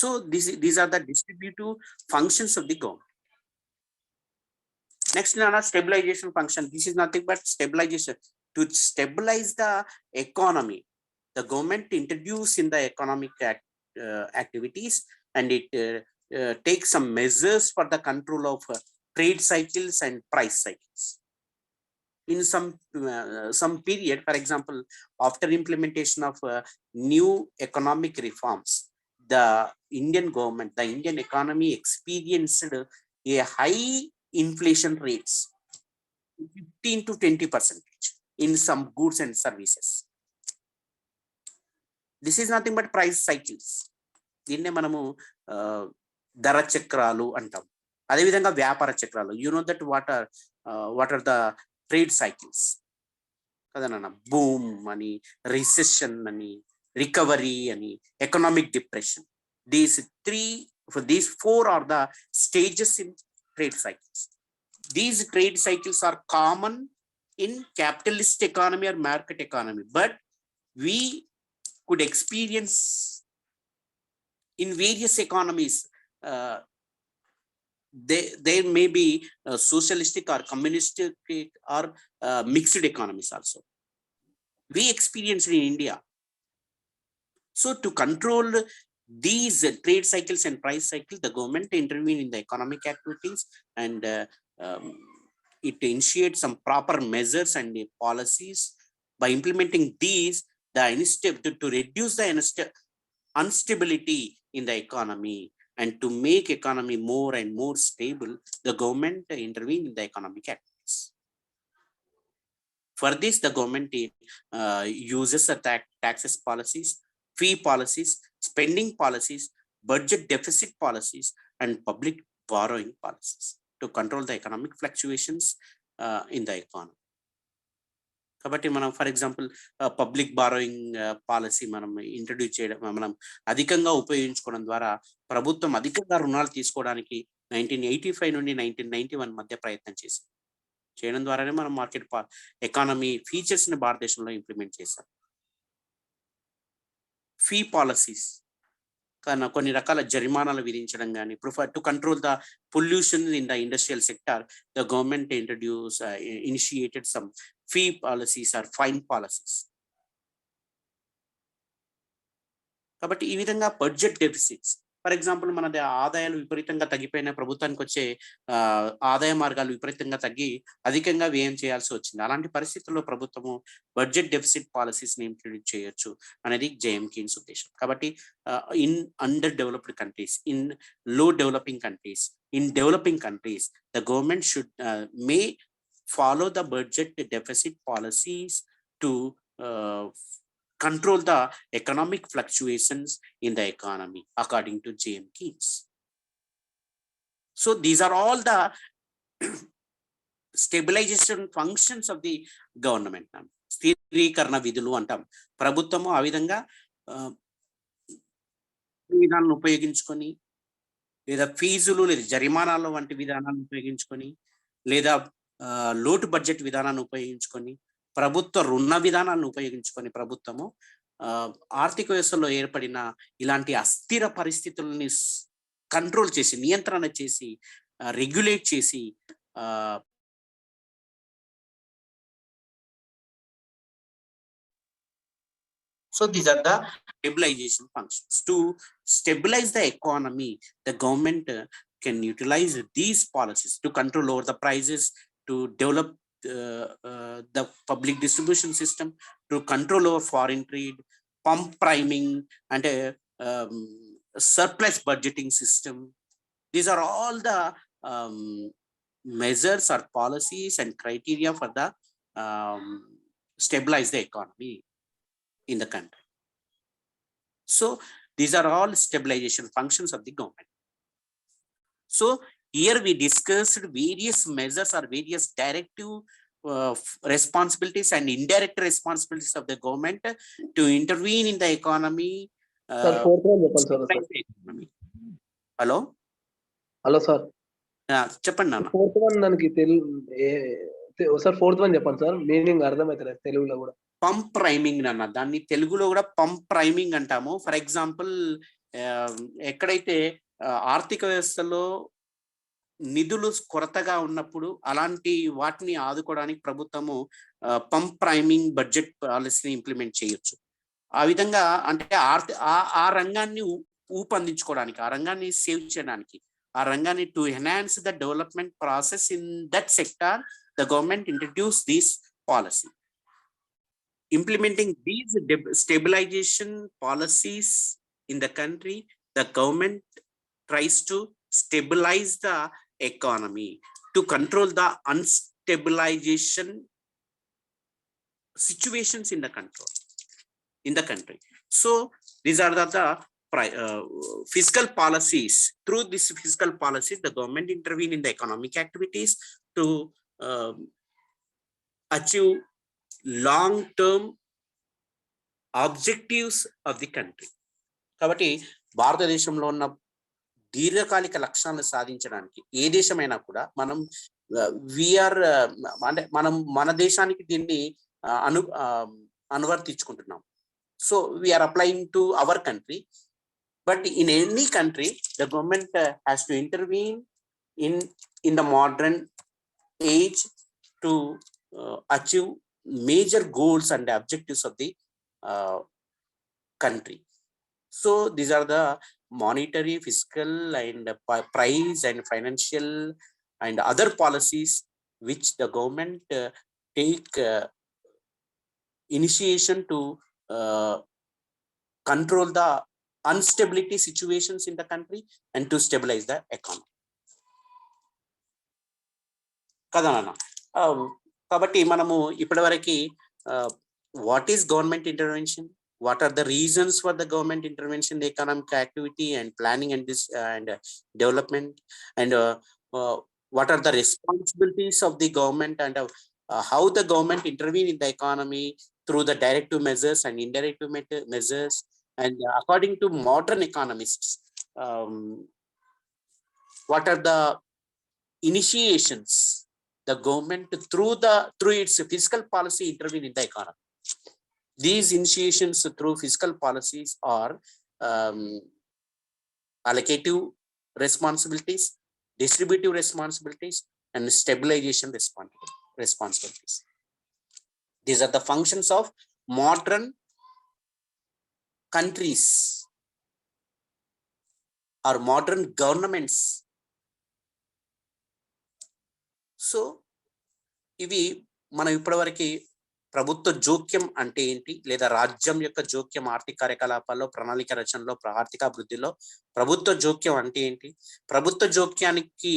So these are the distributive functions of the government. Next, Nana, stabilization function. This is nothing but stabilization. To stabilize the economy, the government introduced in the economic activities, and it takes some measures for the control of trade cycles and price cycles. In some period, for example, after implementation of new economic reforms, the Indian government, the Indian economy experienced a high inflation rates, 15 to 20% in some goods and services. This is nothing but price cycles. దీన్నే మనము ధర చక్రాలు అంటాం. అదేవిధంగా వ్యాపార చక్రాలు. You know that what are the trade cycles? కదనన్నా, boom అని, రిసెషన్ అని, రికవరీ అని, economic depression. These four are the stages in trade cycles. These trade cycles are common in capitalist economy or market economy, but we could experience in various economies. There may be socialistic or communistic or mixed economies also. We experienced in India. So to control these trade cycles and price cycles, the government intervene in the economic activities, and it initiates some proper measures and policies. By implementing these, to reduce the instability in the economy and to make economy more and more stable, the government intervene in the economic activities. For this, the government uses the taxes policies, fee policies, spending policies, budget deficit policies, and public borrowing policies to control the economic fluctuations in the economy. కాబట్టి మనం for example public borrowing policy మనం introduce చేయడం, మనం అధికంగా ఉపయోగించుకోవడం ద్వారా ప్రభుత్వం అధికంగా రుణాలు తీసుకోవడానికి 1985 నుండి 1991 మధ్య ప్రయత్నం చేయడం ద్వారానే మనం మార్కెట్ ఎకానమీ ఫీచర్స్ ని భారతదేశంలో ఇంప్లిమెంట్ చేశాం. ఫీ పాలసీస్ కొన్ని రకాల జరిమానాలు విధించడం కానీ, to control the pollution in the industrial sector, the government initiated some fee policies or fine policies. కాబట్టి ఈ విధంగా బడ్జెట్ డెఫిసిట్స్, ఫర్ ఎగ్జాంపుల్ మనది ఆదాయాలు విపరీతంగా తగ్గిపోయిన, ప్రభుత్వానికి వచ్చే ఆదాయ మార్గాలు విపరీతంగా తగ్గి అధికంగా వ్యయం చేయాల్సి వచ్చింది. అలాంటి పరిస్థితుల్లో ప్రభుత్వము బడ్జెట్ డెఫిసిట్ పాలసీస్ ని ఇంట్రడ్యూస్ చేయొచ్చు అనేది జేఎం కీన్స్ ఉద్దేశం. కాబట్టి in under developed countries, in low developing countries, in developing countries, the government should may follow the budget deficit policies to control the economic fluctuations in the economy, according to J.M. Keynes. So these are all the stabilization functions of the government. స్థిరీకరణ విధులు అంటాం. ప్రభుత్వము ఆ విధంగా విధానాలను ఉపయోగించుకొని, లేదా ఫీజులు లేదా జరిమానాలు వంటి విధానాలను ఉపయోగించుకొని లేదా లోటు బడ్జెట్ విధానాన్ని ఉపయోగించుకొని, ప్రభుత్వ రుణ విధానాన్ని ఉపయోగించుకొని ప్రభుత్వము ఆర్థిక వ్యవస్థలో ఏర్పడిన ఇలాంటి అస్థిర పరిస్థితులని కంట్రోల్ చేసి, నియంత్రణ చేసి, రెగ్యులేట్ చేసి so these are the stabilization functions. To stabilize the economy, the government can utilize these policies to control over the prices, to develop the public distribution system, to control over foreign trade, pump priming, and surplus budgeting system. These are all the measures or policies and criteria for the stabilize the economy in the country. So these are all stabilization functions of the government. So here we discussed various measures or various directive responsibilities and indirect responsibilities of the government to intervene in the economy. Hello sir. చెప్పండి నాన్న. Fourth one మనకి sir fourth one చెప్పండి sir, meaning అర్థమైతలేదు తెలుగులో కూడా. Pump priming అన్న, దాన్ని తెలుగులో కూడా పంప్ ప్రైమింగ్ అంటాము. ఫర్ ఎగ్జాంపుల్, ఎక్కడైతే ఆర్థిక వ్యవస్థలో నిధులు కొరతగా ఉన్నప్పుడు అలాంటి వాటిని ఆదుకోవడానికి ప్రభుత్వము పంప్ ప్రైమింగ్ బడ్జెట్ పాలసీని ఇంప్లిమెంట్ చేయొచ్చు. ఆ విధంగా అంటే ఆ రంగాన్ని ఊపందించుకోవడానికి, ఆ రంగాన్ని సేవ్ చేయడానికి, ఆ రంగాన్ని to enhance the development process in that sector, the government introduce this policy. Implementing these stabilization policies in the country, the government tries to stabilize the economy, to control the unstabilization situations in the country. So these are the fiscal policies. Through these fiscal policies, the government intervene in the economic activities to achieve long-term objectives of the country. కాబట్టి భారతదేశంలో ఉన్న దీర్ఘకాలిక లక్ష్యాలను సాధించడానికి ఏ దేశమైనా కూడా మనం అంటే మన దేశానికి దీన్ని అనువర్తించుకుంటున్నాం. So we are applying to our country, but in any country the government has to intervene in the modern age to achieve major goals and objectives of the country. So these are the monetary, fiscal, and price and financial and other policies which the government take initiation to control the instability situations in the country and to stabilize the economy. కదా నాన్న? కాబట్టి మనము ఇప్పటివరకు what is government intervention, what are the reasons for the government intervention in the economic activity and planning and this and development, and what are the responsibilities of the government, and how the government intervene in the economy through the directive measures and indirect measures, and according to modern economists, what are the initiations the government through its fiscal policy intervene in the economy. These initiations through fiscal policies are allocative responsibilities, distributive responsibilities, and stabilization responsibilities. These are the functions of modern countries or modern governments. So ఇవి మనం ఇప్పటివరకు ప్రభుత్వ జోక్యం అంటే ఏంటి, లేదా రాజ్యం యొక్క జోక్యం ఆర్థిక కార్యకలాపాల్లో, ప్రణాళిక రచనలో, ఆర్థికాభివృద్ధిలో ప్రభుత్వ జోక్యం అంటే ఏంటి, ప్రభుత్వ జోక్యానికి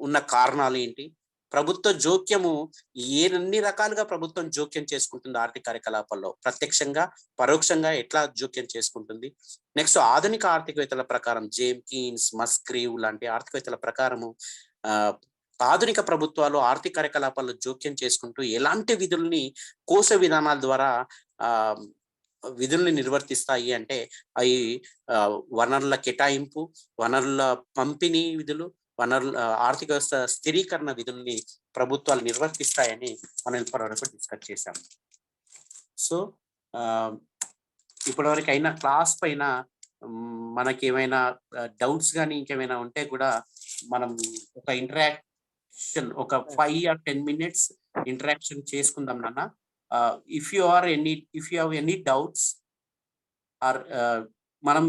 ఉన్న కారణాలు ఏంటి, ప్రభుత్వ జోక్యము ఎన్ని రకాలుగా ప్రభుత్వం జోక్యం చేసుకుంటుంది ఆర్థిక కార్యకలాపాల్లో, ప్రత్యక్షంగా పరోక్షంగా ఎట్లా జోక్యం చేసుకుంటుంది. నెక్స్ట్ ఆధునిక ఆర్థికవేత్తల ప్రకారం, జేమ్ కీన్స్, మస్క్రీవ్ లాంటి ఆర్థికవేత్తల ప్రకారము ఆధునిక ప్రభుత్వాలు ఆర్థిక కార్యకలాపాల్లో జోక్యం చేసుకుంటూ ఎలాంటి విధుల్ని కోశ విధానాల ద్వారా విధుల్ని నిర్వర్తిస్తాయి అంటే అవి వనరుల కేటాయింపు, వనరుల పంపిణీ విధులు, వనరుల ఆర్థిక వ్యవస్థ స్థిరీకరణ విధుల్ని ప్రభుత్వాలు నిర్వర్తిస్తాయని మనం ఇప్పటివరకు డిస్కస్ చేశాం. సో ఇప్పటివరకు అయినా క్లాస్ పైన మనకి ఏమైనా డౌట్స్ కానీ ఇంకేమైనా ఉంటే కూడా మనం ఒక ఇంటరాక్షన్ ఒక 5 or 10 minutes ఇంటరాక్షన్ చేసుకుందాం నాన్న. If you have any doubts or మనం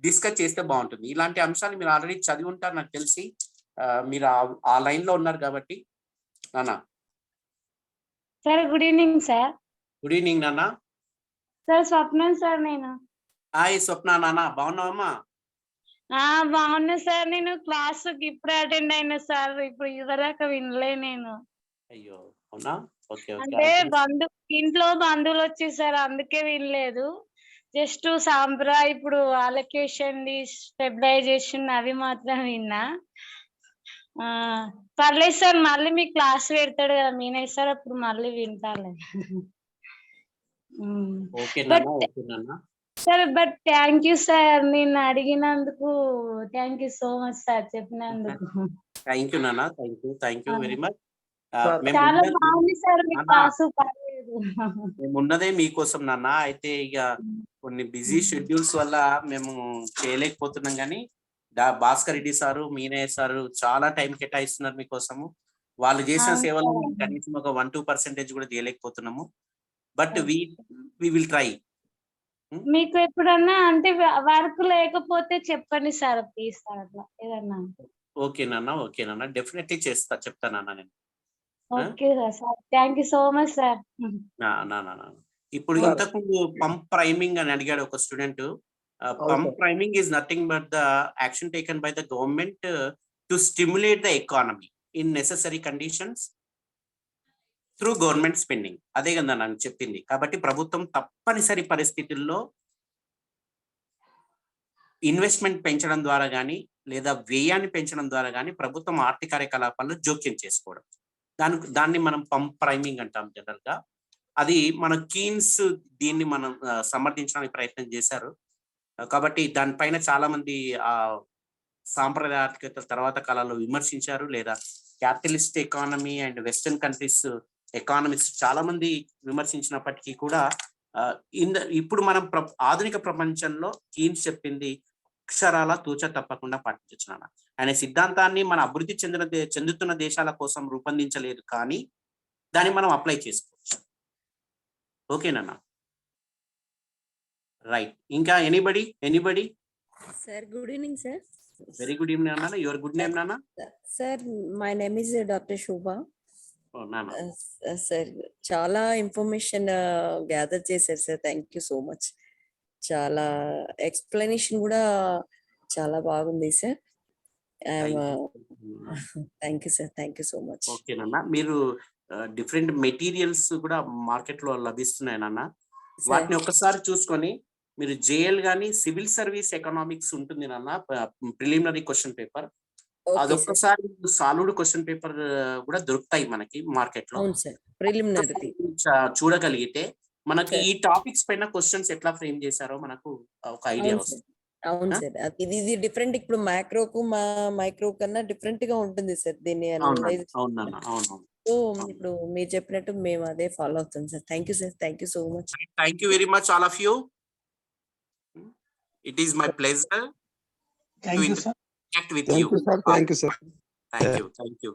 డిస్కస్ చేస్తే బాగుంటుంది. ఇలాంటి అంశాలు మీరు ఆల్రెడీ చదివి ఉంటారు నాకు తెలిసి, మీరు ఆ లైన్ లో ఉన్నారు కాబట్టి. నాన్న sir good evening sir. Good evening నాన్న. సార్ స్వప్నం సార్ నేను. హాయ్ స్వప్న నాన్న, బాగున్నావమ్మా? బాగున్నా సార్. నేను క్లాస్ ఇప్పుడే అటెండ్ అయినా సార్. ఇప్పుడు ఇదివరకు వినలే నేను. అయ్యో అవునా? ఓకే అంటే ఇంట్లో బంధువులు వచ్చేసారు, అందుకే వినలేదు. జస్ట్ ఇప్పుడు అలొకేషన్ స్టెబిలైజేషన్ అవి మాత్రం విన్నా. పర్లేదు సార్, మళ్ళీ మీ క్లాస్ పెడతాడు కదా మీనయ్య సార్, అప్పుడు మళ్ళీ వింటాలే. Sir but thank you sir, నేను అడిగినందుకు thank you so much sir, చెప్పినందుకు. థ్యాంక్ యూ నాన్న, థ్యాంక్ యూ వెరీ మచ్. చాలా బాగుంది సార్ మీ క్లాసు. పర్లేదు, మేము ఉన్నదే మీకోసం నాన్న. అయితే ఇక కొన్ని బిజీ షెడ్యూల్స్ వల్ల మేము చేయలేకపోతున్నాం, కానీ భాస్కర్ రెడ్డి సారు, మీనయ్య సారు చాలా టైం కేటాయిస్తున్నారు మీకోసము. వాళ్ళు చేసిన సేవలు కనీసం ఒక 1-2% కూడా చేయలేకపోతున్నాము. But we will try. మీకు ఎప్పుడన్నా అంటే వర్క్ లేకపోతే చెప్పండి సార్, ప్లీజ్ సార్, అట్లా ఏదన్నా. ఓకే నాన్న, డెఫినెట్లీ చెప్తానన్నా నేను. Okay sir, thank you so much sir. ఇప్పుడు ఇంతకు పంప్ ప్రైమింగ్ అని అడిగాడు ఒక student. Pump priming is nothing but the action taken by the government to stimulate the economy in necessary conditions through government spending. అదే కదా నాకు చెప్పింది. కాబట్టి ప్రభుత్వం తప్పనిసరి పరిస్థితుల్లో ఇన్వెస్ట్మెంట్ పెంచడం ద్వారా కానీ లేదా వ్యయాన్ని పెంచడం ద్వారా కానీ ప్రభుత్వం ఆర్థిక కార్యకలాపాల్లో జోక్యం చేసుకోవడం, దాన్ని మనం పంప్ ప్రైమింగ్ అంటాం జనరల్ గా. అది మన కీన్స్ దీన్ని మనం సమర్థించడానికి ప్రయత్నం చేశారు. కాబట్టి దానిపైన చాలా మంది సాంప్రదాయ ఆర్థికత తర్వాత కాలంలో విమర్శించారు, లేదా capitalist economy and western countries economist చాలా మంది విమర్శించినప్పటికీ కూడా ఇప్పుడు మనం ఆధునిక ప్రపంచంలో కీన్స్ చెప్పింది అక్షరాల తూచ తప్పకుండా పాటించవచ్చు అనే సిద్ధాంతాన్ని మన అభివృద్ధి చెందుతున్న దేశాల కోసం రూపొందించలేదు, కానీ దాన్ని మనం అప్లై చేసుకోవచ్చు. ఓకేనా? రైట్. ఇంకా anybody? Sir, good evening, sir. Very good evening, Nana. Your good name, Nana? Sir, my name is Dr. Shubha. Oh, Nana. Sir, చాలా ఇన్ఫర్మేషన్ గ్యాదర్ చేశారు sir. Thank you so much. చాలా explanation కూడా చాలా బాగుంది sir. Thank you sir, thank you so much. Okay నాన్న, మీరు different materials కూడా market లో లభిస్తున్నాయి నాన్న. వాటిని ఒక్కసారి చూసుకొని మీరు జేఎల్ గానీ సివిల్ సర్వీస్ ఎకనామిక్స్ ఉంటుంది నాన్న, ప్రిలిమినరీ క్వశ్చన్ పేపర్, అదొక్కసారి సాలిడ్ క్వశ్చన్ పేపర్ కూడా దొరుకుతాయి మనకి మార్కెట్ లో. చూడగలిగితే మనకి ఈ టాపిక్స్ పైన క్వశ్చన్స్ ఎట్లా ఫ్రేమ్ చేశారో మనకు ఒక ఐడియా వస్తుంది. అవును సార్, ఇది డిఫరెంట్. ఇప్పుడు మైక్రోకు మైక్రో కన్నా డిఫరెంట్ గా ఉంటుంది సార్ దీన్ని. సో ఇప్పుడు మీరు చెప్పినట్టు మేము అదే ఫాలో అవుతాం sir. Thank you sir, thank you so much. Thank you very much all of you. It is my pleasure to interact with you. Thank you, sir. Thank you.